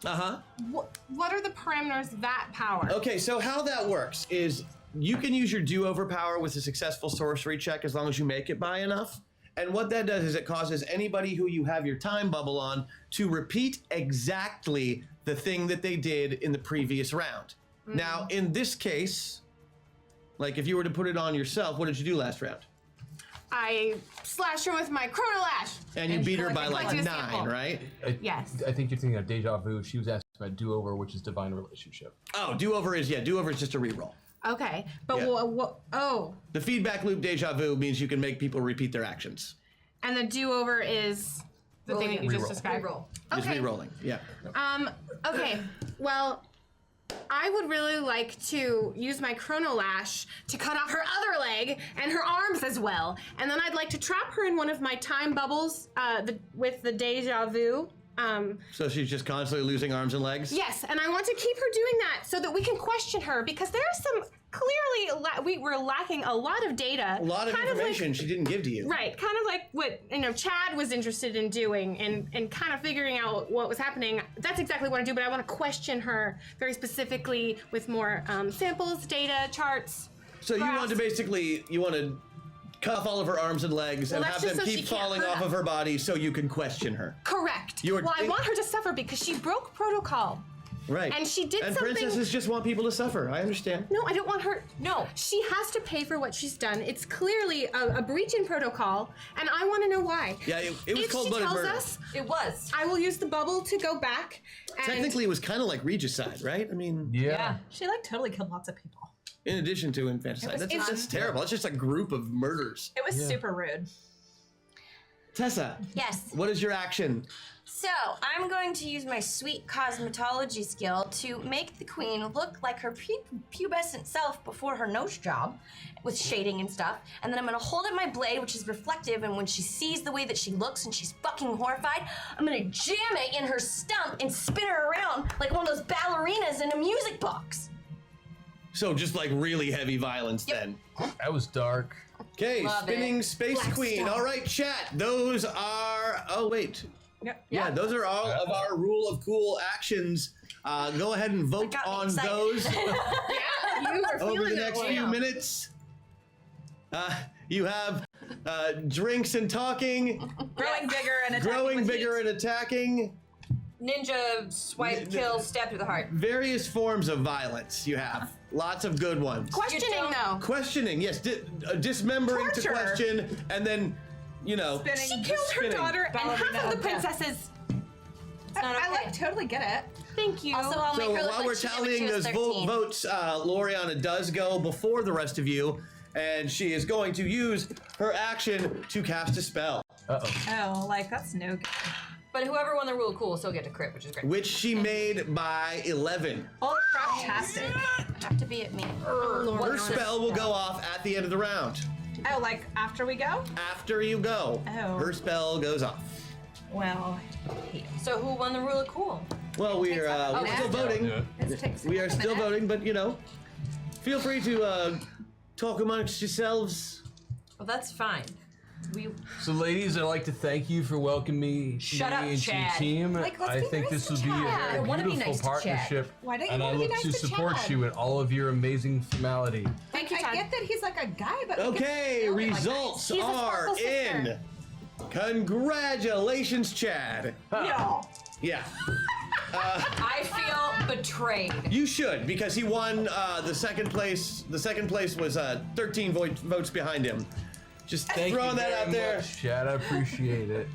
Uh-huh. What are the parameters of that power? Okay, so how that works is you can use your do-over power with a successful sorcery check as long as you make it by enough. And what that does is it causes anybody who you have your time bubble on to repeat exactly the thing that they did in the previous round. Now, in this case, like if you were to put it on yourself, what did you do last round? I slashed her with my Chrono Lash. And you beat her by like collected a 9, sample. right? Yes. I think you're thinking of Deja Vu. She was asking about do-over, which is divine relationship. Oh, do-over is just a reroll. Okay, but Yeah. The feedback loop Deja Vu means you can make people repeat their actions. And the do-over is the thing that you just described. Reroll. Just re-rolling, yeah. Okay, well, I would really like to use my Chrono Lash to cut off her other leg and her arms as well. And then I'd like to trap her in one of my time bubbles with the Deja Vu So she's just constantly losing arms and legs? Yes, and I want to keep her doing that so that we can question her because there's some clearly we were lacking a lot of data. A lot of information she didn't give to you. Right, kind of like what Chad was interested in doing and kind of figuring out what was happening. That's exactly what I do, but I want to question her very specifically with more samples, data, charts. So you want to basically cut off all of her arms and legs and have them keep falling off of her body so you can question her. Correct. Well, I want her to suffer because she broke protocol. Right. And she did something. And princesses just want people to suffer. I understand. No, I don't want her. No. She has to pay for what she's done. It's clearly a breach in protocol, and I want to know why. Yeah, it was cold-blooded murder. Us, it was. I will use the bubble to go back. And Technically, it was kind of like regicide, right? I mean. Yeah. She totally killed lots of people. In addition to infanticide. That's terrible. It's just a group of murders. It was super rude. Tessa. Yes. What is your action? So, I'm going to use my sweet cosmetology skill to make the queen look like her pubescent self before her nose job, with shading and stuff. And then I'm gonna hold up my blade, which is reflective, and when she sees the way that she looks and she's fucking horrified, I'm gonna jam it in her stump and spin her around like one of those ballerinas in a music box. So just like really heavy violence then. That was dark. Okay, spinning Space Black Queen. Star. All right, chat. Those are. Oh wait. Yeah, those are all of our rule of cool actions. Go ahead and vote on those over the next few minutes. You have drinks and talking, Growing bigger and attacking. growing bigger and attacking. Ninja, swipe, kill, stab through the heart. Various forms of violence you have. Lots of good ones. questioning though. Questioning, yes. Dismembering to Torture. question, and then, Spinning. She killed her spinning. daughter and half Ballerina of the of death. princesses. I totally get it. Thank you. Also, I'll So make her look while like we're she did when tallying she was those 13. votes, Loriana does go before the rest of you, and she is going to use her action to cast a spell, Oh, that's no good. But whoever won the rule of cool will still get to crit, which is great. which she made by 11. Holy crap-tastic. Have to be at me. Her spell will go off at the end of the round. Oh, after we go? After you go, Oh. her spell goes off. Well, So who won the rule of cool? Well, we're still voting. this takes We are a still minute. voting, but feel free to talk amongst yourselves. Well, that's fine. So, ladies, I'd like to thank you for welcoming me Shut up, into your Chad. team. Let's I be think nice this to will be Chad. a I wanna be beautiful nice to Chad. partnership, Why don't you and I wanna be look nice to to support Chad? you in all of your amazing formality. Thank you, I Chad. get that he's like a guy, but Okay, results He's a are sparkle in. sister. Congratulations, Chad. No. Yeah. I feel betrayed. You should, because he won the second place. The second place was 13 votes behind him. Just Thank throwing you that very out there. much, Chad. I appreciate it.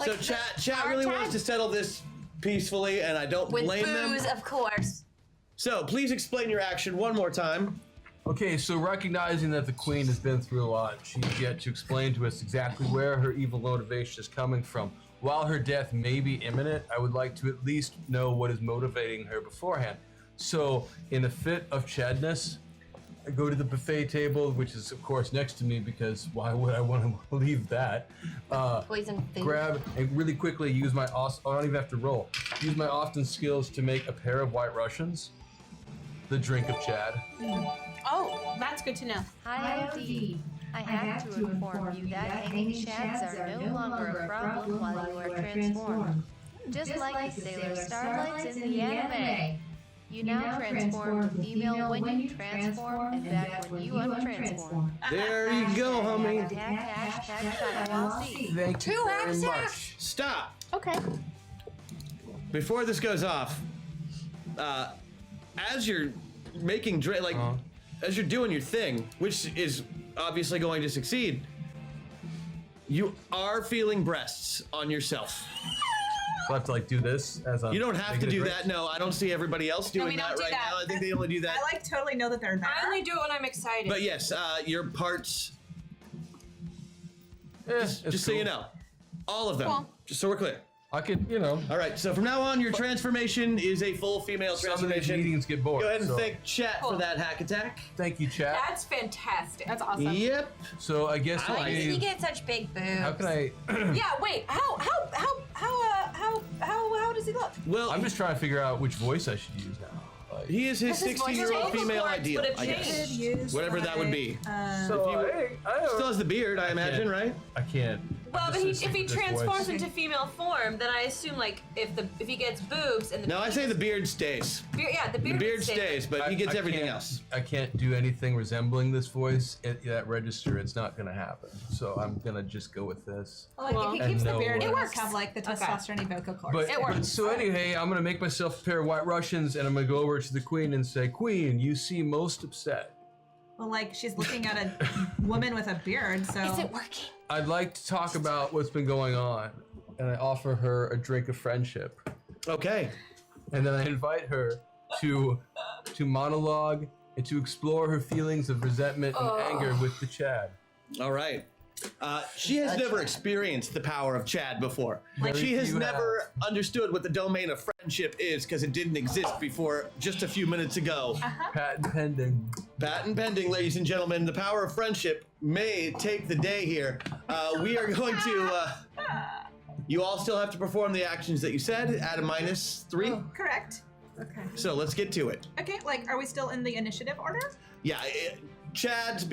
So chat really wants to settle this peacefully, and I don't With blame them. booze, of course. So please explain your action one more time. Okay, so recognizing that the queen has been through a lot, she's yet to explain to us exactly where her evil motivation is coming from. While her death may be imminent, I would like to at least know what is motivating her beforehand. So, in a fit of Chadness, I go to the buffet table, which is of course next to me, because why would I want to leave that? Poison food. Grab and really quickly use my I don't even have to roll. Use my Austin skills to make a pair of White Russians. The drink of Chad. Oh, that's good to know. Hi, OD. I have to inform you that hanging shads are no longer a problem while you are transformed. Just like the Sailor Starlights in the anime. You now transform female when you transform and back when you untransform. There you go, homie. Thank you very much. Stop. Okay. Before this goes off, as you're making as you're doing your thing, which is obviously going to succeed, you are feeling breasts on yourself. So I have to do this as I'm You don't have to making a do drink? that. No, I don't see everybody else doing we don't that do right that. now. I think they only do that. I totally know that they're there. I only do it when I'm excited. But yes, your parts. It's Just so cool. you know, all of them. Cool. Just so we're clear. I could, All right. So from now on, your transformation is a full female some of these transformation. meetings get bored. Go ahead and so thank chat for that hack attack. Thank you, chat. That's fantastic. That's awesome. Yep. So I guess Why does he get such big boobs? how can I? Yeah, wait. How does he look? Well, I'm just trying to figure out which voice I should use now. Like, he is his His voice 60-year-old changes. female Vocal ideal, cords I would have guess. Use Whatever that would be. so I Still has the beard, I imagine, right? I can't. Well, but This is if he this transforms voice. into female form, then I assume like if he gets boobs and the No, I say the beard stays. beard, yeah, the The beard, beard stays, but he gets I everything can't- else. I can't do anything resembling this voice at that register. It's not gonna happen. So I'm gonna just go with this. Like if he And keeps the no beard, way. it It works. Have like the testosterone vocal cords. But, It works. so anyway, I'm gonna make myself a pair of White Russians, and I'm gonna go over to the Queen and say, "Queen, you seem most upset. Well, like she's looking at a woman with a beard, so. Is it working? I'd like to talk about what's been going on." And I offer her a drink of friendship, Okay. and then I invite her to monologue and to explore her feelings of resentment and anger with the Chad. All right. She has never experienced the power of Chad before. Very She has few never understood what the domain of friendship is because it didn't exist before just a few minutes ago. Patent pending. Patent pending, ladies and gentlemen. The power of friendship may take the day here. We are going to. You all still have to perform the actions that you said at a -3. Correct. Okay. So let's get to it. Okay, like, are we still in the initiative order? Yeah, Chad's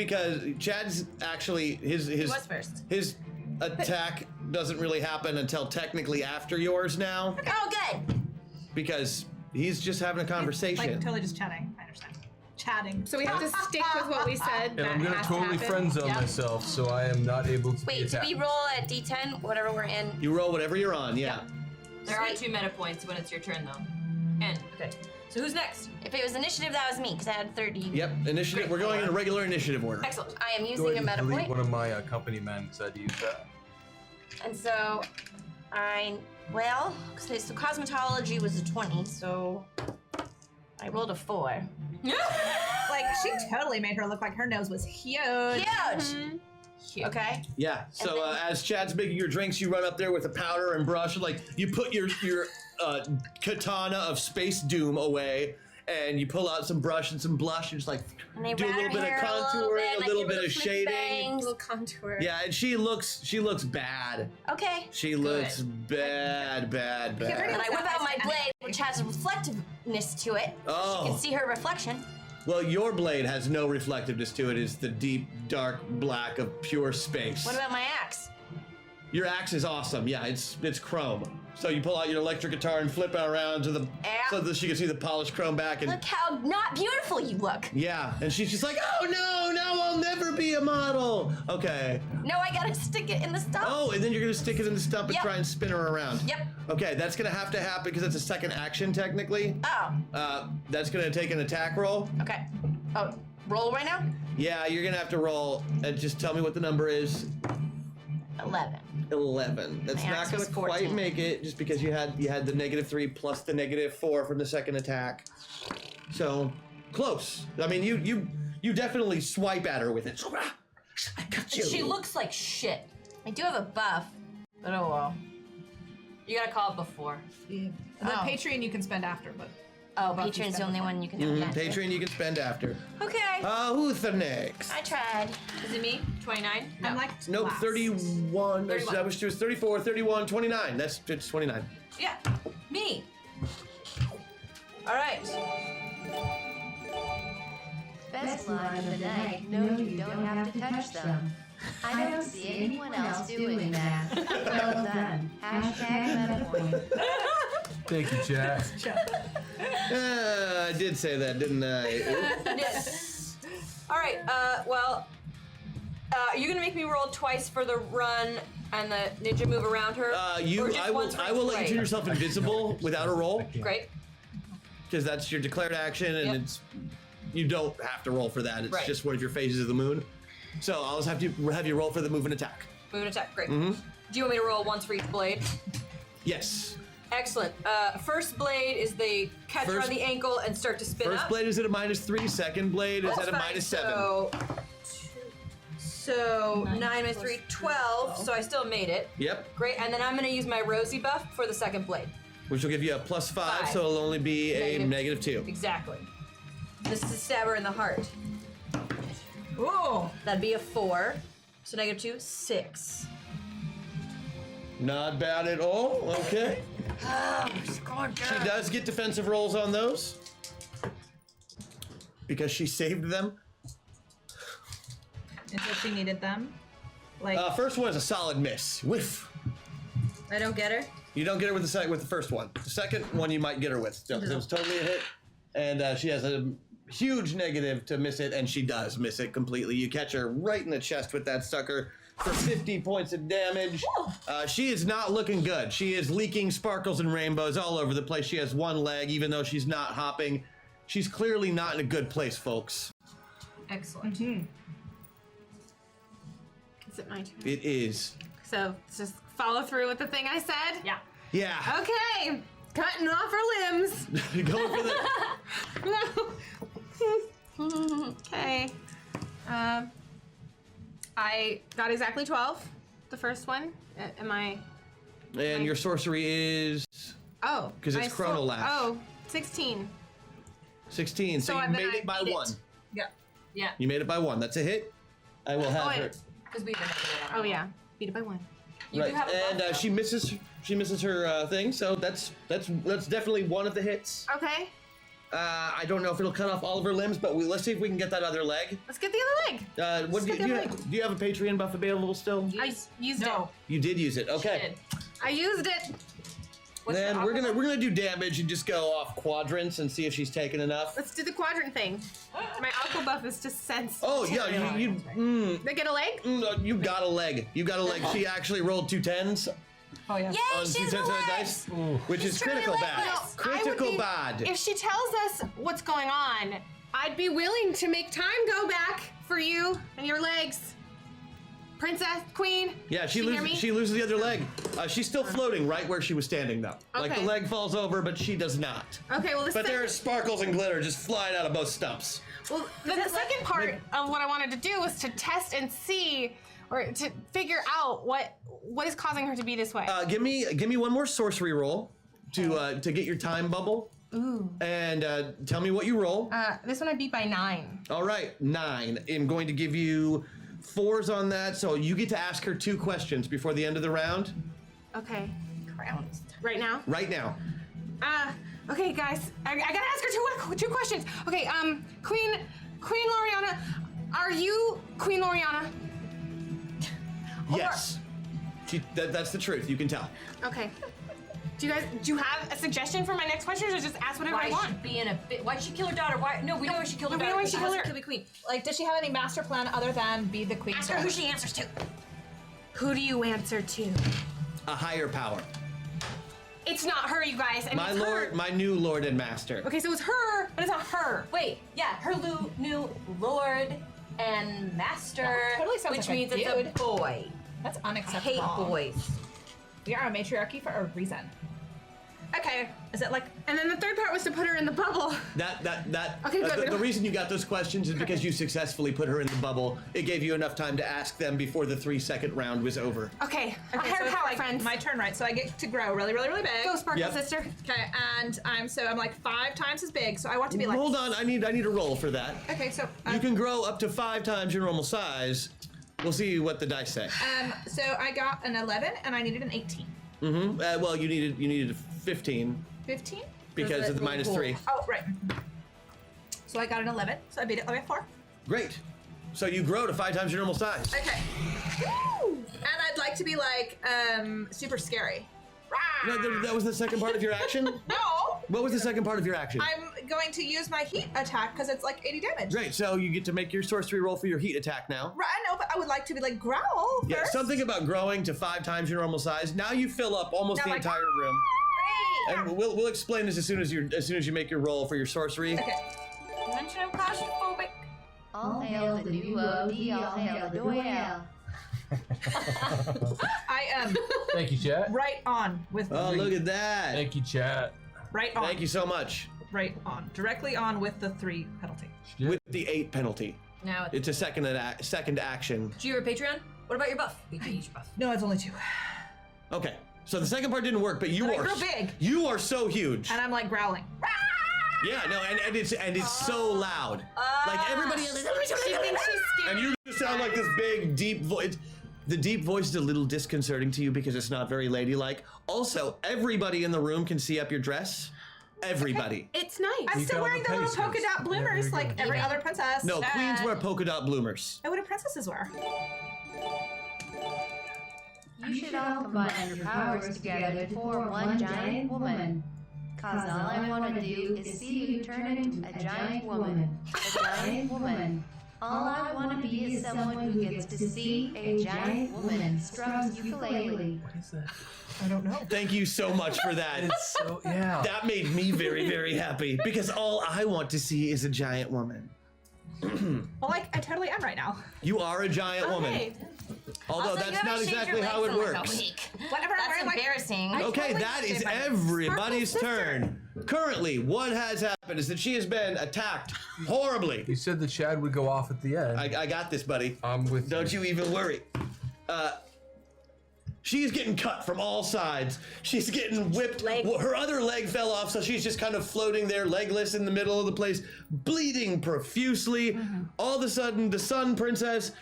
actually his was first. his attack doesn't really happen until technically after yours now Oh, good. because he's just having a conversation. Like, totally just chatting. I understand. Chatting. So we have to stick with what we said. And I'm that gonna has to totally happen. friend zone Yep. myself, so I am not able to be Wait, did attacked. we roll a d10, whatever we're in? You roll whatever you're on, yeah. There are 2 meta points when it's your turn, though. And okay, so who's next? If it was initiative, that was me, because I had 30. Yep, initiative. We're going in a regular initiative order. Excellent. I am Go using ahead a and meta delete point. one of my company men said to use that. And so, so cosmetology was a 20, so I rolled a 4. Like, she totally made her look like her nose was huge. Huge! Okay. Yeah. So as Chad's making your drinks, you run up there with a powder and brush, like you put your katana of Space Doom away, and you pull out some brush and some blush, and just like And I do a rat little her bit of hair contouring, like a little your bit of Smith shading. bangs. Little contour. Yeah, and she looks bad. Okay. She looks bad. And I whip out my blade, which has a reflectiveness to it. Oh. You can see her reflection. Well, your blade has no reflectiveness to it. It's the deep, dark black of pure space. What about my axe? Your axe is awesome. Yeah, it's chrome. So you pull out your electric guitar and flip it around to the so that she can see the polished chrome back. And Look how not beautiful you look. yeah, and she's just like, oh no, now I'll never be a model. Okay. No, I gotta stick it in the stump. Oh, and then you're gonna stick it in the stump and Yep. try and spin her around. Yep. Okay, that's gonna have to happen because it's a second action technically. Oh. That's gonna take an attack roll. Okay. Oh, roll right now? Yeah, you're gonna have to roll and just tell me what the number is. 11. 11. That's My not axe gonna was quite 14. make it just because you had the -3 plus the -4 from the second attack. So close. I mean, you definitely swipe at her with it. I got you. She looks like shit. I do have a buff, but oh well. You gotta call it before. The Oh. Patreon you can spend after, but Oh, buff you Patreon's the spend only before. one you can have. after. Patreon you can spend after. Okay. Who's the next? I tried. Is it me? 29? No. I'm like Nope, last. 31. 31. That was she was 34, 31, 29. It's 29. Yeah, me. All right. Best line of the night. No, you don't have to touch them. I don't see anyone else doing that. Well done. Hashtag meta point. Thank you, Jack. I did say that, didn't I? Yes. All right. Are you gonna make me roll twice for the run and the ninja move around her? Or just I once for will let you each turn way? yourself invisible without a roll Great. because that's your declared action, and Yep. you don't have to roll for that. It's Right. just one of your phases of the moon. So I'll just have you roll for the move and attack. Move and attack. Great. Mm-hmm. Do you want me to roll once for each blade? Yes. Excellent. First blade is they catch her First- on the ankle and start to spin First up. blade is at a -3. Second blade is That's at a fine. -7. So 9 minus 3, 12. So I still made it. Yep. Great. And then I'm gonna use my rosy buff for the second blade. Which will give you a +5, Five. so it'll only be a -2. Exactly. This is a stabber in the heart. Ooh. That'd be a 4. So -2, 6. Not bad at all. Okay. Scored good. She does get defensive rolls on those because she saved them. Until she needed them. Like, First one is a solid miss. Whiff. I don't get her. You don't get her with the first one. The second one you might get her with. It was totally a hit, and she has a huge negative to miss it, and she does miss it completely. You catch her right in the chest with that sucker for 50 points of damage. She is not looking good. She is leaking sparkles and rainbows all over the place. She has one leg, even though she's not hopping. She's clearly not in a good place, folks. excellent. Is it my turn? It is. So just follow through with the thing I said? Yeah. Yeah. Okay. Cutting off her limbs. Going for the. Okay. I got exactly 12. The first one. Am I? And your sorcery is Oh. 'Cause it's I Chrono Lash. Oh, 16. 16. So So you then made I it by beat it. 1. Yeah. You made it by 1. That's a hit. I will have her. Because we've been negative on Oh yeah. Beat it by 1. You Right. do have a And buff, though. she misses her thing. So that's definitely one of the hits. Okay. I don't know if it'll cut off all of her limbs, but let's see if we can get that other leg. Let's get the other leg. What do get the other leg. you have a Patreon buff available still? I used No. You did use it. Okay. it. I used it. What's Then your we're aqua gonna do damage and just go off quadrants and see if she's taken enough. Let's do the quadrant thing. My aqua buff is just sense. Oh yeah, They get a leg? you got a leg. You got a leg. She actually rolled 2 10s Oh yeah. Yay, on 2 she's 10s on the legs. dice, which is truly critical bad. legless. Critical bad. If she tells us what's going on, I'd be willing to make time go back for you and your legs. Princess, Queen. Yeah, she Can you hear me? loses the other leg. She's still floating right where she was standing though. Like the Okay. leg falls over, but she does not. Okay, well, But there are sparkles and glitter just flying out of both stumps. well, the second part of what I wanted to do was to test and see, or to figure out what is causing her to be this way. Give me one more sorcery roll to get your time bubble. Ooh. And tell me what you roll. This one I beat by 9. All right, 9. I'm going to give you 4s on that, so you get to ask her 2 questions before the end of the round. Okay. Crowns. Right now? Right now. Okay, guys, I gotta ask her two questions. Okay, Queen Loriana, are you Queen Loriana? Yes. That's the truth. You can tell. Okay. Do you have a suggestion for my next question, or just ask whatever I Why want? she being a bit? Why'd she kill her daughter? Why? No, we know why she killed her we know daughter. why she killed her. Kill the queen. Like, does she have any master plan other than be the queen? Ask her who she answers to. Who do you answer to? A higher power. It's not her, you guys. And My it's lord, her. my new lord and master. Okay, so it's her, but it's not her. Wait, yeah, her new lord and master. That totally sounds which like a means it's a dude. boy. That's I unacceptable. hate boys. We are a matriarchy for a reason. Okay. Is it like? And then the third part was to put her in the bubble. That Okay, good. the reason you got those questions is because you successfully put her in the bubble. It gave you enough time to ask them before the 3-second round was over. Okay, Okay, higher so it's power, like friends. my turn, right? So I get to grow really, really, really big. Go, Sparkle Yep. Sister. Okay, and I'm like 5 times as big. So I want to be like. Hold on, I need a roll for that. Okay, so You can grow up to 5 times your normal size. We'll see what the dice say. so I got an 11 and I needed an 18. Mm-hmm. Well, you needed a 15 15? because of the minus 3. Oh, right. So I got an 11. So I beat it by 4. Great. So you grow to 5 times your normal size. Okay. Woo! And I'd like to be like super scary. Rah! No, that was the second part of your action? No. What was the second part of your action? I'm going to use my heat attack because it's like 80 damage. Great, so you get to make your sorcery roll for your heat attack now. Right, I know, but I would like to be like growl Yeah, first. something about growing to 5 times your normal size. Now you fill up almost Now, the like, entire room. Great. And we'll explain this as soon as you make your roll for your sorcery. Okay. Mention I'm claustrophobic. All hail the new OD, all hail the Doyle. I am Thank you, chat. right on with Oh, look at that. Thank you, chat. right on. Thank you so much. Right on. Directly on with the 3 penalty. With the 8 penalty. Now, It's a second action. do you have a Patreon? What about your buff? We can use your buff. No, it's only 2. Okay. So the second part didn't work, but you But I are grew big. You are so huge. And I'm like growling. Yeah, no, and it's so loud. Like everybody She thinks she's and scared. you sound like this big deep voice. The deep voice is a little disconcerting to you because it's not very ladylike. Also, everybody in the room can see up your dress. Everybody. It's nice. I'm still got wearing the the little polka petticoats. dot bloomers like every other princess. No, queens wear polka dot bloomers. Oh, what do princesses wear? You should all combine your powers together to form one giant woman. Cause all I want to do is see you turn into a giant woman. A giant woman. All I want to be is someone who gets to see a giant woman strums ukulele. What is that? I don't know. Thank you so much for that. It's so, yeah. That made me very, very happy because all I want to see is a giant woman. Well, like, I totally am right now. You are a giant woman. Although Also, you that's haven't not shaved your exactly how legs it in like a works. week. Whatever, I'm That's wearing like embarrassing. Okay, totally that is shaved my everybody's sparkle turn. Currently, what has happened is that she has been attacked horribly. You said the Chad would go off at the end. I got this, buddy. I'm with Don't you even worry. She's getting cut from all sides. She's getting whipped. Her other leg fell off, so she's just kind of floating there, legless in the middle of the place, bleeding profusely. All of a sudden, the Sun Princess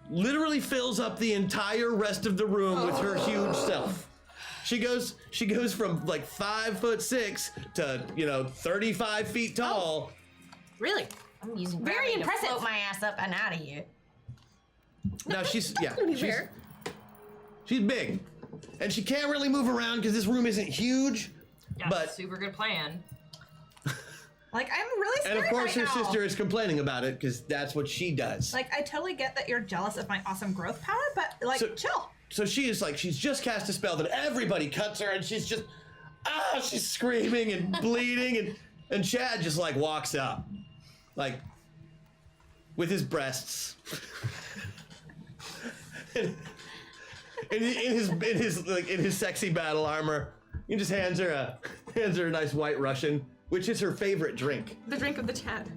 literally fills up the entire rest of the room with her huge self. She goes from like 5'6" to 35 feet tall. Really? I'm using Very gravity impressive. to float my ass up and out of here. Now she's fair. she's big, and she can't really move around because this room isn't huge. Yeah, But super good plan. Like, I'm really scared and of course right her now. sister is complaining about it because that's what she does. Like, I totally get that you're jealous of my awesome growth power, but like, chill. So she is like, she's just cast a spell that everybody cuts her, and she's just, she's screaming and bleeding, and Chad just like walks up, like, with his breasts. in his sexy battle armor, he just hands her a nice white Russian, which is her favorite drink. The drink of the Chad.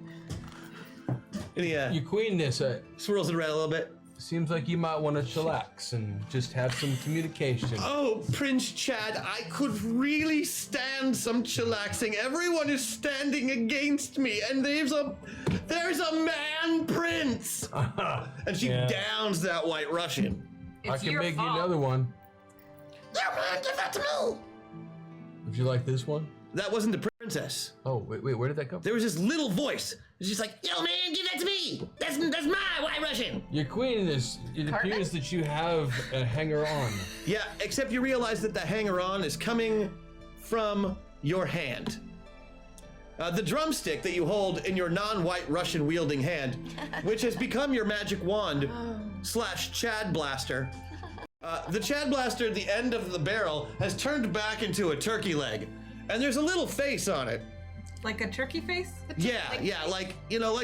And he Your queenness, swirls it around a little bit. Seems like you might want to chillax and just have some communication. Oh, Prince Chad, I could really stand some chillaxing. Everyone is standing against me, and there's a man prince. And she downs that white Russian. I can make you another one. Yeah, man, give that to me. Would you like this one? That wasn't the princess. Oh, wait, where did that come from? There was this little voice. It's just like, yo, man, give that to me. That's my white Russian. Your queenness, it appears that you have a hanger-on. Yeah, except you realize that the hanger-on is coming from your hand. The drumstick that you hold in your non-white Russian wielding hand, which has become your magic wand / Chad Blaster. The Chad Blaster at the end of the barrel has turned back into a turkey leg, and there's a little face on it. Like a turkey face? Yeah, like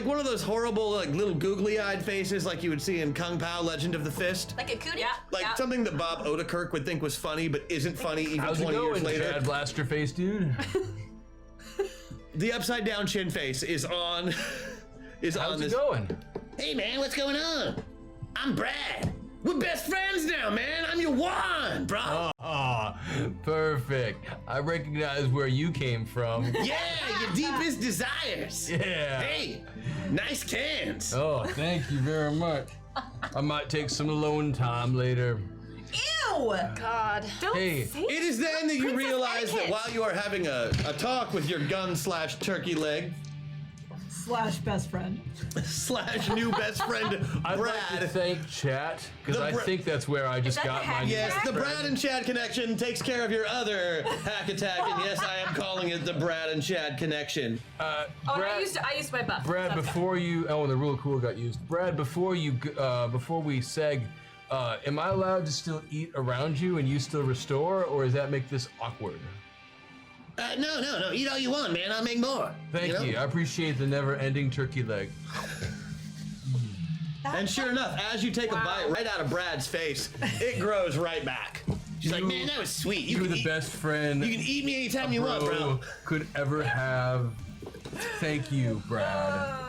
one of those horrible, like little googly-eyed faces like you would see in Kung Pao Legend of the Fist. Like a cootie? Like something that Bob Odenkirk would think was funny, but isn't funny even How's 20 it going, years later. Chad Blaster face, dude? The upside down chin face is on. How's it going? Hey man, what's going on? I'm Brad. We're best friends now, man. I'm your wand, bro. Perfect. I recognize where you came from. Yeah, your deepest desires. Yeah. Hey, nice cans. Oh, thank you very much. I might take some alone time later. Ew! God. Don't Hey, say It is then that you Princess realize that etiquette. while you are having a talk with your gun / turkey leg / best friend. / new best friend I'd like to Brad. thank Chat, because I think that's where I just that got the my hack? Yes, the friend. Brad and Chad connection takes care of your other hack attack, and yes, I am calling it the Brad and Chad connection. Oh, Brad, I used my buff. Brad, before you, the rule cool got used. Brad, before we seg, am I allowed to still eat around you and you still restore, or does that make this awkward? No, eat all you want, man. I'll make more. Thank you. I appreciate the never-ending turkey leg. And sure enough, as you take a bite right out of Brad's face, it grows right back. She's like, man, that was sweet. You're the best friend You can eat me anytime you want, bro. could ever have. Thank you, Brad.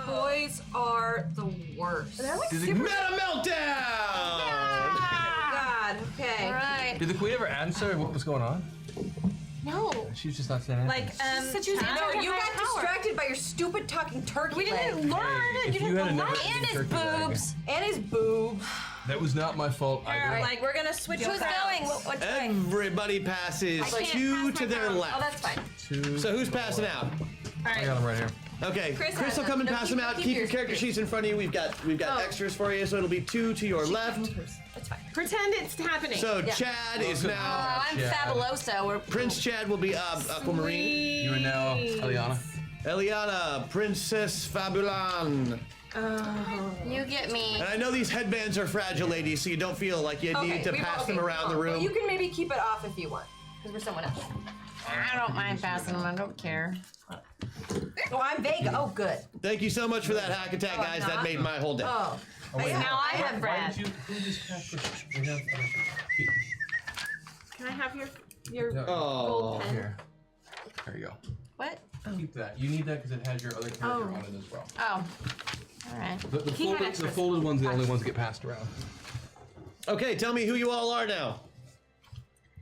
Boys are the worst. They're like Did the, Meta meltdown! God, okay. All right. did the queen ever answer what was going on? No. She was just not saying anything. Like, Said she was No, answering you her got power. distracted by your stupid talking turkey We didn't leg. learn. If you had a never And his turkey leg. boobs. And his boob. That was not my fault. All right, like we're gonna switch. Who's going? What's going? Everybody passes I can't 2 pass to my their phone. left. Oh, that's fine. 2. So who's passing out? I got him right here. Okay, Chris Chris has will come and them. No, pass keep- them out. keep Keep your yours, character keep sheets in front of you. We've got extras for you, so it'll be 2 to your left. That's fine. Pretend it's happening. So Chad is now. I'm Chad. Fabuloso. We're Prince Chad will be Aquamarine. You are now Eliana. Eliana, Princess Fabulan. You get me. And I know these headbands are fragile, ladies, so you don't feel like you need to pass them around the room. You can maybe keep it off if you want, because we're someone else. I don't mind passing them. I don't care. Oh, I'm Vega. Oh, good. Thank you so much for that hack attack, guys. That made my whole day. Oh. Now I have Brad. Why did you just pass we have, Can I have your no, Oh, pen? here. There you go. What? Keep that. You need that because it has your other character on it as well. Oh. All right. The He had folded, the extras. folded ones are the only ones that get passed around. Okay, tell me who you all are now.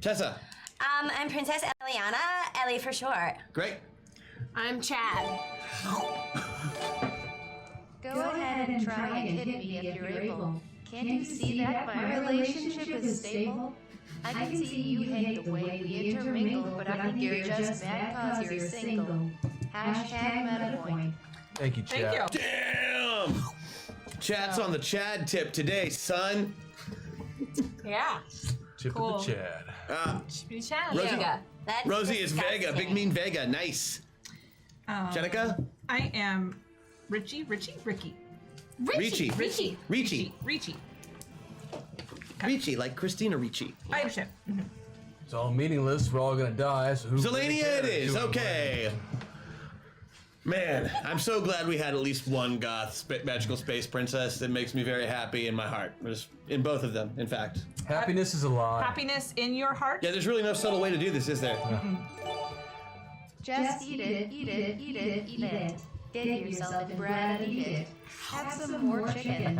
Tessa. I'm Princess Eliana. Ellie for short. Great. I'm Chad. Go ahead and try and hit me if you're able. Can't you see that my relationship is stable? I can see you hate the way we intermingle, but I think you're just mad cause you're single. Hashtag MetaPoint. Thank you, Chad. Thank you. Damn! Chat's on the Chad tip today, son. Yeah. Chip Cool. of the Chad. Chad. Rosie, Vega. That's Rosie is Vega, disgusting. big mean Vega, nice. Jenica? I am Ricky. Richie. Richie. Ricci, like Christina Ricci. I understand. It's all meaningless. We're all gonna die. So who really Zelania cares? it is, Doing okay. Man, I'm so glad we had at least one goth magical space princess. That makes me very happy in my heart. Just in both of them, in fact. Happiness is a lie. Happiness in your heart. Yeah, there's really no subtle way to do this, is there? Just eat it, eat it, eat it, eat it. Get yourself a bread and eat it. Have some more chicken.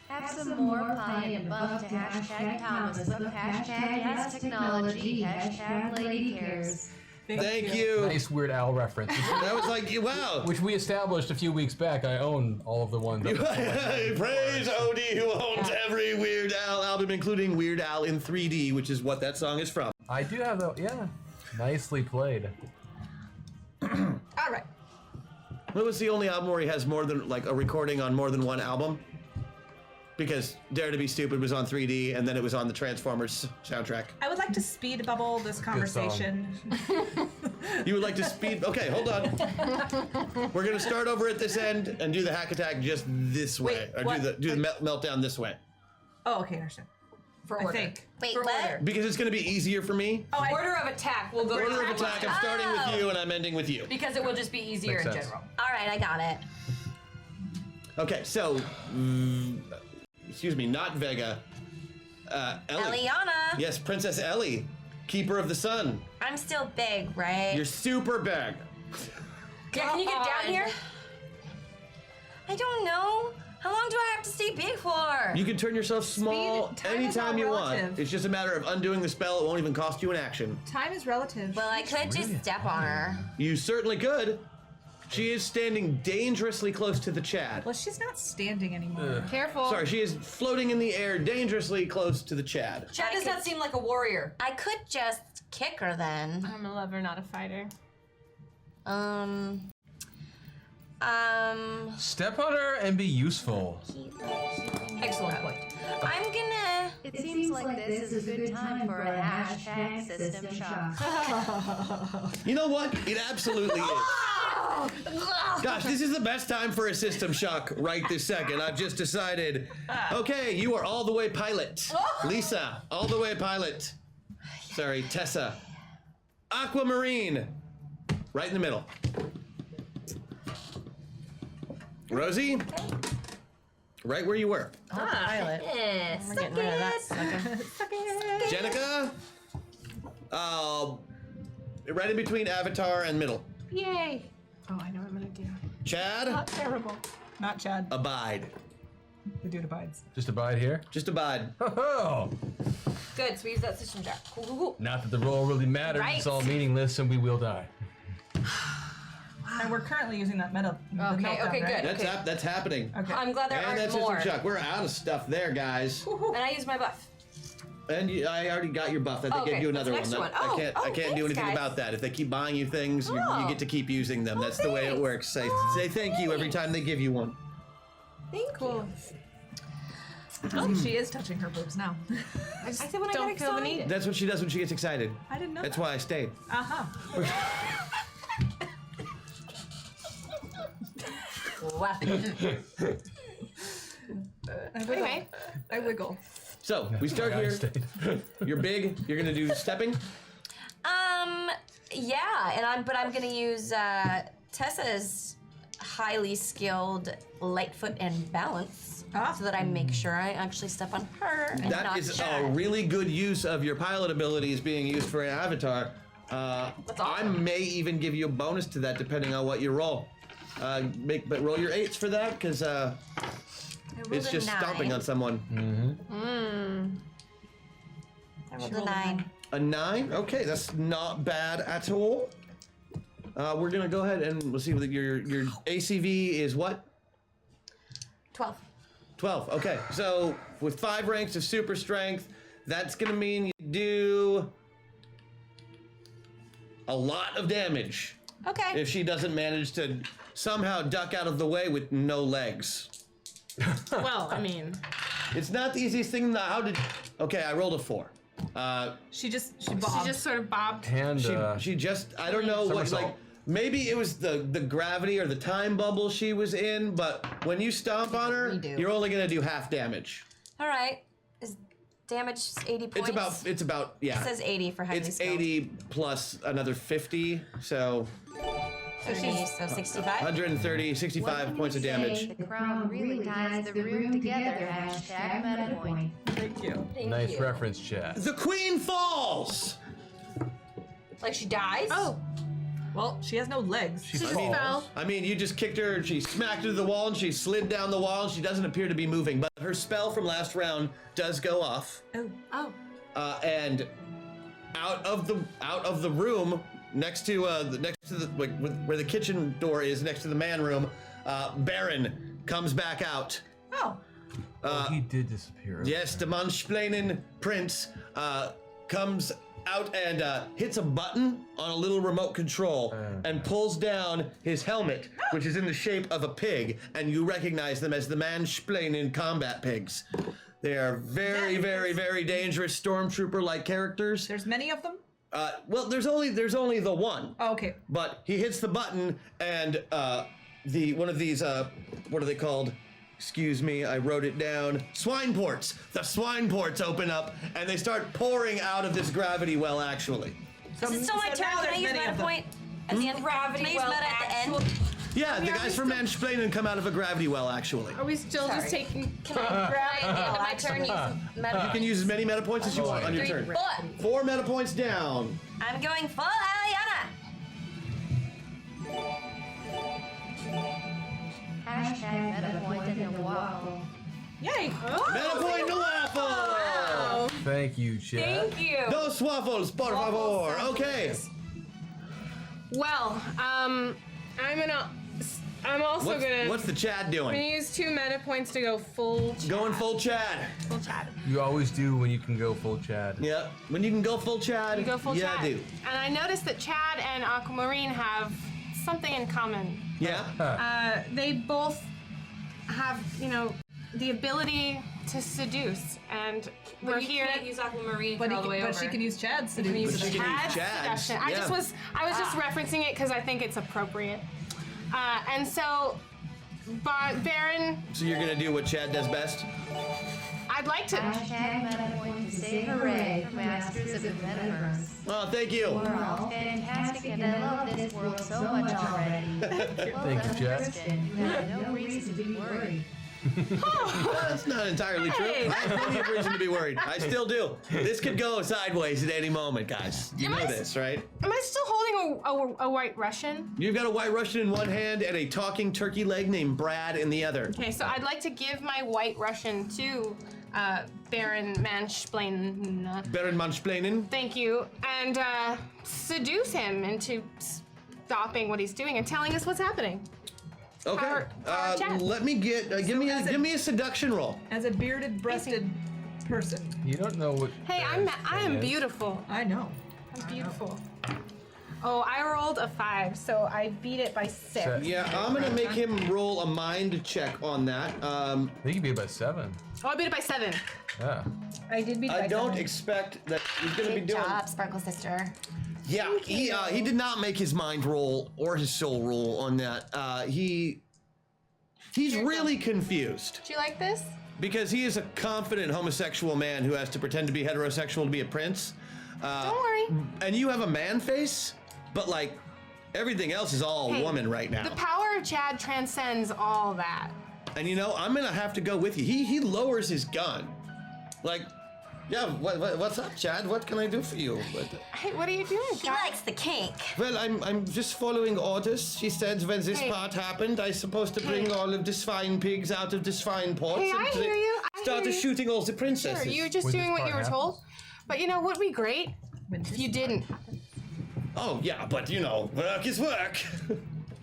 Have some more pie and buff to hashtag Thomas Book, hashtag yes technology, hashtag lady cares. Thank you. Nice Weird Al reference. That was like, wow. Which we established a few weeks back. I own all of the ones. Praise Odie, who owns every Weird Al album, including Weird Al in 3D, which is what that song is from. I do have that. Yeah. Nicely played. All right. What was the only album where he has more than, like, a recording on more than one album? Because Dare to Be Stupid was on 3D, and then it was on the Transformers soundtrack. I would like to speed bubble this conversation. You would like to speed... Okay, hold on. We're going to start over at this end and do the hack attack just this way. Wait, Or what? do the meltdown this way. Oh, okay, understand. For I order. think. Wait, For what? order. Because it's going to be easier for me. Oh, Order of attack. We'll go Order of attack, I'm starting with you and I'm ending with you. because it will just be easier Makes in sense. general. All right, I got it. Okay, so... excuse me, not Vega. Ellie. Eliana. Yes, Princess Ellie, Keeper of the Sun. I'm still big, right? You're super big. Yeah, can you get down here? I don't know. How long do I have to stay big for? You can turn yourself small time is anytime not you want. relative. It's just a matter of undoing the spell. It won't even cost you an action. Time is relative. Well, I could just step on her. You certainly could. She is standing dangerously close to the Chad. Well, she's not standing anymore. Careful. Sorry, she is floating in the air dangerously close to the Chad. Chad does not seem like a warrior. I could just kick her then. I'm a lover, not a fighter. Step on her and be useful. Excellent point. I'm gonna. It seems like this is a good time for a hashtag system shock. You know what? It absolutely is. Gosh, this is the best time for a system shock right this second. I've just decided, okay, you are all the way pilot. Lisa, all the way pilot. Sorry, Tessa. Aquamarine, right in the middle. Rosie, right where you were. Pilot. Yes. We're getting rid of that sucker. Jenica, right in between Avatar and middle. Yay. Oh, I know what I'm gonna do. Chad, Not terrible. Not Chad. abide. The dude abides. Just abide here. Just abide. Oh, Good, so we use that system jack. Cool, cool, cool. not that the roll really matters. Right. It's all meaningless, and we will die. And we're currently using that meta. Okay, good. That's happening. Okay. I'm glad there And aren't that's more. it for Chuck. We're out of stuff there, guys. And I use my buff. And I already got your buff. I think Okay, gave you another what's the one. next one? I can't do thanks, anything guys. about that. If they keep buying you things, you get to keep using them. That's the way it thanks. works. Say thank you every time they give you one. Thank you. Oh, she is touching her boobs now. I said when I don't get feel the need. excited. That's what she does when she gets excited. I didn't know That's that. why I stayed. Uh-huh. Wow. Anyway, I wiggle. So we start I here. stayed. You're big. You're gonna do stepping. Yeah, and I'm gonna use Tessa's highly skilled Lightfoot and Balance so that I make sure I actually step on her and That not is Chad. a really good use of your pilot abilities being used for an avatar. I awesome. may even give you a bonus to that depending on what you roll. But roll your 8s for that because it's a just 9. stomping on someone. I rolled a 9. A 9? Okay, that's not bad at all. We're gonna go ahead and we'll see what your ACV is. What? 12. 12. Okay, so with 5 ranks of super strength, that's gonna mean you do a lot of damage Okay. if she doesn't manage to somehow duck out of the way with no legs. well, I mean, It's not the easiest thing. Okay, I rolled a 4. She she bobbed. just sort of bobbed. And She just, I don't know what, somersault. like, maybe it was the gravity or the time bubble she was in, but when you stomp on her, Redo. you're only gonna do half damage. All right. Is damage 80 points? It's about, yeah. It says 80 for highly It's skilled. 80 plus another 50, so 30, so 65. 130, 65 points of damage. The crown really ties the room together. Hashtag MetaPoint. Thank you. Thank nice you. reference, Chad. The queen falls! Like she dies? Oh, Well, she has no legs. she just falls. fell. I mean, you just kicked her and she smacked her to the wall and she slid down the wall and she doesn't appear to be moving, but her spell from last round does go off. Oh, And out of the room next to where the kitchen door is next to the man room, Baron comes back out. Oh. He did disappear. Yes, the mansplaining prince comes out and hits a button on a little remote control and pulls down his helmet, which is in the shape of a pig, and you recognize them as the mansplaining combat pigs. They are very, very, very dangerous stormtrooper-like characters. There's many of them? Well, there's only the one. Oh, okay. But he hits the button, and one of these what are they called? Excuse me, I wrote it down. Swine ports. The swine ports open up, and they start pouring out of this gravity well. Actually, Is it still my So turn? now Can I there's use many meta of them. point at the end? Gravity Can I use well meta at the actual- end? yeah, the guys from Mansplaining come out of a gravity well. Actually, are we still just Sorry. taking? Can I grab at the end of my turn use meta you can use as many meta points as you want on your turn. 4 meta points down. I'm going full Aliana. Hashtag MetaPoint in the waffle. Yay! Meta point no waffle. Thank you, Chad. Thank you. Dos waffles, por favor. Okay. Well, I'm also gonna. What's the Chad I'm gonna doing? use 2 meta points to go full. Going full Chad. Full Chad. You always do when you can go full Chad. Yeah. When you can go full Chad. You go full yeah, Chad. I do. And I noticed that Chad and Aquamarine have something in common. Yeah. They both have, the ability to seduce, and we're you here. can't use Aquamarine But, for all the way but over. she can use Chad's to do Use But she can use Chad's Chad's, seduction. yeah. I was just referencing it because I think it's appropriate. And so, Baron, So you're gonna do what Chad does best? I'd like to. Hashtag MetaPoint to say hooray for Masters of the Metaverse. Oh, thank you. We're all fantastic and I love this world so much already. Well Thank you, done, Chad. Kristen. You have no reason to be worried. Well, that's not entirely true. Hey. I have plenty of reason to be worried. I still do. This could go sideways at any moment, guys. You know this, right? Am I still holding a white Russian? You've got a white Russian in one hand and a talking turkey leg named Brad in the other. Okay, so I'd like to give my white Russian to Baron Mansplain. Baron Mansplaining. Thank you, and seduce him into stopping what he's doing and telling us what's happening. Okay. Power chat. Let me get give me a seduction roll. As a bearded, breasted person. You don't know what. Hey, I am beautiful. I know. I'm beautiful. Oh, I rolled a 5, so I beat it by 6. Yeah, I'm gonna make him roll a mind check on that. I think you beat it by 7. Oh, I beat it by 7. Yeah. I did beat it by 7. I don't expect that he's gonna be Good doing. job, Sparkle Sister. Yeah, he did not make his mind roll or his soul roll on that. He's really confused Do you like this? because he is a confident homosexual man who has to pretend to be heterosexual to be a prince. Don't worry. And you have a man face, but like everything else is all Hey, woman right now. The power of Chad transcends all that. And you know, I'm gonna have to go with you. He lowers his gun, like, yeah. What's up, Chad? What can I do for you? Hey, what are you doing? He likes the cake. Well, I'm just following orders. She said when this Hey. part happened, I'm supposed to bring all of the swine pigs out of the swine pots Hey, I and hear you. I started hear you. shooting all the princesses. Sure, you're just When doing this what you were part told. But you know what would be great if you didn't. Oh yeah, but you know, work is work.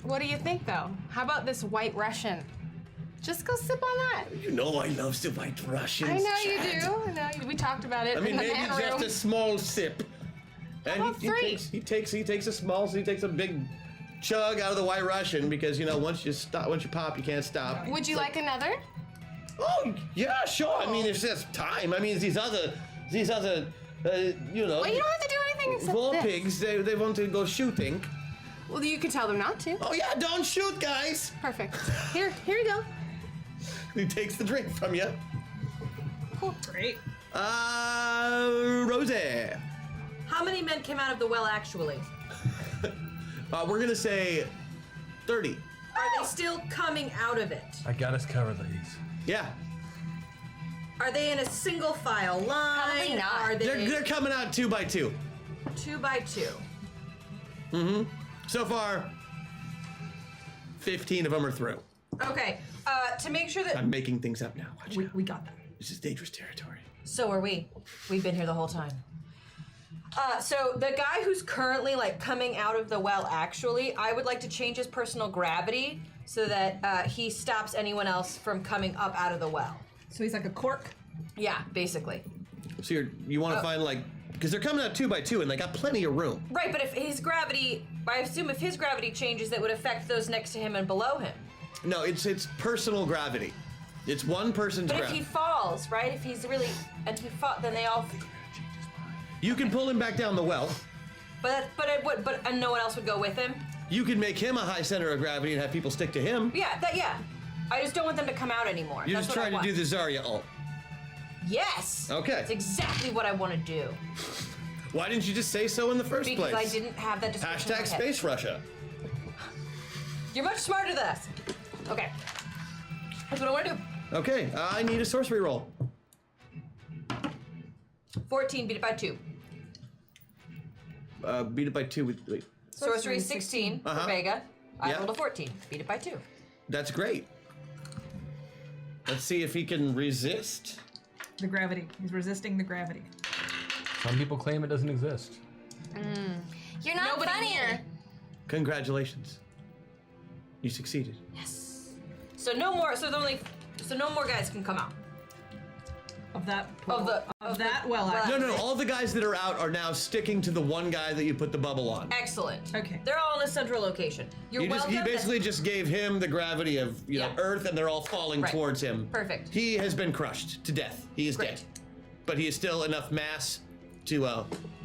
What do you think, though? How about this White Russian? Just go sip on that. You know I love the White Russians. I know you Chad. do. I know we talked about it I mean, in the maybe man just room. a small sip. And about 3? he takes a big chug out of the White Russian because you know once you pop, you can't stop. Would you like another? Oh yeah, sure. I mean, if there's time. I mean, these other, you know. Well, you don't have to do anything except War this. pigs, they want to go shooting. Well, you could tell them not to. Oh yeah, don't shoot, guys. Perfect. Here you go. He takes the drink from you. Great. Rosie. How many men came out of the well actually? We're gonna say 30. Are they still coming out of it? I got us covered, ladies. Yeah, Are they in a single file line? Probably not. Are they they're coming out 2 by 2. 2 by 2? So far, 15 of them are through. Okay. To make sure that I'm making things up now. Watch out. We got that. This is dangerous territory. So are we. We've been here the whole time. So the guy who's currently like coming out of the well, actually, I would like to change his personal gravity so that he stops anyone else from coming up out of the well. So he's like a cork. Yeah, basically. So you want to find like, because they're coming out 2 by 2 and they got plenty of room. Right, but if his gravity, I assume if his gravity changes, that would affect those next to him and below him. No, it's personal gravity. It's one person's But if gravity. he falls, right? If he's really and he fall, then they all. You can pull him back down the well. But and no one else would go with him. You can make him a high center of gravity and have people stick to him. Yeah. I just don't want them to come out anymore. You're That's just what I trying to want. do the Zarya ult. Yes. Okay. That's exactly what I want to do. Why didn't you just say so in the first Because place? I didn't have that description. in Hashtag my head. Space Russia. You're much smarter than us. Okay. That's what I want to do. Okay, I need a sorcery roll. 14, beat it by 2. Beat it by 2. Wait. Sorcery 16 Uh-huh. for Vega. I Yeah. rolled a 14. Beat it by 2. That's great. Let's see if he can resist. The gravity. He's resisting the gravity. Some people claim it doesn't exist. You're not Nobody funny. here. Congratulations. You succeeded. So no more. So no more guys can come out. Of that Of the- of that well, well, actually. No, all the guys that are out are now sticking to the one guy that you put the bubble on. Excellent. Okay. They're all in a central location. You're He welcome. basically just gave him the gravity of Yeah. Earth, and they're all falling Right. towards him. Perfect. He has been crushed to death. He is Great. dead, but he is still enough mass to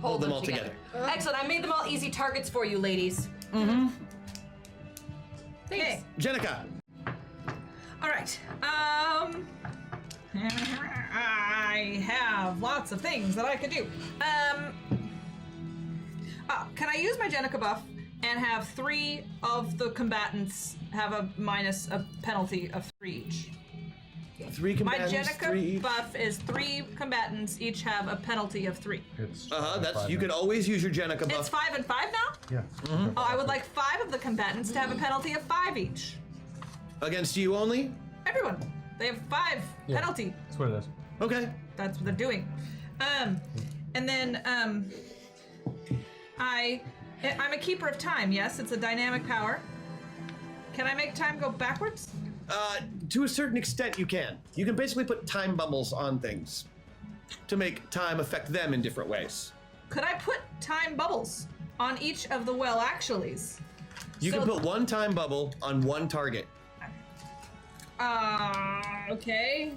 hold them all together. Excellent. I made them all easy targets for you, ladies. Okay. Jenica, All right. I have lots of things that I could do. Can I use my Jenica buff and have 3 of the combatants have a minus a penalty of 3 each? 3 My combatants, 3 Jenica each. buff is 3 combatants each have a penalty of 3. It's That's 5 you can minutes. always use your Jenica buff. It's 5 and 5 now? Yeah. Oh, I would like 5 of the combatants to have a penalty of 5 each. Against you only? Everyone. They have 5 Yeah. penalty. That's what it is. Okay. That's what they're doing. And then I I'm a keeper of time, yes? It's a dynamic power. Can I make time go backwards? To a certain extent, you can. You can basically put time bubbles on things to make time affect them in different ways. Could I put time bubbles on each of the well-actuallys? You can put one time bubble on one target. Okay.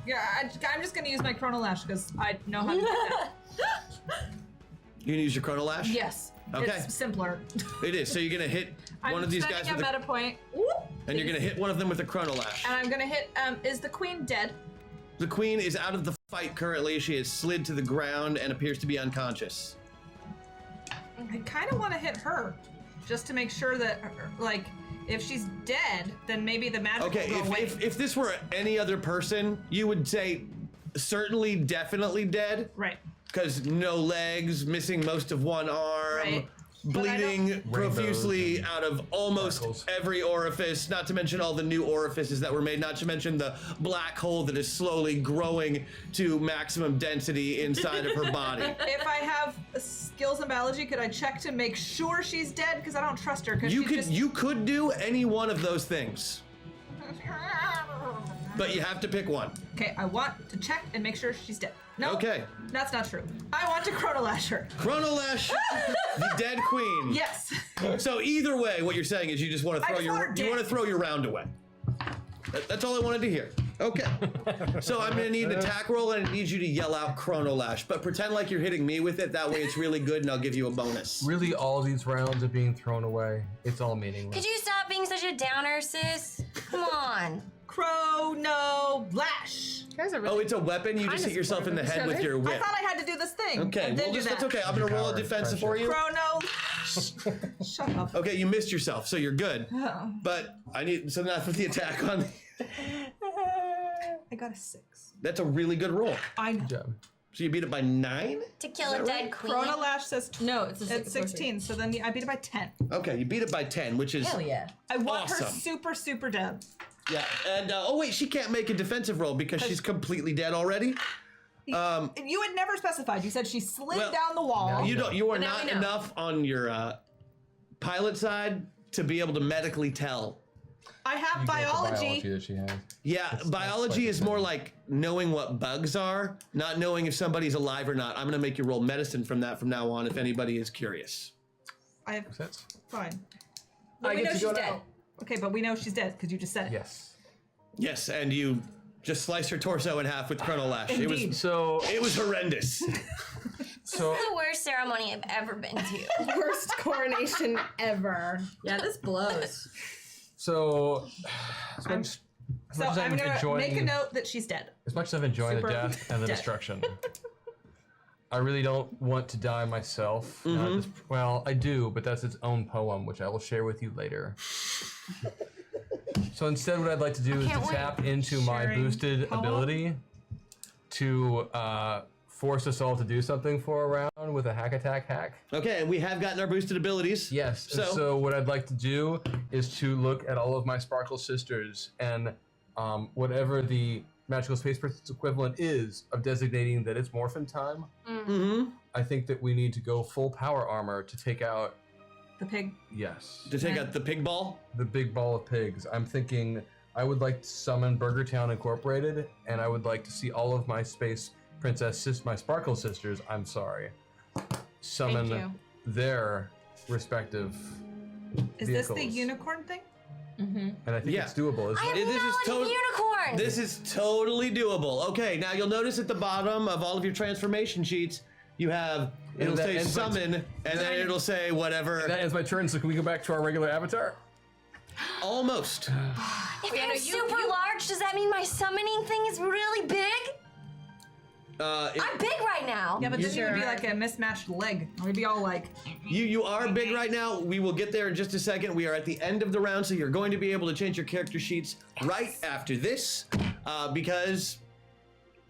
Yeah, I'm just gonna use my Chrono Lash because I know how to do that. You can use your Chrono Lash? Yes. Okay. It's simpler. It is. So you're gonna hit one of these guys I'm with spending a meta point. Whoop. and you're gonna hit one of them with a Chrono Lash. And I'm gonna hit, is the queen dead? The queen is out of the fight currently. She has slid to the ground and appears to be unconscious. I kind of want to hit her, just to make sure that, like, if she's dead, then maybe the magic Okay, will go away. if this were any other person, you would say certainly, definitely dead. Right. Because no legs, missing most of one arm, Right. bleeding profusely Rainbows out of almost sparkles. every orifice, not to mention all the new orifices that were made, not to mention the black hole that is slowly growing to maximum density inside of her body. If I have skills in biology, could I check to make sure she's dead? Because I don't trust her. Because You could do any one of those things, but you have to pick one. Okay, I want to check and make sure she's dead. No. Okay. That's not true. I want to Chrono Lash her. Chrono Lash, the dead queen. Yes. So either way, what you're saying is you just want to I throw just want her you want to dead. throw your round away. That's all I wanted to hear. Okay. So I'm gonna need an attack roll and I need you to yell out Chrono Lash, but pretend like you're hitting me with it. That way it's really good and I'll give you a bonus. Really, all these rounds are being thrown away. It's all meaningless. Could you stop being such a downer, sis? Come on. Chrono Lash. You guys are Oh, really it's a weapon? You just hit yourself in the head with your I whip. thought I had to do this thing. Okay, and then well, do that's that. okay. I'm gonna roll a Power, defensive for you. Chrono Lash. Shut up. Okay, you missed yourself, so you're good. Oh. But I need so now for the attack on. I got a 6. That's a really good roll. I know. Good job. So you beat it by 9? To kill a dead queen. Chrono Lash says No, it's a it's 16, so then I beat it by 10. Okay, you beat it by 10, which is Hell yeah. I want her Awesome. super, super dead. yeah. And oh wait, she can't make a defensive roll because she's completely dead already. You had never specified. You said she slid Well, down the wall. You don't. You are But now not we know. enough on your pilot side to be able to medically tell. I have You go with the biology. that she has. Yeah, biology like is more like knowing what bugs are, not knowing if somebody's alive or not. I'm gonna make you roll medicine from that from now on if anybody is curious. I have Sense? fine. But we get know to she's go dead. now. Okay, but we know she's dead because you just said it. Yes. Yes, and you just sliced her torso in half with Chrono Lash. It Indeed. was So, horrendous. so The worst ceremony I've ever been to. worst coronation ever. Yeah, this blows. So, as I'm- much, as So much as I'm gonna enjoying, make a note that she's dead. as much as I've enjoyed the Super death and the dead. destruction, I really don't want to die myself. Not Mm-hmm. at this- well, I do, but that's its own poem, which I will share with you later. So instead, what I'd like to do is to can't wait. tap into my Sharing boosted poem? ability to force us all to do something for a round with a hack attack hack. Okay, and we have gotten our boosted abilities. Yes. So what I'd like to do is to look at all of my Sparkle sisters and whatever the magical space person's equivalent is of designating that it's morphin time. Mm-hmm. I think that we need to go full power armor to take out. The pig. Yes. To take out the pig ball. The big ball of pigs. I'm thinking I would like to summon Burger Town Incorporated, and I would like to see all of my space princess, my Sparkle sisters. I'm sorry. Summon you. their respective. Is this the vehicles. unicorn thing? And I think Yeah. it's doable. I have This is knowledge of tot- unicorns. This is totally doable. Okay, now you'll notice at the bottom of all of your transformation sheets, you have, it'll that say ends my- summon, and then it'll say whatever. That ends my turn, so can we go back to our regular avatar? Almost. If Yeah, I'm no, super large, does that mean my summoning thing is really big? I'm big right now. Yeah, but then you would be Sure. like a mismatched leg. We'd be all like, You are big right now. We will get there in just a second. We are at the end of the round, so you're going to be able to change your character sheets right after this, because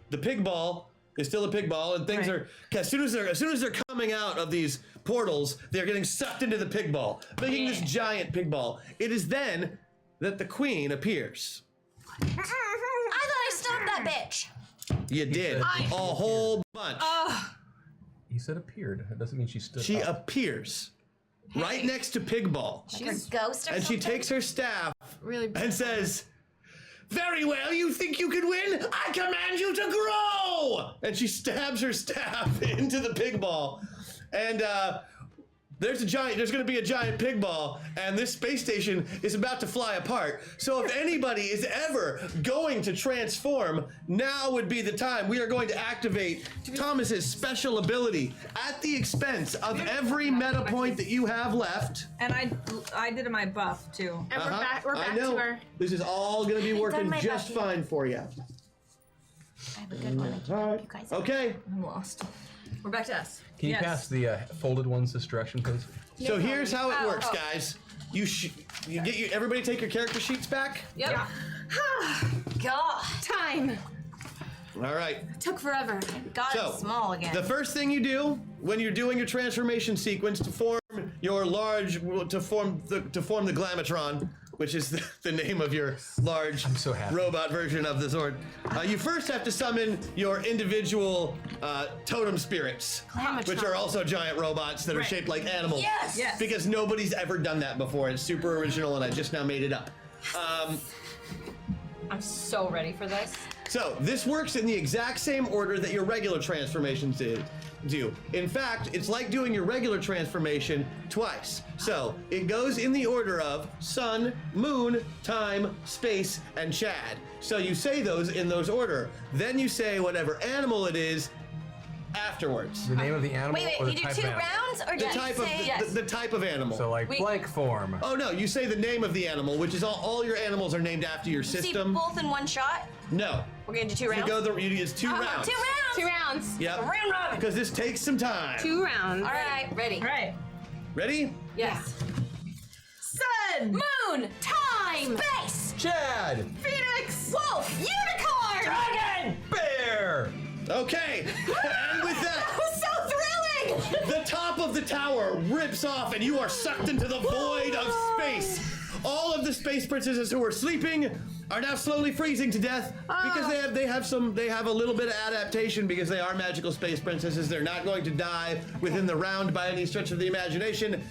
the pig ball is still a pig ball, and things Right. are as soon as they're coming out of these portals, they're getting sucked into the pig ball, making this giant pig ball. It is then that the queen appears. I thought I stopped that bitch. You did a whole bunch. You said appeared. That doesn't mean she stood She up. appears. right next to Pigball. She's a ghost or And she something? takes her staff Really. and says, "Very well, you think you can win? I command you to grow!" And she stabs her staff into the pig ball. And there's going to be a giant pig ball, and this space station is about to fly apart. So if anybody is ever going to transform, now would be the time. We are going to activate Thomas's special ability at the expense of every meta point that you have left. And I did my buff too. And we're back I know. to our. This is all going to be working my just buff. fine for you. I have a good one. All right. You guys Okay. I'm lost. We're back to us. Can you Yes. pass the folded ones this direction, please? So here's how it works, guys. You everybody take your character sheets back. Yep. God, Time. All right. Took forever. God, So, it's small again. The first thing you do when you're doing your transformation sequence to form your to form the Glamatron, which is the name of your large so happy. robot version of the Zord, you first have to summon your individual totem spirits, which are also giant robots that are shaped like animals. Yes! Yes. Because nobody's ever done that before. It's super original, and I just now made it up. I'm so ready for this. So this works in the exact same order that your regular transformations do. In fact, it's like doing your regular transformation twice. So it goes in the order of sun, moon, time, space, and Chad. So you say those in those order. Then you say whatever animal it is afterwards. The name of the animal Wait, or the you do type two of animal? rounds, or The did type you of say the type of animal. So like blank form. Oh no, you say the name of the animal, which is all your animals are named after your see system. both in one shot? No. We're gonna do 2 rounds. It's 2 rounds. 2 rounds. 2 rounds. Yep. Round robin. Because this takes some time. 2 rounds. All right, ready. All right. Ready? Yes. Sun. Moon, Time. space, Chad! Phoenix. wolf, unicorn, dragon. Bear! Okay. And with that, Was so thrilling. the top of the tower rips off and you are sucked into the void of space. All of the space princesses who are sleeping are now slowly freezing to death because they have a little bit of adaptation because they are magical space princesses. They're not going to die within the round by any stretch of the imagination.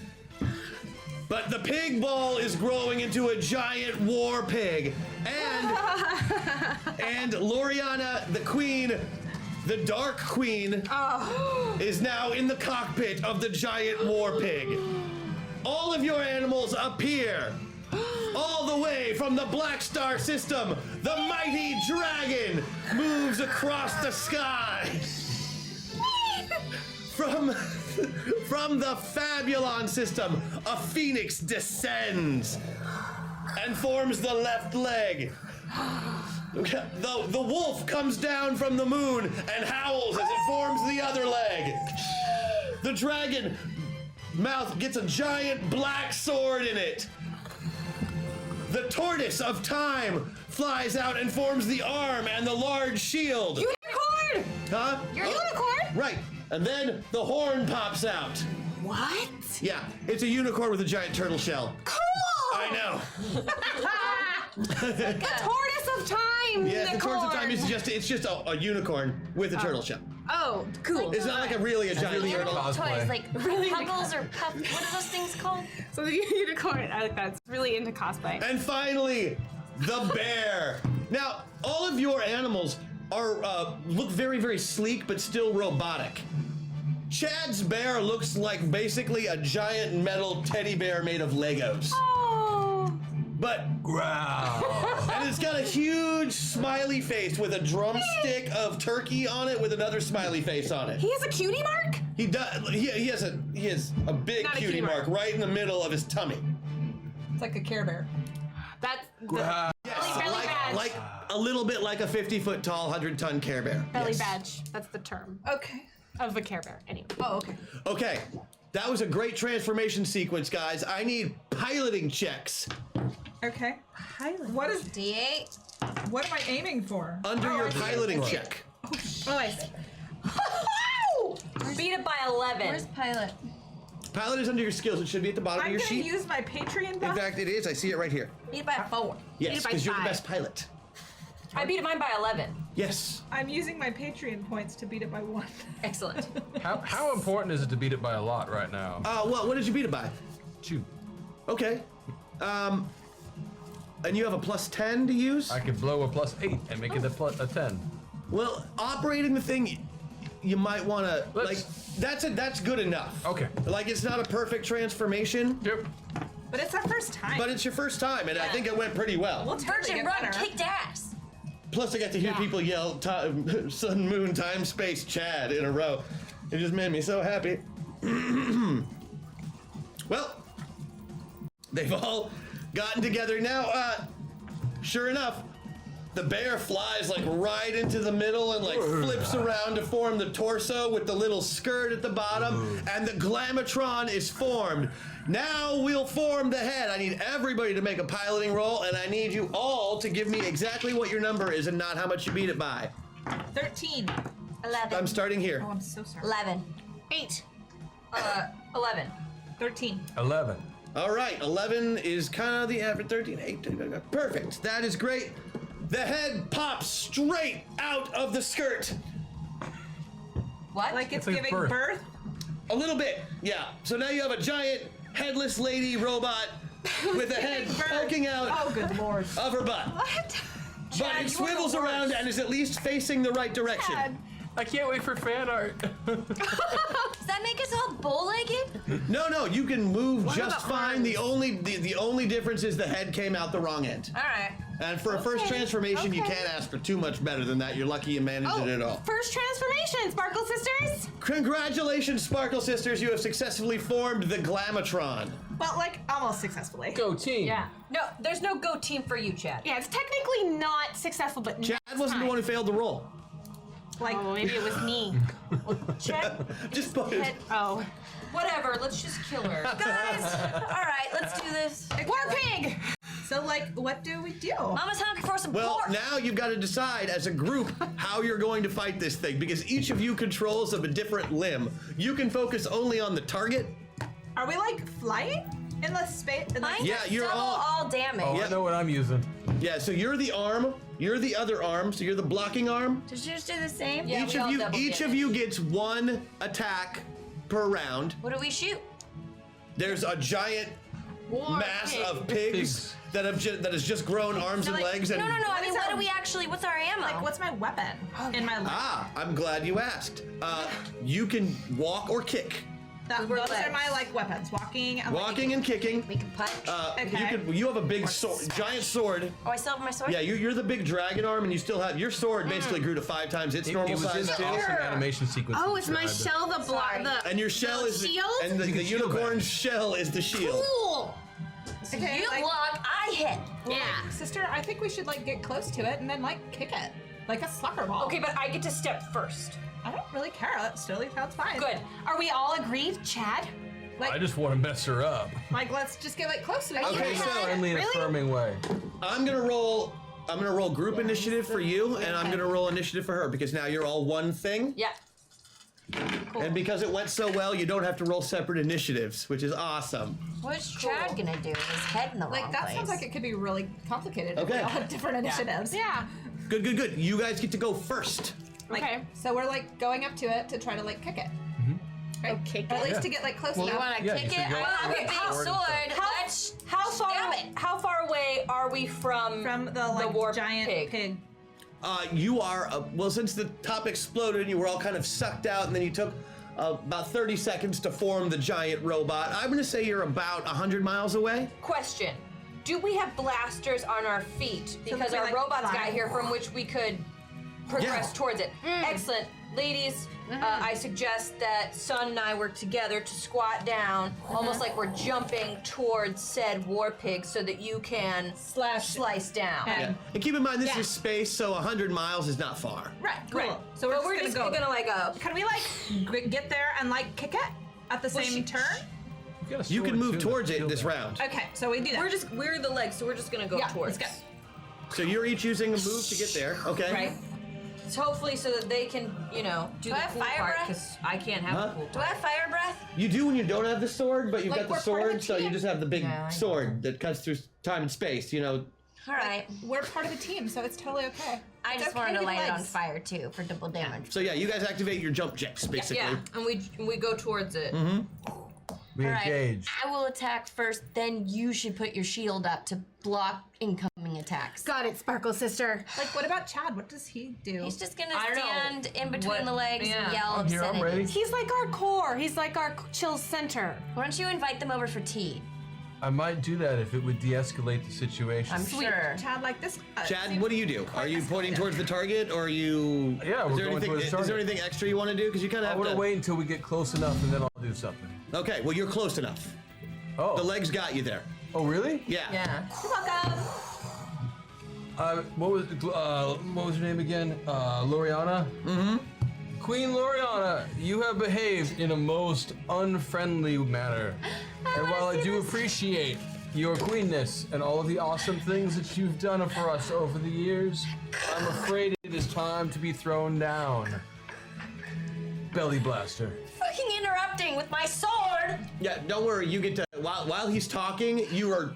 But the pig ball is growing into a giant war pig. And Loriana, the queen, the Dark Queen, is now in the cockpit of the giant war pig. All of your animals appear. All the way from the Black Star system, the mighty dragon moves across the sky. From the Fabulon system, a phoenix descends and forms the left leg. The wolf comes down from the moon and howls as it forms the other leg. The dragon mouth gets a giant black sword in it. The tortoise of time flies out and forms the arm and the large shield. Unicorn. Huh? You're a unicorn. Right. And then the horn pops out. What? Yeah, it's a unicorn with a giant turtle shell. Cool. I know. The tortoise of time. Yeah, the tortoise of time is just a unicorn with a turtle shell. Oh, cool. It's not like a giant really turtle. good cosplay. Toys like Really puggles or puff. What are those things called? So the unicorn. I like that. It's really into cosplay. And finally, the bear. Now, all of your animals are look very, very sleek, but still robotic. Chad's bear looks like basically a giant metal teddy bear made of Legos. Oh. But Growl! and it's got a huge smiley face with a drumstick of turkey on it with another smiley face on it. He has a cutie mark? He does. He has a big Not a cutie cutie mark mark. right in the middle of his tummy. It's like a Care Bear. That's Growl! Yes, belly badge. like a little bit like a 50-foot-tall, 100-ton Care Bear. belly Yes. badge. That's the term Okay. of a Care Bear. Anyway. Oh, okay. Okay, that was a great transformation sequence, guys. I need piloting checks Okay. What is? D8. What am I aiming for? under your piloting check. Oh, I see. Beat it by 11. Where's pilot? Pilot is under your skills. It should be at the bottom I'm of your gonna sheet. use my Patreon In buff. fact, it is. I see it right here. Beat it by 4. Yes, it by because you're the 5. best pilot. I beat mine by 11. Yes. I'm using my Patreon points to beat it by 1. Excellent. How important is it to beat it by a lot right now? What did you beat it by? 2. Okay. And you have a plus 10 to use? I could blow a plus 8 and make it a 10. Well, operating the thing, you might want to like. That's good enough. Okay. Like it's not a perfect transformation. Yep. But it's our first time. But it's your first time, and I think it went pretty well. We'll totally Virgin get Run better. kicked ass. Plus, I got to hear people yell "Sun, Moon, Time, Space, Chad" in a row. It just made me so happy. Well, they've all gotten together now. Sure enough, the bear flies like right into the middle and like flips around to form the torso with the little skirt at the bottom, and the Glamatron is formed. Now we'll form the head. I need everybody to make a piloting roll, and I need you all to give me exactly what your number is and not how much you beat it by. 13. 11. I'm starting here. Oh, I'm so sorry. 11. 8. 11. 13. 11. All right, 11 is kind of the average. 13, 8, perfect. That is great. The head pops straight out of the skirt. What? Like it's like giving birth. birth. A little bit, yeah. So now you have a giant headless lady robot with a head poking out Oh, good lord. of her butt. What? But Chad, it you are the swivels around worst. and is at least facing the right direction. I can't wait for fan art. Does that make us all bow-legged? No, you can move just about fine. arms? The only difference is the head came out the wrong end. All right. And for a first transformation, you can't ask for too much better than that. You're lucky you managed it at all. First transformation, Sparkle Sisters. Congratulations, Sparkle Sisters. You have successfully formed the Glamatron. Well, like almost successfully. Go team. Yeah. No, there's no go team for you, Chad. Yeah, it's technically not successful, but Chad next wasn't the time. one who failed the roll. Like, Oh, maybe it was me. Chad, Just put it. Oh. whatever. Let's just kill her. Guys, all right, let's do this. War pig! so like, what do we do? Mama's hungry for some Well, pork. now you've got to decide as a group how you're going to fight this thing because each of you controls of a different limb. You can focus only on the target. Are we like flying in the space? Mine Yeah, does you're double all- damage. Oh, Yeah. I know what I'm using. Yeah, so you're the arm, you're the other arm, so you're the blocking arm. Does yours do the same? Yeah, each we of all you double each of damage. you gets one attack per round. What do we shoot? There's a giant War mass pig. of pigs that has just grown arms and Like, legs and no. I mean, is what our- do we actually? What's our ammo? Like, what's my weapon in my leg? I'm glad you asked. You can walk or kick. Those are my like weapons. Walking. And Walking and kicking. we can punch. Okay. You have a big sword, giant sword. Oh, I still have my sword. Yeah, you're the big dragon arm, and you still have your sword. Basically, grew to 5 times its It normal was in size the too. awesome animation sequence. Oh, it's my described. shell, the block, Sorry. the And your shell the is shield? and the You can shield unicorn that. shell is the shield. Cool. Okay, You like, block, I hit. Yeah. sister, I think we should like get close to it and then like kick it like a soccer ball. Okay, but I get to step first. I don't really care. That still sounds fine. Good. Are we all agreed, Chad? Like, I just want to mess her up. like let's just get like close to it. Okay, so Friendly and Really? affirming way. I'm gonna roll group initiative for you, and I'm gonna roll initiative for her because now you're all one thing. Yeah. And because it went so well, you don't have to roll separate initiatives, which is awesome. What's Chad gonna do with his head in the Like wrong that place? sounds like it could be really complicated. If Okay. we all have different initiatives. Yeah. Good. You guys get to go first. Like, Okay. So we're like going up to it to try to like kick it. Right? kick Or at it? least Yeah. to get like close you enough. wanna Yeah, kick you it? should go I have a forward big and sword. stuff. Let's How far? stab it. How far away are we from From the like war giant pig. You are well, since the top exploded, and you were all kind of sucked out, and then you took about 30 seconds to form the giant robot. I'm gonna say you're about 100 miles away. Question. Do we have blasters on our feet? Because we, our like, robots fly? got here from which we could progress Yeah. towards it. Excellent. Ladies, I suggest that Sun and I work together to squat down, almost like we're jumping towards said war pig so that you can slice down. Okay. And keep in mind, this Yeah. is space, so 100 miles is not far. Right. Cool. Right. So we're But just we're gonna just go. gonna like Can we like get there and like kick it at the same turn? got a You can sword, move too, towards that's it this shield round. Okay. So we do that. we're the legs, so we're just gonna go Yeah, towards. let's go. So you're each using a move to get there. Okay. Right. So hopefully so that they can, do I the have cool fire part, breath? because I can't have Huh? the cool Do I part. have fire breath? You do when you don't have the sword, but you've Like, got the we're part of sword, a so you team. just have the big Yeah, I know. sword that cuts through time and space. All right. We're part of a team, so it's totally okay. I It's just okay wanted to with light it on legs. fire too for double damage. So yeah, you guys activate your jump jets basically. Yeah, and we go towards it. We All right. engage. I will attack first, then you should put your shield up to block incoming attacks. Got it, Sparkle Sister. Like, what about Chad? What does he do? He's just gonna I don't know. stand in between What- the legs yeah. and yell I'm here, I'm ready. obscenities. He's like our core. He's like our chill center. Why don't you invite them over for tea? I might do that if it would de-escalate the situation. I'm sure. Chad, like this. Chad, what do you do? Are you pointing towards the target, or are you? Yeah, we're is there going anything, towards the Is there target. anything extra you want to do? Because you kind of I have want to to wait until we get close enough, and then I'll do something. Okay, well you're close enough. Oh. The legs got you there. Oh, really? Yeah. Yeah. You're welcome. What was her name again? Loriana? Mm-hmm. Queen Loriana, you have behaved in a most unfriendly manner. And while I do appreciate your queenness and all of the awesome things that you've done for us over the years, I'm afraid it is time to be thrown down. Belly blaster. Fucking interrupting with my sword! Yeah. Don't worry. You get to while he's talking, you are.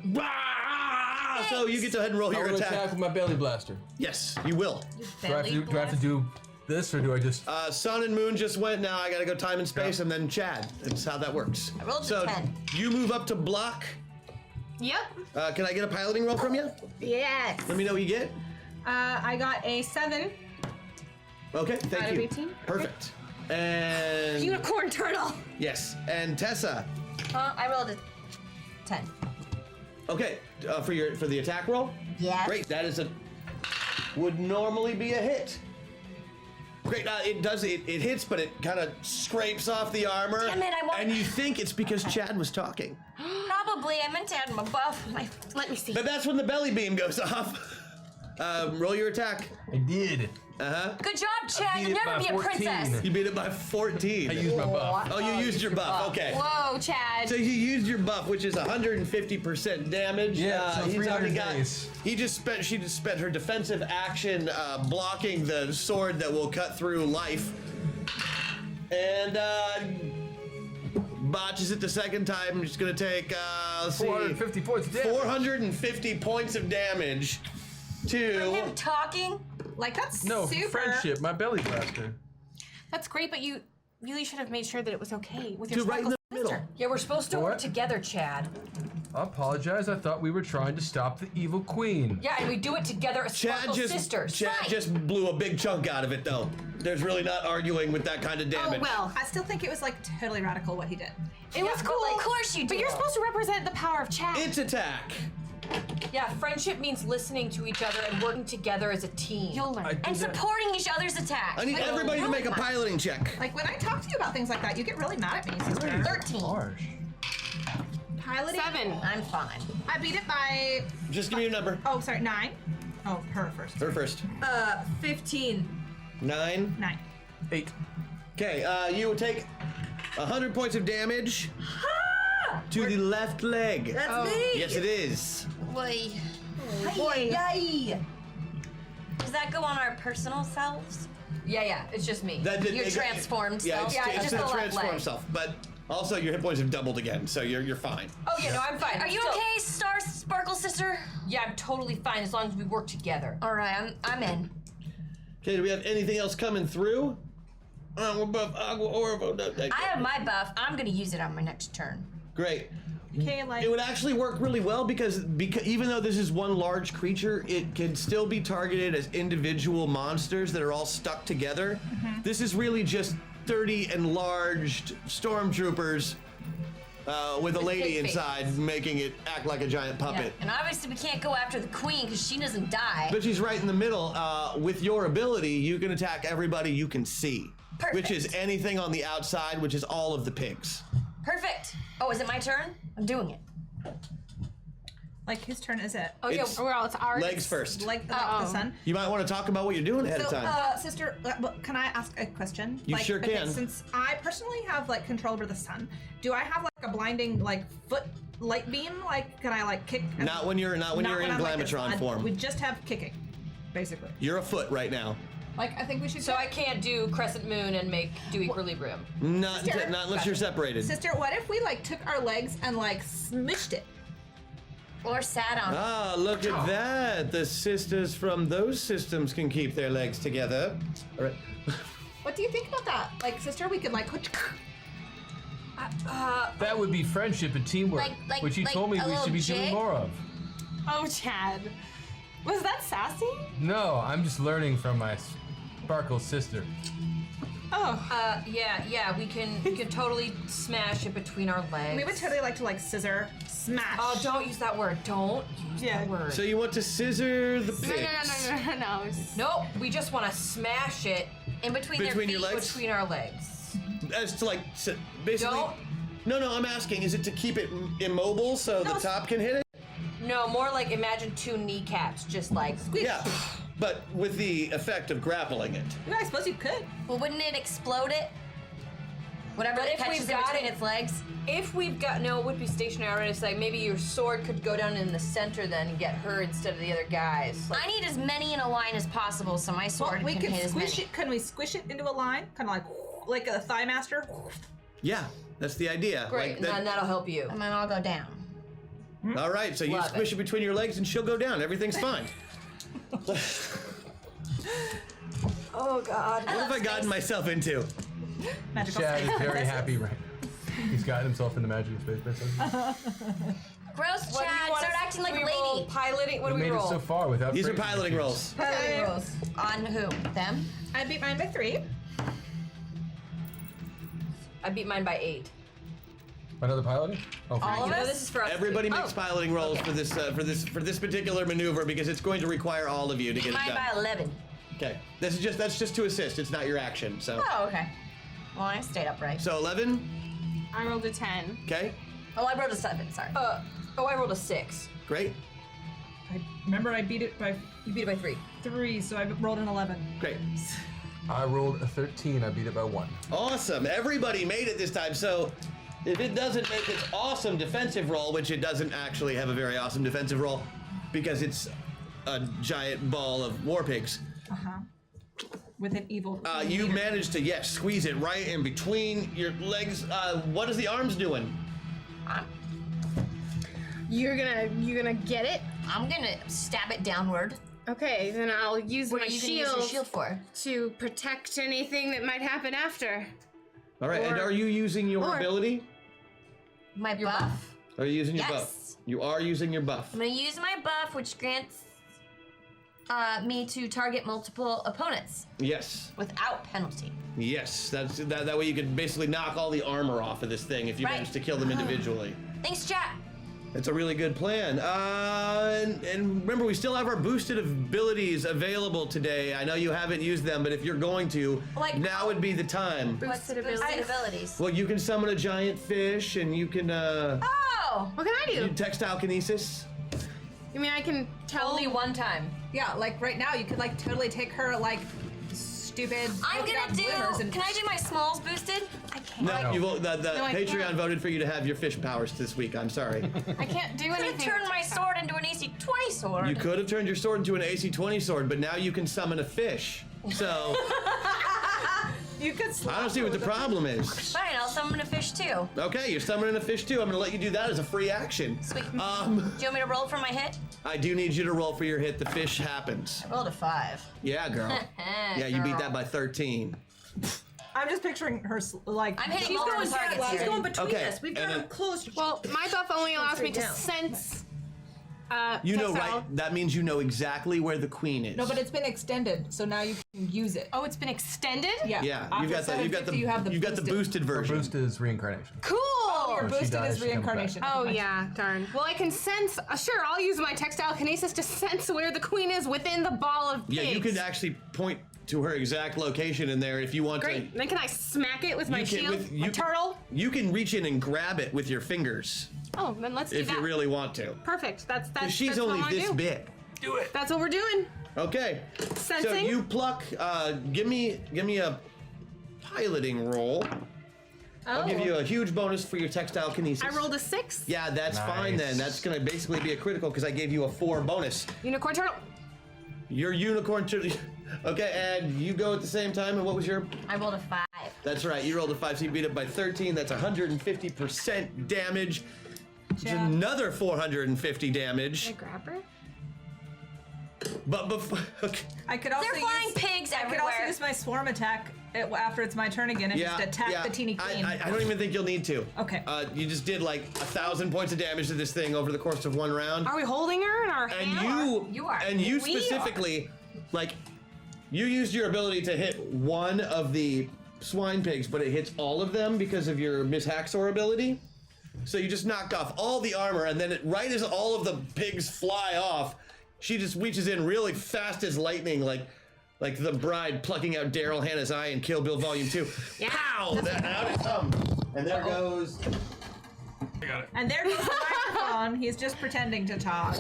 So you get to go ahead and roll I'm your gonna attack. attack with my belly blaster. Yes, you will. Do I have to do this, or do I just? Sun and Moon just went. Now I gotta go time and space, and then Chad. That's how that works. I rolled a so 10. you move up to block. Yep. Can I get a piloting roll from you? Yes. Let me know what you get. I got a 7. Okay, thank Out of you. 18? Perfect. And Unicorn turtle. yes, and Tessa. I rolled a 10. Okay, for the attack roll. Yes. Great. That is would normally be a hit. Great. It does. It hits, but it kind of scrapes off the armor. Damn it, I want- And you think it's because Chad was talking, Probably. I meant to add my buff. Let me see. but that's when the belly beam goes off. Roll your attack. I did. Good job, Chad. beat You'll it never by be a 14. princess. You beat it by 14. I used my buff. Oh, you used your buff. Okay. Whoa, Chad. So you used your buff, which is 150% damage. Yeah, so he's 300 already got. days. She just spent her defensive action blocking the sword that will cut through life, and botches it the second time. I'm just gonna take let's see, 450 points of damage. 450 points of damage to. Him talking? Like, that's No, super. friendship, my belly blaster. That's great, but you really should have made sure that it was okay with To your right in sparkle the middle. sister. Yeah, we're supposed to What? work together, Chad. I apologize. I thought we were trying to stop the evil queen. Yeah, and we do it together as Sparkle sisters. Chad Right. just blew a big chunk out of it, though. There's really not arguing with that kind of Oh, damage. well. I still think it was like totally radical what he did. It was but cool. like- Of course you do. But you're supposed to represent the power of Chad. It's attack. Yeah, friendship means listening to each other and working together as a team. You'll learn. I did And that. supporting each other's attacks. I need everybody to make a piloting check. Like, when I talk to you about things like that, you get really mad at me, sister. 13. Harsh. Piloting. 7. I'm fine. I beat it by. Just give me your number. Oh, sorry, 9. Oh, her first. Her first. 15. 9. 9. 8. Okay, you will take 100 points of damage to the left leg. That's me. Yes, it is. Boy. Boy. Yay. Does that go on our personal selves? Yeah, it's just me. Your transformed Yeah, self? it's, Yeah, it's just the the left transform leg. self. But also, your hit points have doubled again, so you're fine. Oh yeah, no, I'm fine. Are you Still- okay, Star Sparkle Sister? Yeah, I'm totally fine as long as we work together. All right, I'm in. Okay, do we have anything else coming through? I have my buff. I'm gonna use it on my next turn. Great. Okay, like. It would actually work really well because even though this is one large creature, it can still be targeted as individual monsters that are all stuck together. This is really just 30 enlarged stormtroopers with a lady fake inside making it act like a giant puppet. And obviously we can't go after the queen because she doesn't die. But she's right in the middle. With your ability, you can attack everybody you can see, which is Perfect. anything on the outside, which is all of the pigs. Perfect. Oh, is it my turn? I'm doing it. Like, whose turn is it? Oh yeah, It's It's ours. legs first. Like the sun. You might want to talk about what you're doing ahead of So, time. sister, well, can I ask a question? You sure can. Since I personally have like control over the sun, do I have like a blinding like foot light beam? Like, can I like kick? Not when you're in I'm, like, Glamatron this. form. We just have kicking, basically. You're a foot right now. Like, I think we should. so I can't do crescent moon and do equilibrium. Not Sister, unless you're separated. Sister, what if we like took our legs and like smushed it? Or sat on. Ah, look at that. The sisters from those systems can keep their legs together. All right. What do you think about that? Like, sister, we could like. That would be friendship and teamwork, Like- which you like told me a we should be little doing jig? more of. Oh, Chad. Was that sassy? No, I'm just learning from my Sparkle sister. Oh. Yeah, we can totally smash it between our legs. We would totally like to like scissor, smash. Oh, don't use that word. Don't use that word. So you want to scissor the No. Nope, we just want to smash it In between, Between their feet. your legs? between our legs. as to like basically. Don't. No, I'm asking, is it to keep it immobile so the top can hit it? No, more like imagine two kneecaps just like squeeze. Yeah, but with the effect of grappling it. Yeah, I suppose you could. Well, wouldn't it explode it? Whatever But it if catches we've in got between it- its legs. If we've got no, it would be stationary. It's like maybe your sword could go down in the center then and get her instead of the other guys. Like, I need as many in a line as possible so my sword We can could hit as squish many. it. Can we squish it into a line? Kind of like a thigh master. Yeah, that's the idea. great, and then that'll help you. And then I'll go down. All right, so you Love squish it between your legs and she'll go down. Everything's fine. Oh God. What have I gotten myself into? Magical. Chad is very happy right now. He's gotten himself into Magic Space Princess. Gross, What do you Chad. want Start us- acting like a we roll lady. piloting. What do We we made roll? it so far without. These are breaking piloting issues. rolls. Piloting rolls. On who? Them? I beat mine by 3. I beat mine by 8. Another piloting? Oh, for All of you. us. This is for us. Everybody three. makes piloting rolls okay. for this particular maneuver because it's going to require all of you to get it Mine done. by 11. Okay, that's just to assist. It's not your action. So Oh, okay. Well, I stayed upright. so 11. I rolled a 10. Okay, Oh, I rolled a 7. Sorry. I rolled a 6. great, Remember, I beat it by You beat it by 3. 3, so I rolled an 11. great. I rolled a 13. I beat it by 1. Awesome. Everybody made it this time. So if it doesn't make its awesome defensive roll, which it doesn't actually have a very awesome defensive roll because it's a giant ball of war pigs, With an evil. you managed to, squeeze it right in between your legs. What is the arms doing? You're gonna get it? I'm gonna stab it downward. Okay, then I'll use What my are you gonna use your shield for? to protect anything that might happen after. All right, and Or- are you using your or- ability? My buff? Are you using your Yes. buff? You are using your buff. I'm gonna use my buff, which grants me to target multiple opponents Yes. without penalty. Yes. That way you can basically knock all the armor off of this thing if you Right. manage to kill them individually. Thanks, chat. That's a really good plan. And remember, we still have our boosted abilities available today. I know you haven't used them, but if you're going to, Like- now would be the time. What's Boosted boosted abilities? abilities? Well, you can summon a giant fish, and you can Oh! What can I do? do textile kinesis. You mean I can tell Only one time. Yeah, like right now, you could like totally take her like stupid. I'm polka gonna dot bloomers do. and- Can I do my smalls boosted? I can't. No, No. the I Patreon can't. voted for you to have your fish powers this week. I'm sorry. I can't do I'm gonna anything. turn my sword into an AC 20 sword. You could have turned your sword into an AC-20 sword, but now you can summon a fish. So You could. I don't see what the problem is. Fine, I'll summon a fish too. Okay, you're summoning a fish too. I'm gonna let you do that as a free action. Sweet. Do you want me to roll for my hit? I do need you to roll for your hit. The fish happens. I rolled a 5. Yeah, girl. Yeah, you beat that by 13. I'm just picturing her like. I'm hitting she's multiple going targets She's here. going between Okay, us. We've got and her then- close. Well, my buff only allows me to down. sense. You know, textile. right? That means you know exactly where the queen is. No, but it's been extended, so now you can use it. Oh, it's been extended? Yeah. yeah, After you've got the 750, you've got the boosted Her version. boost is reincarnation. Cool! Your When she boosted dies, is she comes back. reincarnation. Oh yeah, darn. Well, I can sense. Sure, I'll use my textile kinesis to sense where the queen is within the ball of pigs. Yeah, you can actually point to her exact location in there if you want Great. to. Then can I smack it with my You can- shield? with- My you can- turtle? You can reach in and grab it with your fingers Oh, then let's do if that. you really want to. Perfect. That's 'Cause she's that's what I only wanna this do. big. That's what we're doing. Okay. So Sensing. you pluck. Give me a piloting roll. I'll give you a huge bonus for your textile kinesis. I rolled a 6. Yeah, that's fine then. Nice. That's gonna basically be a critical because I gave you a 4 bonus. Unicorn turtle. Your unicorn. Okay, and you go at the same time. And what was your? I rolled a 5. That's right. You rolled a 5, so you beat it by 13. That's 150% damage. It's Yeah. another 450 damage. Can I grab her? But before, okay. I could also They're flying use, pigs I could everywhere. also use my swarm attack after it's my turn again and just attack the teeny queen. I don't even think you'll need to. Okay. You just did like 1,000 points of damage to this thing over the course of one round. Are we holding her in our And hand? You are. And you We are. specifically, like, you used your ability to hit one of the swine pigs, but it hits all of them because of your Miss Haxor ability. So you just knocked off all the armor, and then right as all of the pigs fly off, she just reaches in really fast as lightning, like the bride plucking out Daryl Hannah's eye in Kill Bill Volume 2. Yeah. Pow! Out it comes. And there goes. I got it. And there goes the microphone. He's just pretending to talk.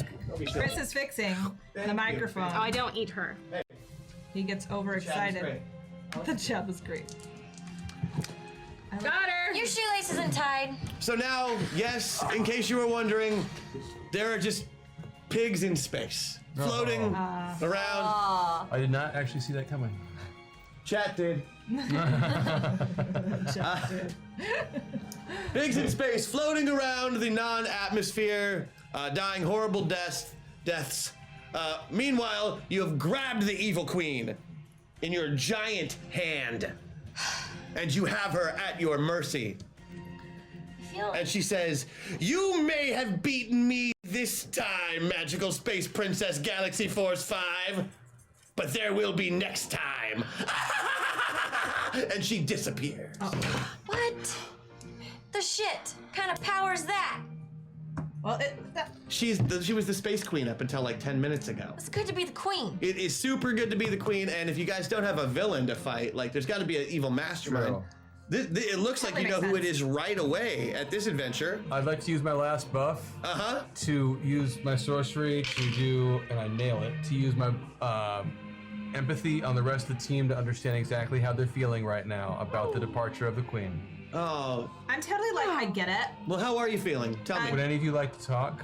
Chris is fixing the microphone. Oh, I don't eat her. He gets overexcited. The job was great. Got her. Your shoelace isn't tied. So now, yes, in case you were wondering, there are just pigs in space floating around. I did not actually see that coming. Chat did. Pigs in space floating around the non-atmosphere, dying horrible deaths. Meanwhile, you have grabbed the evil queen in your giant hand, and you have her at your mercy. And she says, "You may have beaten me this time, Magical Space Princess Galaxy Force 5, but there will be next time." And she disappears. What? The shit kind of power's that? Well, She was the space queen up until like 10 minutes ago. It's good to be the queen. It is super good to be the queen, and if you guys don't have a villain to fight, like there's got to be an evil mastermind. True. It looks like you know who it is right away at this adventure. I'd like to use my last buff to use my sorcery to do, and I nail it, to use my empathy on the rest of the team to understand exactly how they're feeling right now about the departure of the queen. Oh. I'm totally like, I get it. Well, how are you feeling? Tell me. Would any of you like to talk?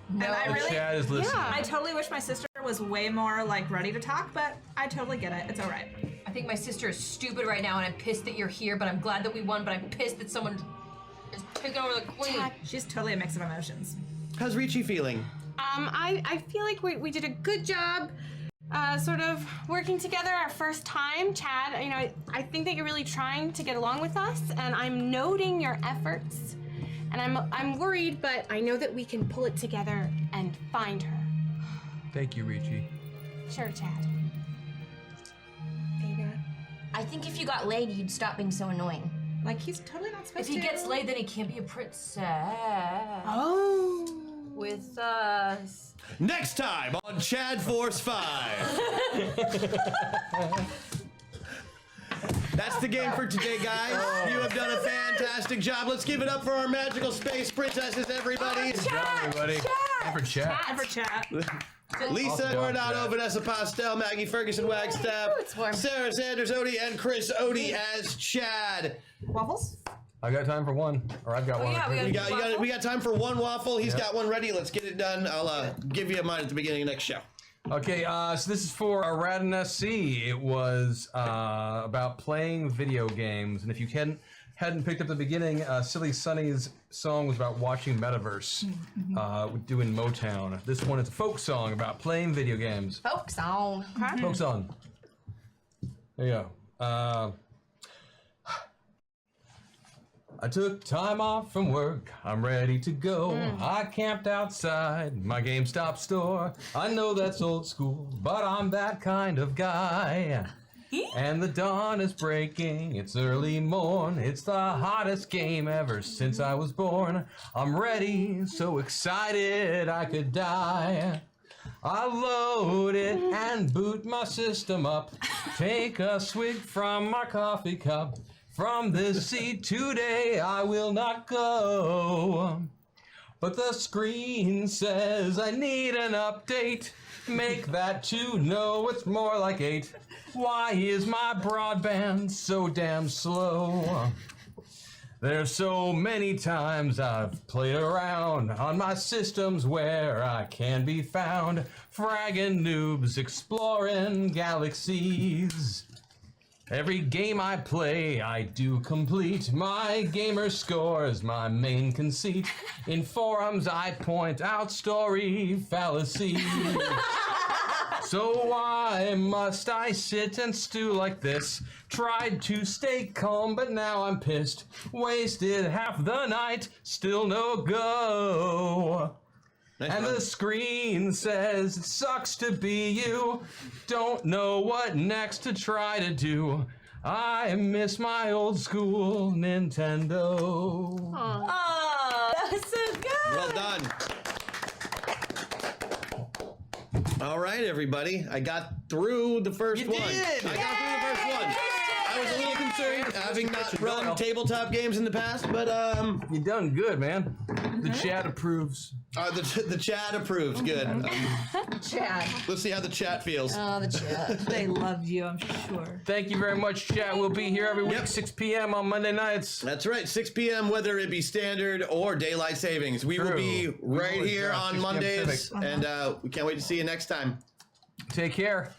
No. And I The really, chat is listening. I totally wish my sister was way more like ready to talk, but I totally get it. It's all right. I think my sister is stupid right now, and I'm pissed that you're here, but I'm glad that we won, but I'm pissed that someone is taking over the queen. She's totally a mix of emotions. How's Ricci feeling? I feel like we did a good job sort of working together our first time. Chad, you know, I think that you're really trying to get along with us, and I'm noting your efforts. And I'm worried, but I know that we can pull it together and find her. Thank you, Ricci. Sure, Chad. I think if you got laid, you'd stop being so annoying. Like, he's totally not supposed If to. he gets laid, then he can't be a princess. Oh. With us. Next time on Chad Force 5. That's the game for today, guys. You have done a fantastic job. Let's give it up for our magical space princesses, everybody. Good job, everybody. And for chat. And for chat. Lisa Coronado, Vanessa Pastel, Maggie Ferguson, Wagstaff, Sarah Sanders Odie, and Chris Odie as Chad. Waffles? I got time for one, or I've got one. Yeah, We got time for one waffle. He's got one ready. Let's get it done. I'll give you mine at the beginning of next show. Okay, so this is for Aradan SC. It was about playing video games, and if you hadn't picked up the beginning, Silly Sunny's song was about watching Metaverse, doing Motown. This one is a folk song about playing video games. Folk song. Folk song. There you go. I took time off from work, I'm ready to go. I camped outside my GameStop store. I know that's old school, but I'm that kind of guy. And the dawn is breaking, it's early morn. It's the hottest game ever since I was born. I'm ready, so excited I could die. I load it and boot my system up. Take a swig from my coffee cup. From this seat today I will not go. But the screen says I need an update. Make that 2, no, it's more like 8. Why is my broadband so damn slow? There's so many times I've played around on my systems where I can be found. Fragging noobs exploring galaxies. Every game I play, I do complete. My gamer score is my main conceit. In forums, I point out story fallacy. So why must I sit and stew like this? Tried to stay calm, but now I'm pissed. Wasted half the night, still no go. Nice And one. the screen says, it sucks to be you. Don't know what next to try to do. I miss my old school Nintendo. Oh, that was so good. Well done. All right, everybody. I got through the first one. did. I got through the first one. I was a little concerned, having not run tabletop games in the past, but You done good, man. The chat approves. the chat approves. Good. Chad. Let's see how the chat feels. Oh, the chat. They love you, I'm sure. Thank you very much, chat. We'll be here every week, Yep. 6 p.m. on Monday nights. That's right, 6 p.m. whether it be standard or daylight savings. We will True. be We right always here drop on 6 p.m. Mondays, Pacific. and we can't wait to see you next time. Take care.